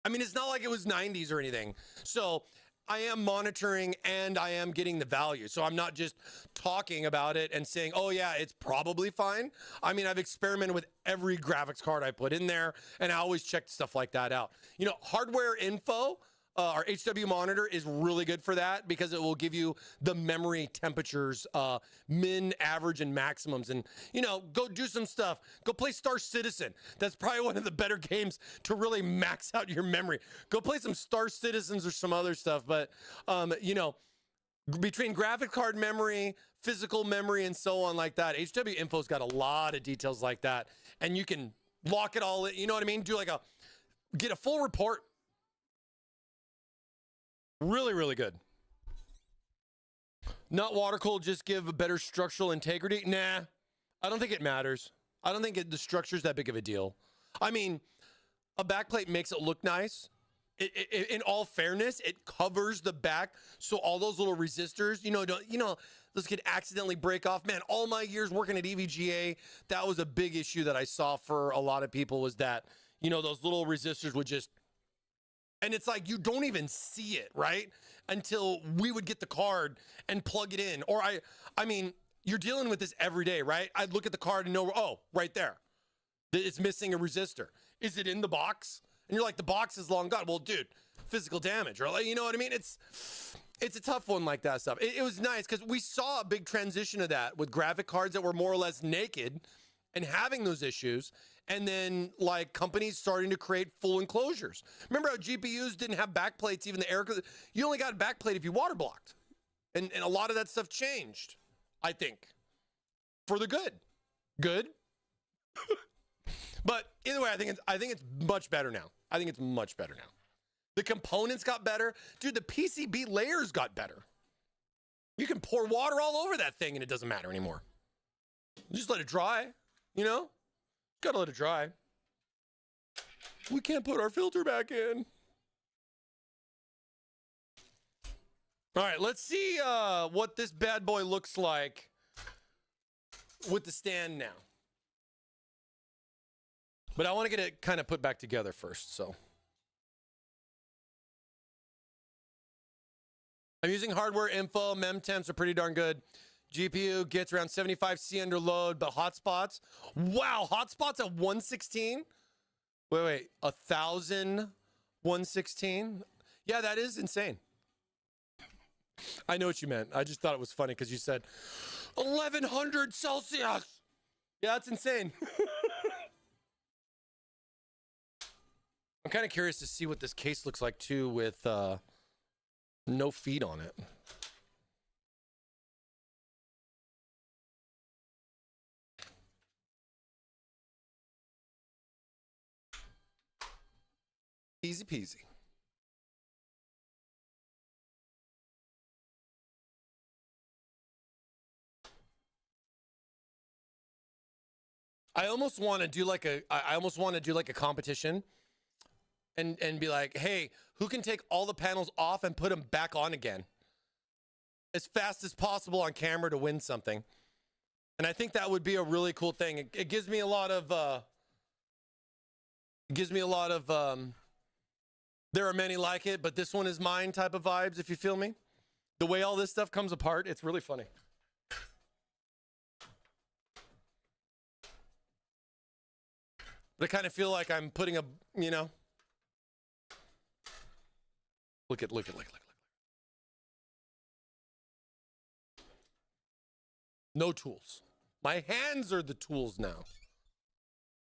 I mean, it's not like it was 90s or anything. So I am monitoring and I am getting the value. So I'm not just talking about it and saying, oh yeah, it's probably fine. I mean, I've experimented with every graphics card I put in there and I always check stuff like that out. Hardware info, our HW monitor is really good for that because it will give you the memory temperatures, min, average, and maximums. And, go do some stuff. Go play Star Citizen. That's probably one of the better games to really max out your memory. Go play some Star Citizens or some other stuff. But, between graphic card memory, physical memory, and so on like that, HW Info's got a lot of details like that. And you can lock it all in, you know what I mean? Get a full report. Really, really good. Not water cooled, just give a better structural integrity. Nah, I don't think it matters. I don't think the structure's that big of a deal. I mean, a backplate makes it look nice. In all fairness, it covers the back, so all those little resistors, those could accidentally break off. Man, all my years working at EVGA, that was a big issue that I saw for a lot of people, was that, those little resistors would just, and it's like you don't even see it, right? Until we would get the card and plug it in. Or I mean, you're dealing with this every day, right? I'd look at the card and know, oh, right there, it's missing a resistor. Is it in the box? And you're like, the box is long gone. Well, dude, physical damage, or you know what I mean? It's a tough one like that stuff. It was nice because we saw a big transition of that with graphic cards that were more or less naked and having those issues. And then like companies starting to create full enclosures. Remember how GPUs didn't have backplates, even the air, you only got a backplate if you water blocked. And a lot of that stuff changed, I think, for the good. Good. But either way, I think it's much better now. I think it's much better now. The components got better. Dude, the PCB layers got better. You can pour water all over that thing and it doesn't matter anymore. Just let it dry, Gotta let it dry. We can't put our filter back in. All right, let's see what this bad boy looks like with the stand now. But I want to get it kind of put back together first, so. I'm using hardware info. Mem temps are pretty darn good. GPU gets around 75C under load, but hotspots. Wow, hotspots at 116? Wait, 1,000 116? Yeah, that is insane. I know what you meant. I just thought it was funny because you said 1,100 Celsius. Yeah, that's insane. I'm kind of curious to see what this case looks like too with no feet on it. Easy peasy. I almost want to do like a competition and be like, hey, who can take all the panels off and put them back on again as fast as possible on camera to win something. And I think that would be a really cool thing. It gives me a lot of there are many like it, but this one is mine type of vibes, if you feel me. The way all this stuff comes apart, it's really funny. But I kind of feel like I'm putting a, Look at. No tools. My hands are the tools now.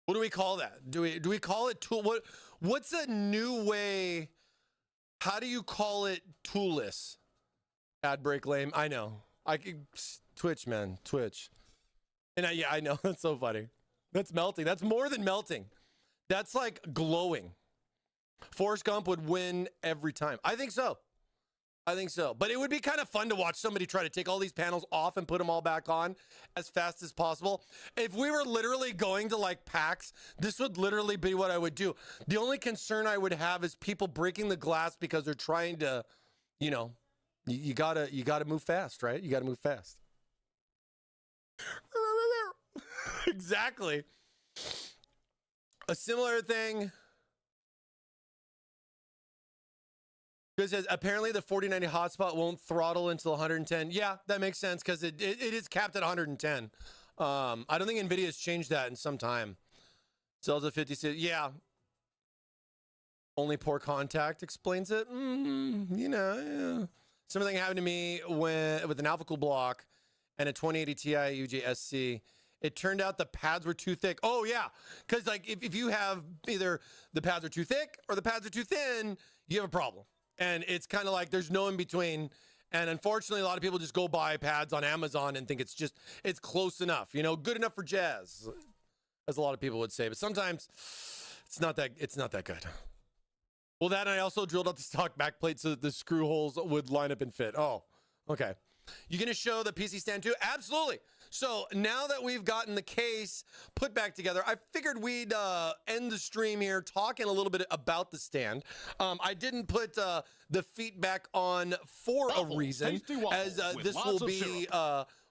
What do we call that? Do we call it tool? What's a new way? How do you call it toolless? Ad break lame. I know. Twitch, man. Twitch. And I know. That's so funny. That's melting. That's more than melting. That's like glowing. Forrest Gump would win every time. I think so. But it would be kind of fun to watch somebody try to take all these panels off and put them all back on as fast as possible. If we were literally going to like PAX, this would literally be what I would do. The only concern I would have is people breaking the glass because they're trying to, you gotta move fast, right? You gotta move fast. Exactly. A similar thing. It says apparently the 4090 hotspot won't throttle until 110. Yeah, that makes sense because it is capped at 110. I don't think NVIDIA has changed that in some time. Zelda 56. Yeah. Only poor contact explains it. Yeah. Something happened to me with an AlphaCool block and a 2080 Ti UJ-SC. It turned out the pads were too thick. Oh, yeah. Because like if you have either the pads are too thick or the pads are too thin, you have a problem. And it's kind of like there's no in between. And unfortunately, a lot of people just go buy pads on Amazon and think it's close enough, good enough for jazz, as a lot of people would say. But sometimes it's not that good. Well, that and I also drilled out the stock backplate so that the screw holes would line up and fit. Oh, okay. You gonna show the PC stand too? Absolutely. So now that we've gotten the case put back together, I figured we'd end the stream here talking a little bit about the stand. I didn't put the feet back on for a reason, as this will be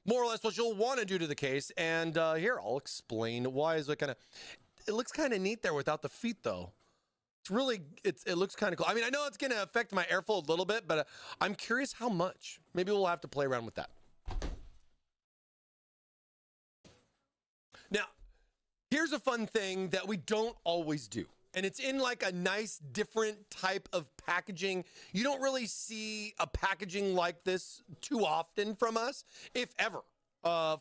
more or less what you'll want to do to the case. And here, I'll explain why. Is it looks kind of neat there without the feet, though. It's really, it looks kind of cool. I mean, I know it's going to affect my airflow a little bit, but I'm curious how much. Maybe we'll have to play around with that. Now, here's a fun thing that we don't always do. And it's in like a nice different type of packaging. You don't really see a packaging like this too often from us, if ever,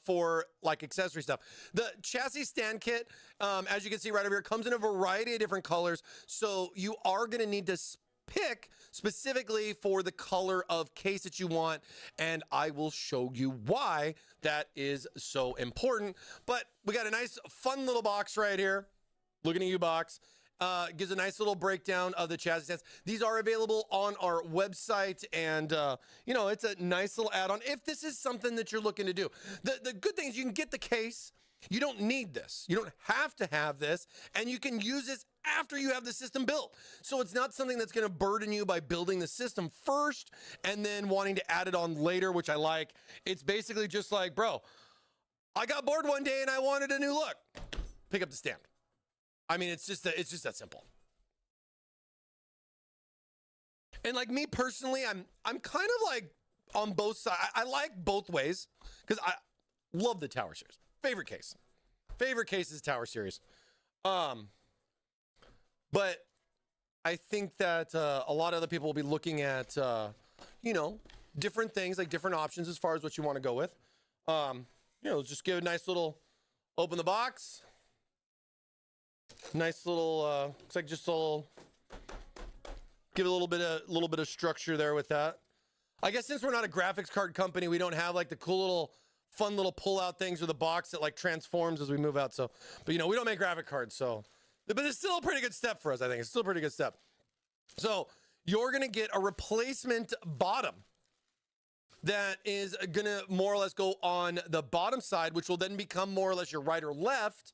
for like accessory stuff. The chassis stand kit, as you can see right over here, comes in a variety of different colors. So you are going to need to pick specifically for the color of case that you want, and I will show you why that is so important. But we got a nice fun little box right here. Looking at you, box. Gives a nice little breakdown of the chassis stands. These are available on our website, and you know, it's a nice little add-on if this is something that you're looking to do. The good thing is you can get the case. You don't need this. You don't have to have this, and you can use this after you have the system built. So it's not something that's going to burden you by building the system first and then wanting to add it on later, which I like. It's basically just like, bro, I got bored one day and I wanted a new look. Pick up the stand. I mean, it's just that simple. And like me personally, I'm kind of like on both sides. I like both ways because I love the Tower Series. Favorite case is Tower Series. But I think that a lot of other people will be looking at, you know, different things, like different options as far as what you want to go with. You know, just give a nice little, open the box. Nice little, looks like just a little, give it a little bit of structure there with that. I guess since we're not a graphics card company, we don't have like the cool little, fun little pull-out things or the box that like transforms as we move out. So, but you know, we don't make graphic cards, so, but it's still a pretty good step for us. I think it's still a pretty good step. So you're gonna get a replacement bottom that is gonna more or less go on the bottom side, which will then become more or less your right or left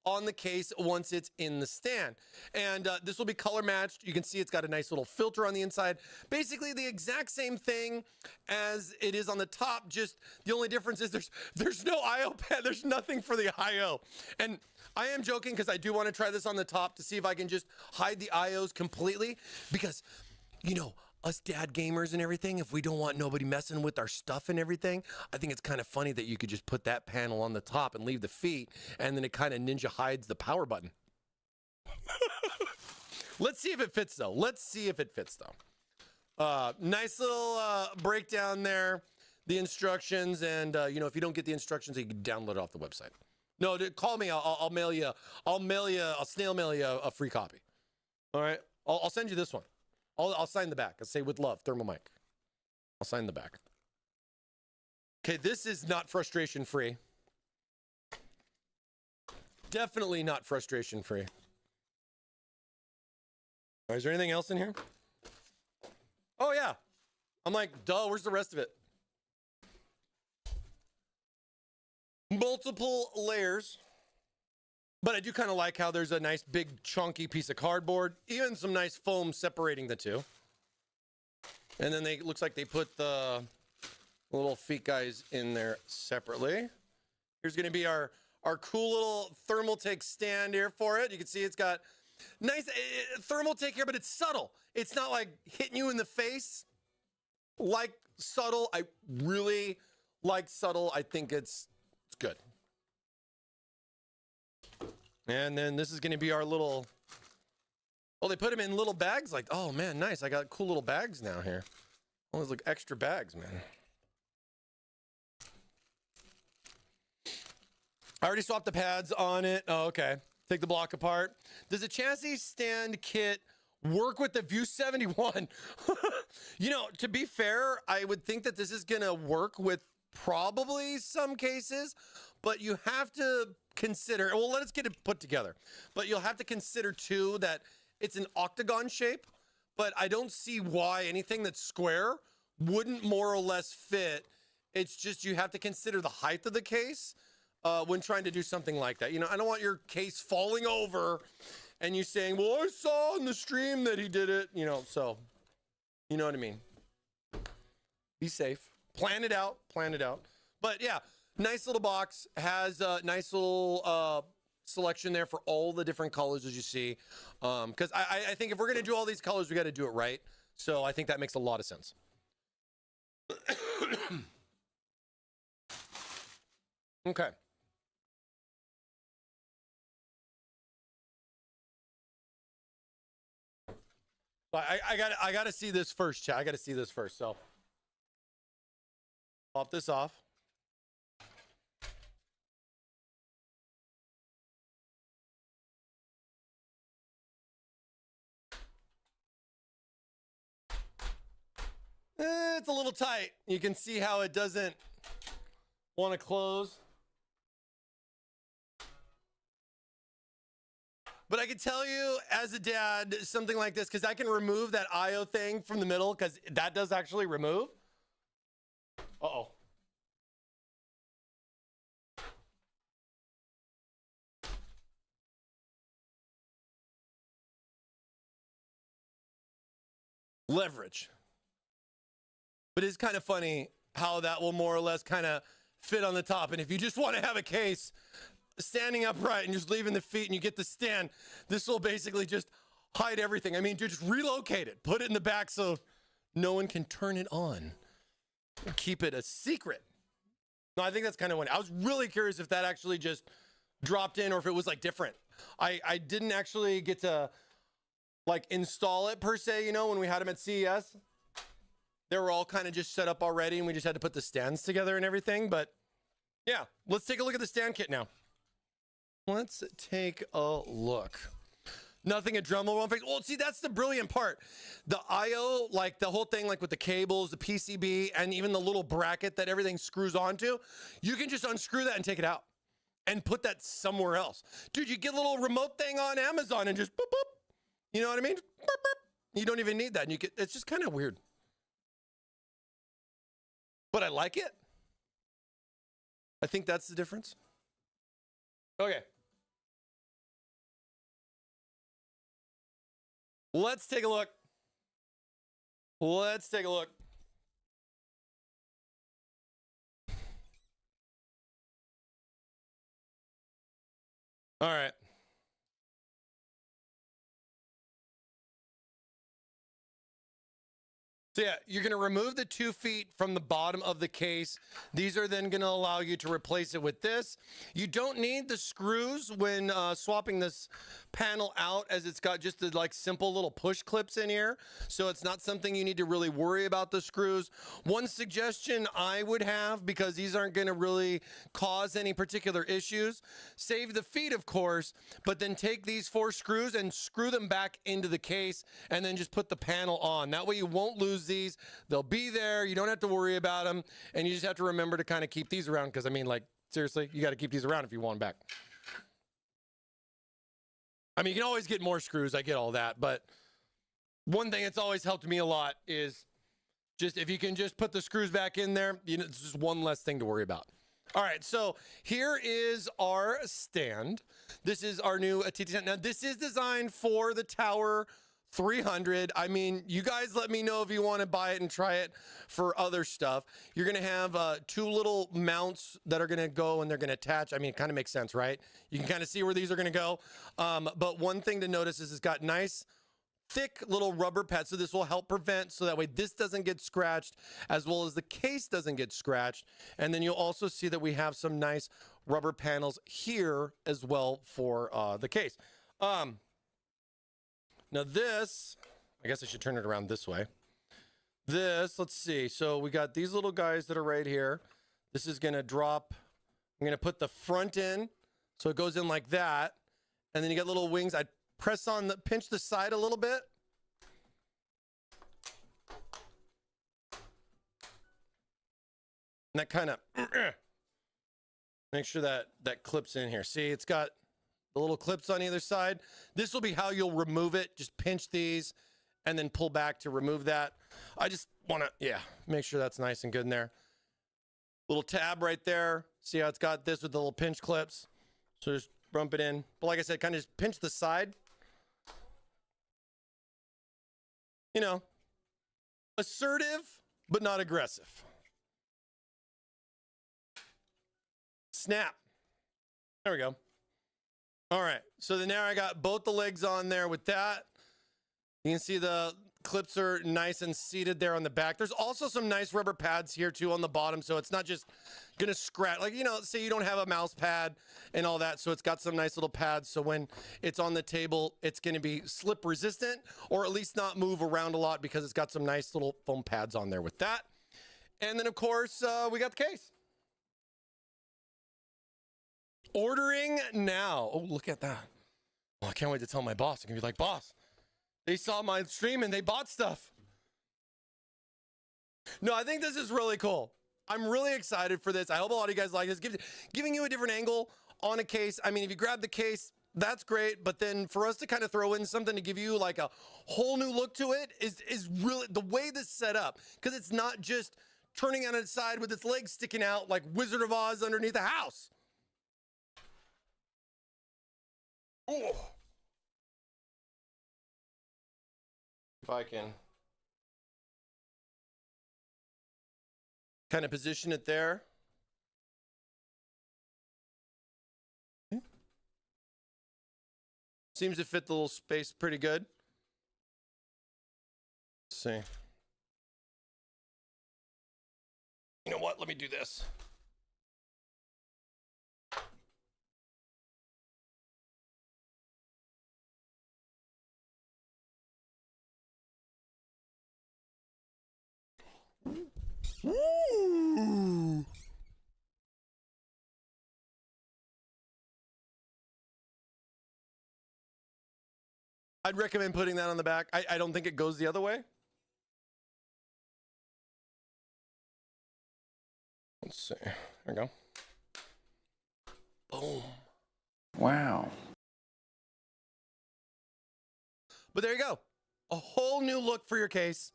on the case once it's in the stand. And this will be color matched. You can see it's got a nice little filter on the inside. Basically the exact same thing as it is on the top, just the only difference is there's no IO pad. There's nothing for the IO. And I am joking because I do want to try this on the top to see if I can just hide the IOs completely, because, you know, us dad gamers and everything, if we don't want nobody messing with our stuff and everything, I think it's kind of funny that you could just put that panel on the top and leave the feet, and then it kind of ninja hides the power button. Let's see if it fits though. Nice little breakdown there, the instructions, and you know, if you don't get the instructions, you can download it off the website. No, call me. I'll mail you. I'll snail mail you a free copy. All right. I'll send you this one. I'll sign the back. I'll say with love, ThermalMike. I'll sign the back. Okay, this is not frustration free. Definitely not frustration free. All right, is there anything else in here? Oh yeah. I'm like, duh, where's the rest of it? Multiple layers. But I do kind of like how there's a nice big chunky piece of cardboard, even some nice foam separating the two. And then looks like they put the little feet guys in there separately. Here's going to be our cool little Thermaltake stand here for it. You can see it's got nice Thermaltake here, but it's subtle. It's not like hitting you in the face like subtle. I really like subtle. I think it's good. And then this is going to be our little, oh, they put them in little bags like, oh man, nice. I got cool little bags now here. Oh, those look extra bags, man. I already swapped the pads on it. Oh, okay. Take the block apart. Does the chassis stand kit work with the View 71? You know, to be fair, I would think that this is going to work with probably some cases, but you have to consider, well, let's get it put together. But you'll have to consider too that it's an octagon shape, but I don't see why anything that's square wouldn't more or less fit It's just you have to consider the height of the case when trying to do something like that. You know, I don't want your case falling over and you saying, well, I saw in the stream that he did it, you know, so you know what I mean. Be safe. Plan it out. Plan it out. But yeah, nice little box. Has a nice little selection there for all the different colors as you see. Because I think if we're going to do all these colors, we got to do it right. So I think that makes a lot of sense. Okay. I got to see this first, chat. I got to see this first. So pop this off. It's a little tight. You can see how it doesn't want to close. But I can tell you as a dad, something like this, because I can remove that IO thing from the middle, because that does actually remove. Uh-oh. Leverage. But it's kind of funny how that will more or less kind of fit on the top. And if you just want to have a case standing upright and just leaving the feet and you get the stand, this will basically just hide everything. I mean, just relocate it, put it in the back so no one can turn it on. Keep it a secret. No, I think that's kind of funny. I was really curious if that actually just dropped in or if it was like different. I didn't actually get to like install it per se, you know, when we had them at CES. They were all kind of just set up already and we just had to put the stands together and everything. But yeah, let's take a look at the stand kit now. Let's take a look. Nothing a Dremel won't fix. Well, see, that's the brilliant part. The IO, like the whole thing, like with the cables, the PCB, and even the little bracket that everything screws onto, you can just unscrew that and take it out and put that somewhere else. Dude, you get a little remote thing on Amazon and just boop, boop. You know what I mean? Boop, boop. You don't even need that. And you get, it's just kind of weird. But I like it. I think that's the difference. Okay. Let's take a look. Let's take a look. All right. So yeah, you're going to remove the 2 feet from the bottom of the case. These are then going to allow you to replace it with this. You don't need the screws when swapping this panel out, as it's got just the like simple little push clips in here. So it's not something you need to really worry about the screws. One suggestion I would have, because these aren't going to really cause any particular issues, save the feet, of course, but then take these 4 screws and screw them back into the case and then just put the panel on. That way you won't lose these. They'll be there. You don't have to worry about them. And you just have to remember to kind of keep these around, because I mean, like, seriously, you got to keep these around if you want them back. I mean, you can always get more screws. I get all that. But one thing that's always helped me a lot is just if you can just put the screws back in there, you know, it's just one less thing to worry about. All right, so here is our stand. This is our new TT stand. Now, this is designed for the Tower 300. I mean, you guys let me know if you want to buy it and try it for other stuff. You're going to have 2 little mounts that are going to go and they're going to attach. I mean, it kind of makes sense, right? You can kind of see where these are going to go. But one thing to notice is it's got nice, thick little rubber pads. So this will help prevent, so that way this doesn't get scratched, as well as the case doesn't get scratched. And then you'll also see that we have some nice rubber panels here as well for the case. Now this, I guess I should turn it around this way. This, let's see. So we got these little guys that are right here. This is going to drop. I'm going to put the front in. So it goes in like that. And then you got little wings. I press on the, pinch the side a little bit. And that kind of, make sure that that clips in here. See, it's got the little clips on either side. This will be how you'll remove it. Just pinch these and then pull back to remove that. I just want to, yeah, make sure that's nice and good in there. Little tab right there. See how it's got this with the little pinch clips. So just bump it in. But like I said, kind of just pinch the side. You know, assertive, but not aggressive. Snap. There we go. All right. So then now I got both the legs on there with that. You can see the clips are nice and seated there on the back. There's also some nice rubber pads here too on the bottom, so it's not just gonna scratch. Like, you know, say you don't have a mouse pad and all that, so it's got some nice little pads, so when it's on the table, it's gonna be slip resistant, or at least not move around a lot, because it's got some nice little foam pads on there with that. And then of course, we got the case. Ordering now. Oh, look at that. Oh, I can't wait to tell my boss. I'm gonna be like, boss, they saw my stream and they bought stuff. No, I think this is really cool. I'm really excited for this. I hope a lot of you guys like this. Giving you a different angle on a case. I mean, if you grab the case, that's great. But then for us to kind of throw in something to give you like a whole new look to it is really the way this is set up. Because it's not just turning on its side with its legs sticking out like Wizard of Oz underneath a house. Oh. If I can kind of position it there. Okay. Seems to fit the little space pretty good. Let's see. You know what? Let me do this. Ooh. I'd recommend putting that on the back. I don't think it goes the other way. Let's see. There we go. Boom. Wow. But there you go. A whole new look for your case.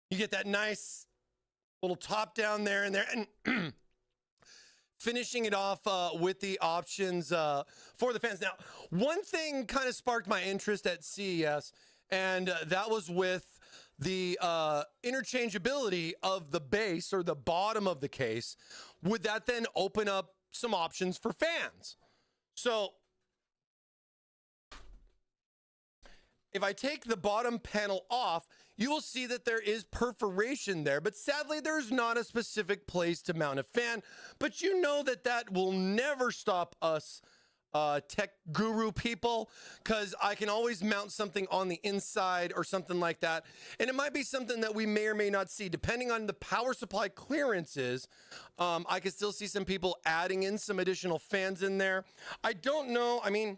You get that nice little top down there and there, and finishing it off with the options for the fans. Now, one thing kind of sparked my interest at CES, and that was with the interchangeability of the base or the bottom of the case. Would that then open up some options for fans? So if I take the bottom panel off, you will see that there is perforation there, but sadly there's not a specific place to mount a fan. But you know that that will never stop us tech guru people, because I can always mount something on the inside or something like that. And it might be something that we may or may not see, depending on the power supply clearances. I can still see some people adding in some additional fans in there. I don't know. I mean,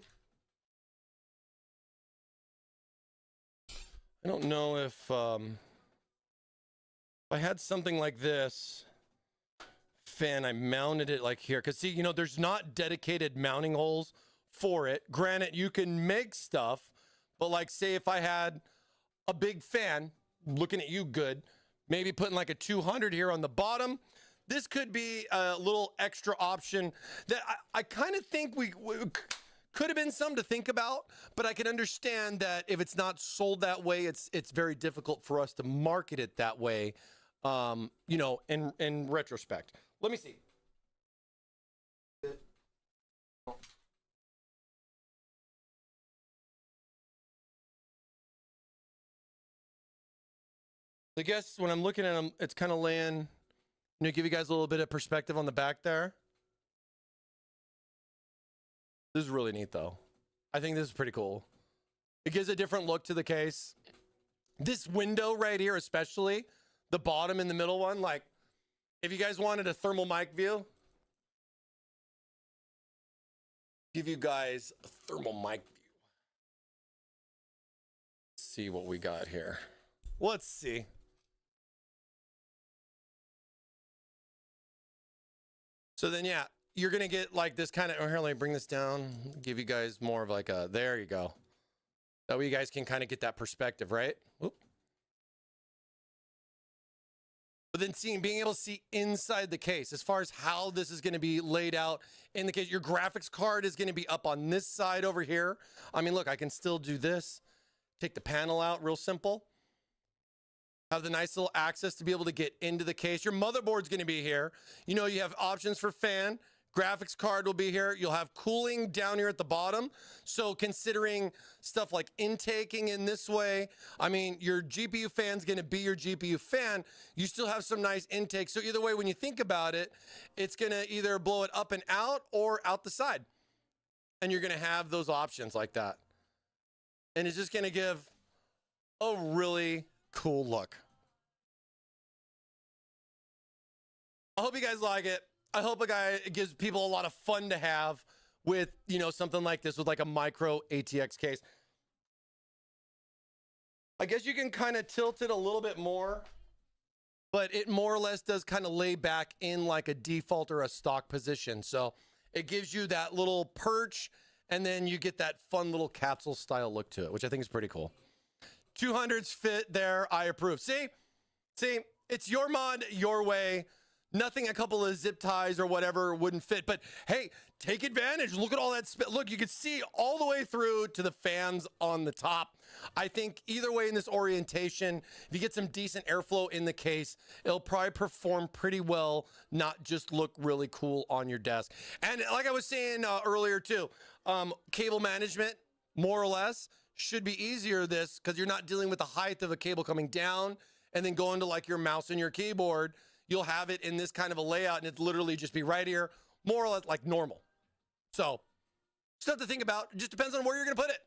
I don't know if I had something like this fan, I mounted it like here. Because see, you know, there's not dedicated mounting holes for it. Granted, you can make stuff, but like say if I had a big fan, looking at you good, maybe putting like a 200 here on the bottom, this could be a little extra option that I kind of think we could have been some to think about, but I can understand that if it's not sold that way, it's very difficult for us to market it that way, you know, in retrospect. Let me see. I guess when I'm looking at them, it's kind of laying, you know, give you guys a little bit of perspective on the back there. This is really neat, though. I think this is pretty cool. It gives a different look to the case. This window right here, especially the bottom and the middle one, like if you guys wanted a ThermalMike view, give you guys a ThermalMike view. Let's see what we got here. Let's see. So then, yeah, you're going to get like this kind of, here, let me bring this down, give you guys more of like a, there you go. That way you guys can kind of get that perspective, right? Whoop. But then being able to see inside the case as far as how this is going to be laid out in the case. Your graphics card is going to be up on this side over here. I mean, look, I can still do this. Take the panel out, real simple. Have the nice little access to be able to get into the case. Your motherboard's going to be here. You know, you have options for fan. Graphics card will be here. You'll have cooling down here at the bottom. So considering stuff like intaking in this way, I mean, your GPU fan's going to be your GPU fan. You still have some nice intake. So either way, when you think about it, it's going to either blow it up and out or out the side. And you're going to have those options like that. And it's just going to give a really cool look. I hope you guys like it. I hope it gives people a lot of fun to have with, you know, something like this with like a micro ATX case. I guess you can kind of tilt it a little bit more, but it more or less does kind of lay back in like a default or a stock position. So it gives you that little perch, and then you get that fun little capsule style look to it, which I think is pretty cool. 200s fit there. I approve. See, it's your mod, your way. Nothing a couple of zip ties or whatever wouldn't fit. But hey, take advantage. Look at all that. Look, you can see all the way through to the fans on the top. I think either way in this orientation, if you get some decent airflow in the case, it'll probably perform pretty well, not just look really cool on your desk. And like I was saying earlier too, cable management, more or less, should be easier this because you're not dealing with the height of a cable coming down and then going to like your mouse and your keyboard. You'll have it in this kind of a layout, and it'd literally just be right here, more or less like normal. So, stuff to think about. It just depends on where you're going to put it.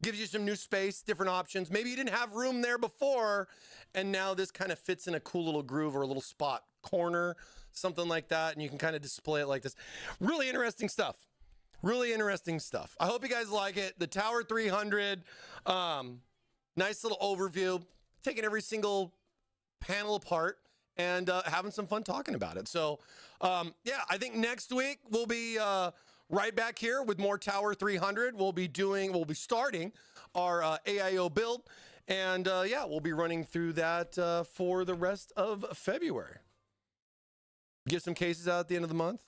Gives you some new space, different options. Maybe you didn't have room there before, and now this kind of fits in a cool little groove or a little spot corner, something like that, and you can kind of display it like this. Really interesting stuff. Really interesting stuff. I hope you guys like it. The Tower 300, nice little overview. Taking every single panel apart and having some fun talking about it. So, yeah, I think next week we'll be right back here with more Tower 300. We'll be starting our AIO build. And, yeah, we'll be running through that for the rest of February. Give some cases out at the end of the month.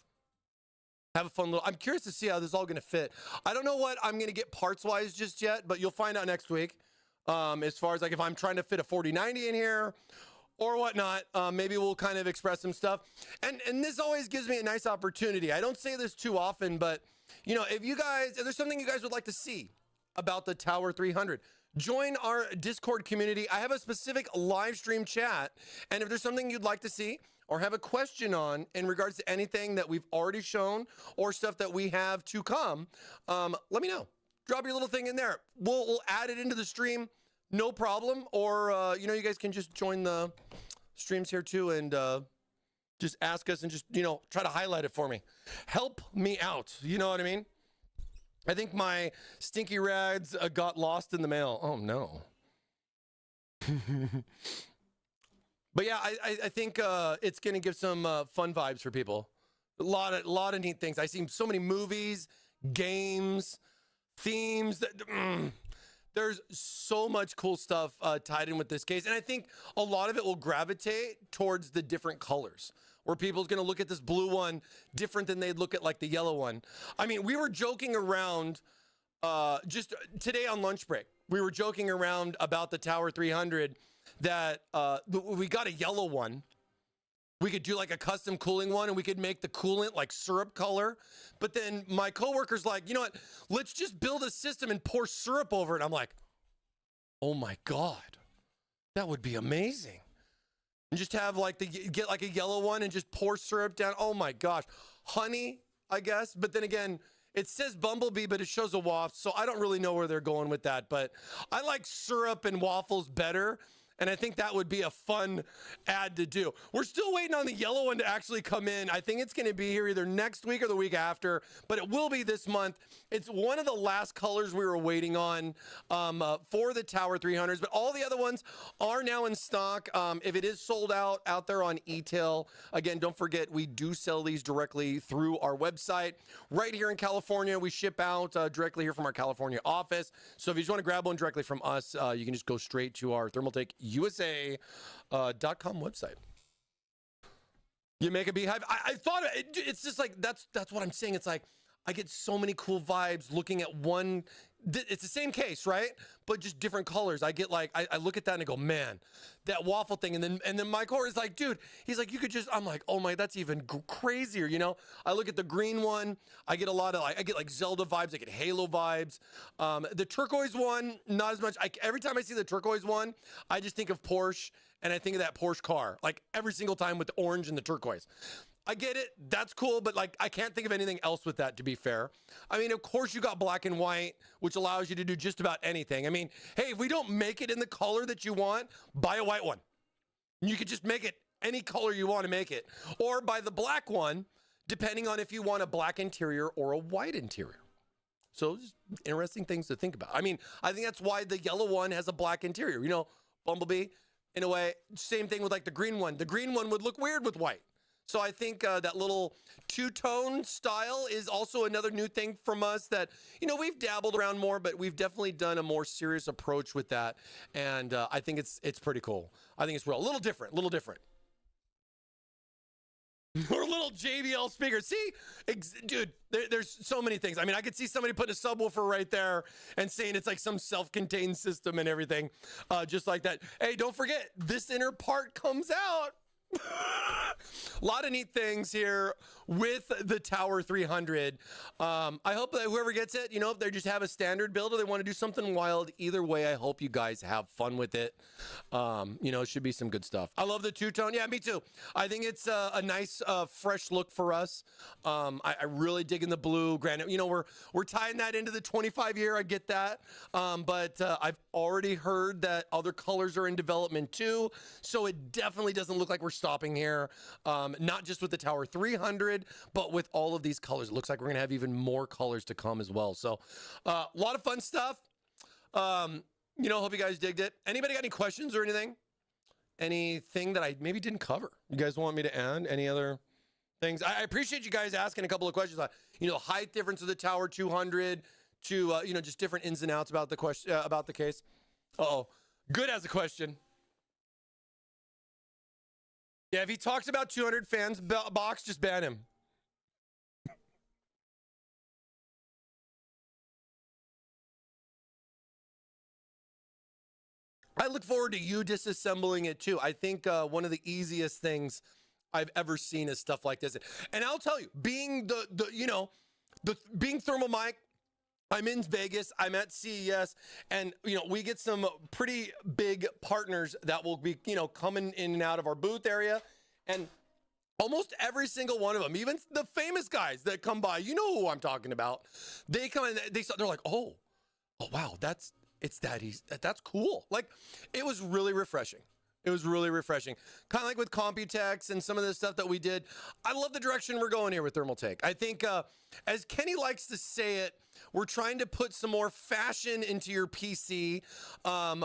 Have a fun little... I'm curious to see how this is all going to fit. I don't know what I'm going to get parts-wise just yet, but you'll find out next week. As far as, like, if I'm trying to fit a 4090 in here or whatnot, maybe we'll kind of express some stuff. And this always gives me a nice opportunity. I don't say this too often, but, you know, if there's something you guys would like to see about the Tower 300, join our Discord community. I have a specific live stream chat, and if there's something you'd like to see or have a question on in regards to anything that we've already shown or stuff that we have to come, let me know. Drop your little thing in there. We'll add it into the stream, no problem. Or, you know, you guys can just join the streams here too and just ask us and just, you know, try to highlight it for me. Help me out. You know what I mean? I think my stinky rags got lost in the mail. Oh, no. But yeah, I think it's going to give some fun vibes for people. A lot of neat things. I see so many movies, games, themes. There's so much cool stuff tied in with this case. And I think a lot of it will gravitate towards the different colors, where people's going to look at this blue one different than they'd look at like the yellow one. I mean, we were joking around just today on lunch break. We were joking around about the Tower 300 that we got a yellow one. We could do like a custom cooling one, and we could make the coolant like syrup color. But then my coworker's like, you know what? Let's just build a system and pour syrup over it. I'm like, oh my God, that would be amazing. And just have like get like a yellow one and just pour syrup down. Oh my gosh. Honey, I guess. But then again, it says bumblebee, but it shows a wasp. So I don't really know where they're going with that. But I like syrup and waffles better. And I think that would be a fun ad to do. We're still waiting on the yellow one to actually come in. I think it's going to be here either next week or the week after, but it will be this month. It's one of the last colors we were waiting on for the Tower 300s, but all the other ones are now in stock. If it is sold out there on e-tail, again, don't forget, we do sell these directly through our website. Right here in California, we ship out directly here from our California office. So if you just want to grab one directly from us, you can just go straight to our Thermaltake USA.com website. You make a beehive. I thought it's just like that's what I'm saying. It's like I get so many cool vibes looking at one. It's the same case, right? But just different colors. I get like I look at that and I go, man, that waffle thing. And then my core is like, dude, he's like, you could just. I'm like, oh my, that's even crazier. You know, I look at the green one. I get a lot of I get like Zelda vibes. I get Halo vibes. The turquoise one, not as much. Every time I see the turquoise one, I just think of Porsche and I think of that Porsche car. Like every single time with the orange and the turquoise. I get it. That's cool. But like, I can't think of anything else with that, to be fair. I mean, of course you got black and white, which allows you to do just about anything. I mean, hey, if we don't make it in the color that you want, buy a white one. You could just make it any color you want to make it. Or buy the black one, depending on if you want a black interior or a white interior. So just interesting things to think about. I mean, I think that's why the yellow one has a black interior. You know, Bumblebee, in a way, same thing with like the green one. The green one would look weird with white. So I think that little two-tone style is also another new thing from us that, you know, we've dabbled around more, but we've definitely done a more serious approach with that. And I think it's pretty cool. I think it's real. A little different. Or a little JBL speaker. See, dude, there's so many things. I mean, I could see somebody putting a subwoofer right there and saying it's like some self-contained system and everything, just like that. Hey, don't forget, this inner part comes out. A lot of neat things here with the Tower 300. I hope that whoever gets it, you know, if they just have a standard build or they want to do something wild, either way, I hope you guys have fun with it. You know, it should be some good stuff. I love the two-tone. Yeah, me too. I think it's a nice, fresh look for us. I really dig in the blue. Granted, you know, we're tying that into the 25 year. I get that. But I've already heard that other colors are in development too. So it definitely doesn't look like we're stopping here. Not just with the Tower 300, but with all of these colors. It looks like we're going to have even more colors to come as well. So a lot of fun stuff. You know, hope you guys digged it. Anybody got any questions or anything? Anything that I maybe didn't cover? You guys want me to add any other things? I appreciate you guys asking a couple of questions. You know, height difference of the Tower 200 to, you know, just different ins and outs about the question, about the case. Uh-oh. Good as a question. Yeah, if he talks about 200 fans box, just ban him. I look forward to you disassembling it too. I think one of the easiest things I've ever seen is stuff like this. And I'll tell you, being being ThermalMike, I'm in Vegas, I'm at CES, and, you know, we get some pretty big partners that will be, you know, coming in and out of our booth area. And almost every single one of them, even the famous guys that come by, you know who I'm talking about, they come in, they're like, oh wow, that's cool. Like, it was really refreshing. It was really refreshing. Kind of like with Computex and some of the stuff that we did. I love the direction we're going here with Thermaltake. I think, as Kenny likes to say it, we're trying to put some more fashion into your PC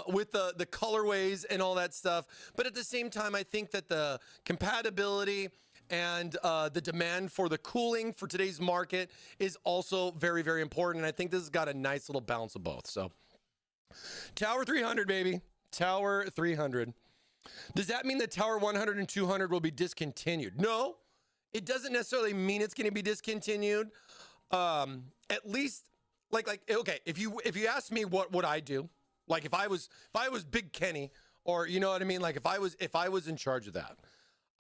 with the colorways and all that stuff. But at the same time, I think that the compatibility and the demand for the cooling for today's market is also very, very important. And I think this has got a nice little balance of both. So, Tower 300, baby. Tower 300. Does that mean that Tower 100 and 200 will be discontinued? No, it doesn't necessarily mean it's going to be discontinued. At least, like, okay, if you ask me what would I do, like if I was Big Kenny, or you know what I mean, like if I was in charge of that,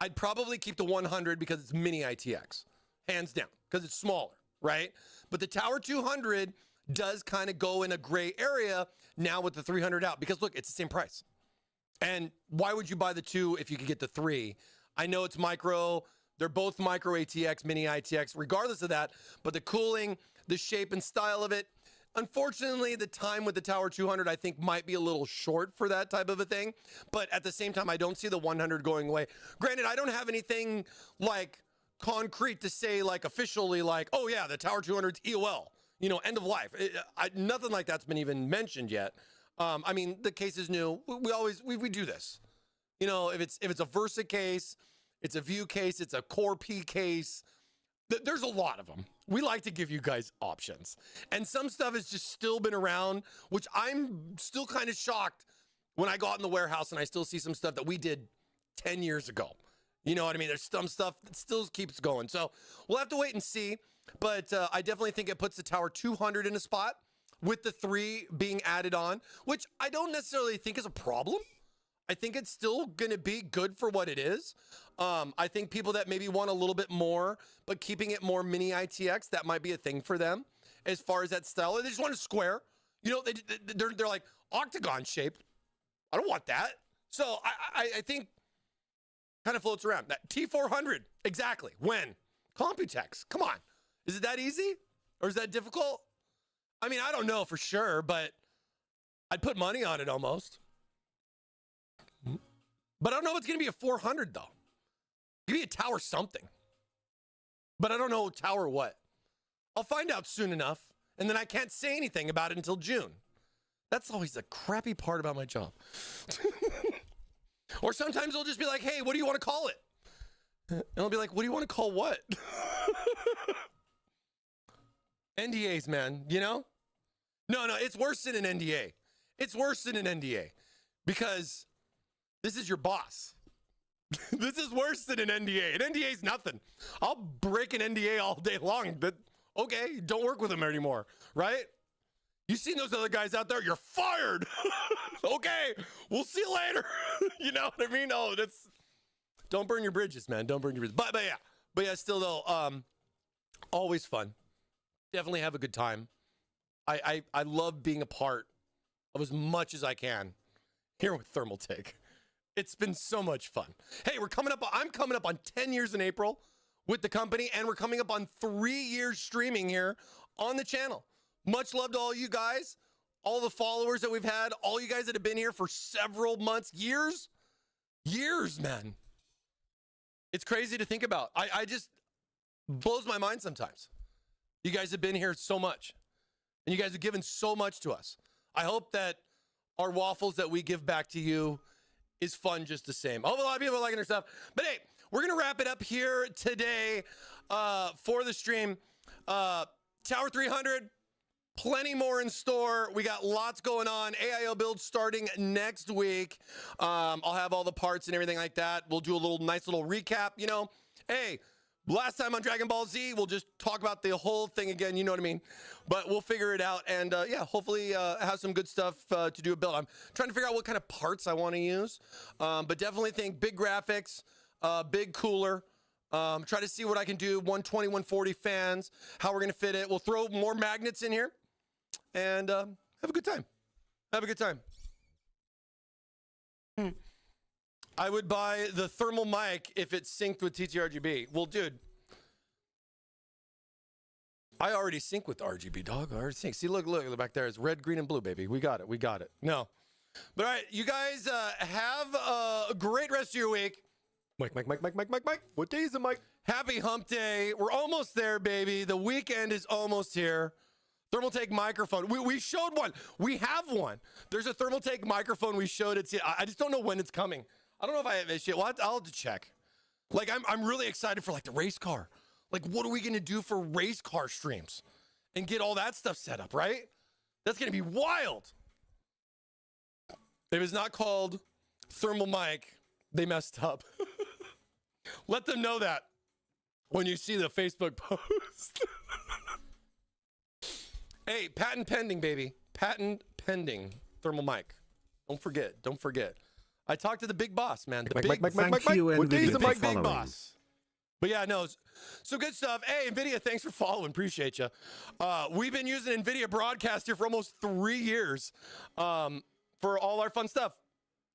I'd probably keep the 100 because it's mini ITX, hands down, because it's smaller, right? But the Tower 200 does kind of go in a gray area now with the 300 out, because look, it's the same price. And why would you buy the two if you could get the three? I know it's micro. They're both micro ATX, mini ITX, regardless of that. But the cooling, the shape and style of it, unfortunately, the time with the Tower 200, I think, might be a little short for that type of a thing. But at the same time, I don't see the 100 going away. Granted, I don't have anything like concrete to say, like officially, like, oh yeah, the Tower 200's EOL, you know, end of life. Nothing like that's been even mentioned yet. I mean, the case is new. We do this. You know, if it's a Versa case, it's a View case, it's a Core P case. There's a lot of them. We like to give you guys options. And some stuff has just still been around, which I'm still kind of shocked when I go out in the warehouse and I still see some stuff that we did 10 years ago. You know what I mean? There's some stuff that still keeps going. So we'll have to wait and see. But I definitely think it puts the Tower 200 in a spot with the 3 being added on, which I don't necessarily think is a problem. I think it's still going to be good for what it is. I think people that maybe want a little bit more, but keeping it more mini ITX, that might be a thing for them as far as that style. They just want a square. You know, they're like octagon shape. I don't want that. So I think kind of floats around. That T400, exactly. When? Computex. Come on. Is it that easy? Or is that difficult? I mean, I don't know for sure, but I'd put money on it almost. But I don't know if it's going to be a 400, though. It could be a Tower something. But I don't know Tower what. I'll find out soon enough, and then I can't say anything about it until June. That's always the crappy part about my job. Or sometimes they'll just be like, hey, what do you want to call it? And I'll be like, what do you want to call what? NDAs, man, you know? No, it's worse than an NDA. It's worse than an NDA because this is your boss. This is worse than an NDA. An NDA is nothing. I'll break an NDA all day long, but okay, don't work with them anymore, right? You seen those other guys out there? You're fired. Okay, we'll see you later. You know what I mean? Oh, don't burn your bridges, man. Don't burn your bridges. But yeah, still though, always fun. Definitely have a good time. I love being a part of as much as I can here with Thermaltake. It's been so much fun. Hey, I'm coming up on 10 years in April with the company, and we're coming up on 3 years streaming here on the channel. Much love to all you guys, all the followers that we've had, all you guys that have been here for several months, years, man. It's crazy to think about. I just blows my mind sometimes. You guys have been here so much, and you guys have given so much to us. I hope that our waffles that we give back to you is fun just the same. I hope a lot of people are liking our stuff. But hey, we're going to wrap it up here today for the stream. Tower 300, plenty more in store. We got lots going on. AIO build starting next week. I'll have all the parts and everything like that. We'll do a nice little recap. You know, hey, last time on Dragon Ball Z, we'll just talk about the whole thing again. You know what I mean? But we'll figure it out. And yeah, hopefully have some good stuff to do a build. I'm trying to figure out what kind of parts I want to use. But definitely think big graphics, big cooler. Try to see what I can do. 120, 140 fans, how we're going to fit it. We'll throw more magnets in here and have a good time. Have a good time. I would buy the ThermalMike if it's synced with TTRGB. Well, dude, I already sync with RGB, dog. I already sync. See, look back there. It's red, green, and blue, baby. We got it. No. But all right, you guys have a great rest of your week. Mike. What day is it, Mike? Happy hump day. We're almost there, baby. The weekend is almost here. Thermaltake microphone. We showed one. We have one. There's a Thermaltake microphone we showed. I just don't know when it's coming. I don't know if I have this yet. Well, I'll have to check. Like, I'm really excited for, like, the race car. Like, what are we going to do for race car streams? And get all that stuff set up, right? That's going to be wild. If it's not called ThermalMike, they messed up. Let them know that when you see the Facebook post. Hey, patent pending, baby. Patent pending. ThermalMike. Don't forget. I talked to the big boss, man. The big Thank you, What day is the NVIDIA, Mike for big following. boss? But yeah, no. So good stuff. Hey, NVIDIA, thanks for following. Appreciate you. We've been using NVIDIA Broadcast here for almost 3 years for all our fun stuff,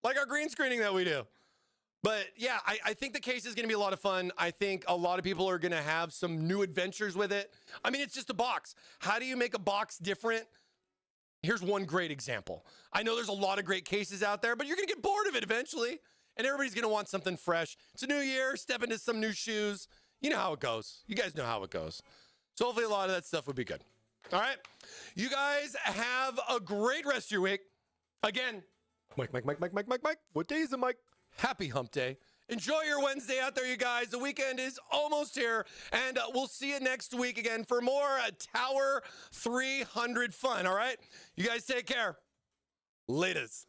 like our green screening that we do. But yeah, I think the case is going to be a lot of fun. I think a lot of people are going to have some new adventures with it. I mean, it's just a box. How do you make a box different? Here's one great example. I know there's a lot of great cases out there, but you're going to get bored of it eventually. And everybody's going to want something fresh. It's a new year. Step into some new shoes. You know how it goes. You guys know how it goes. So hopefully a lot of that stuff would be good. All right. You guys have a great rest of your week. Again, Mike. What day is it, Mike? Happy hump day. Enjoy your Wednesday out there, you guys. The weekend is almost here, and we'll see you next week again for more Tower 300 fun, all right? You guys take care. Laters.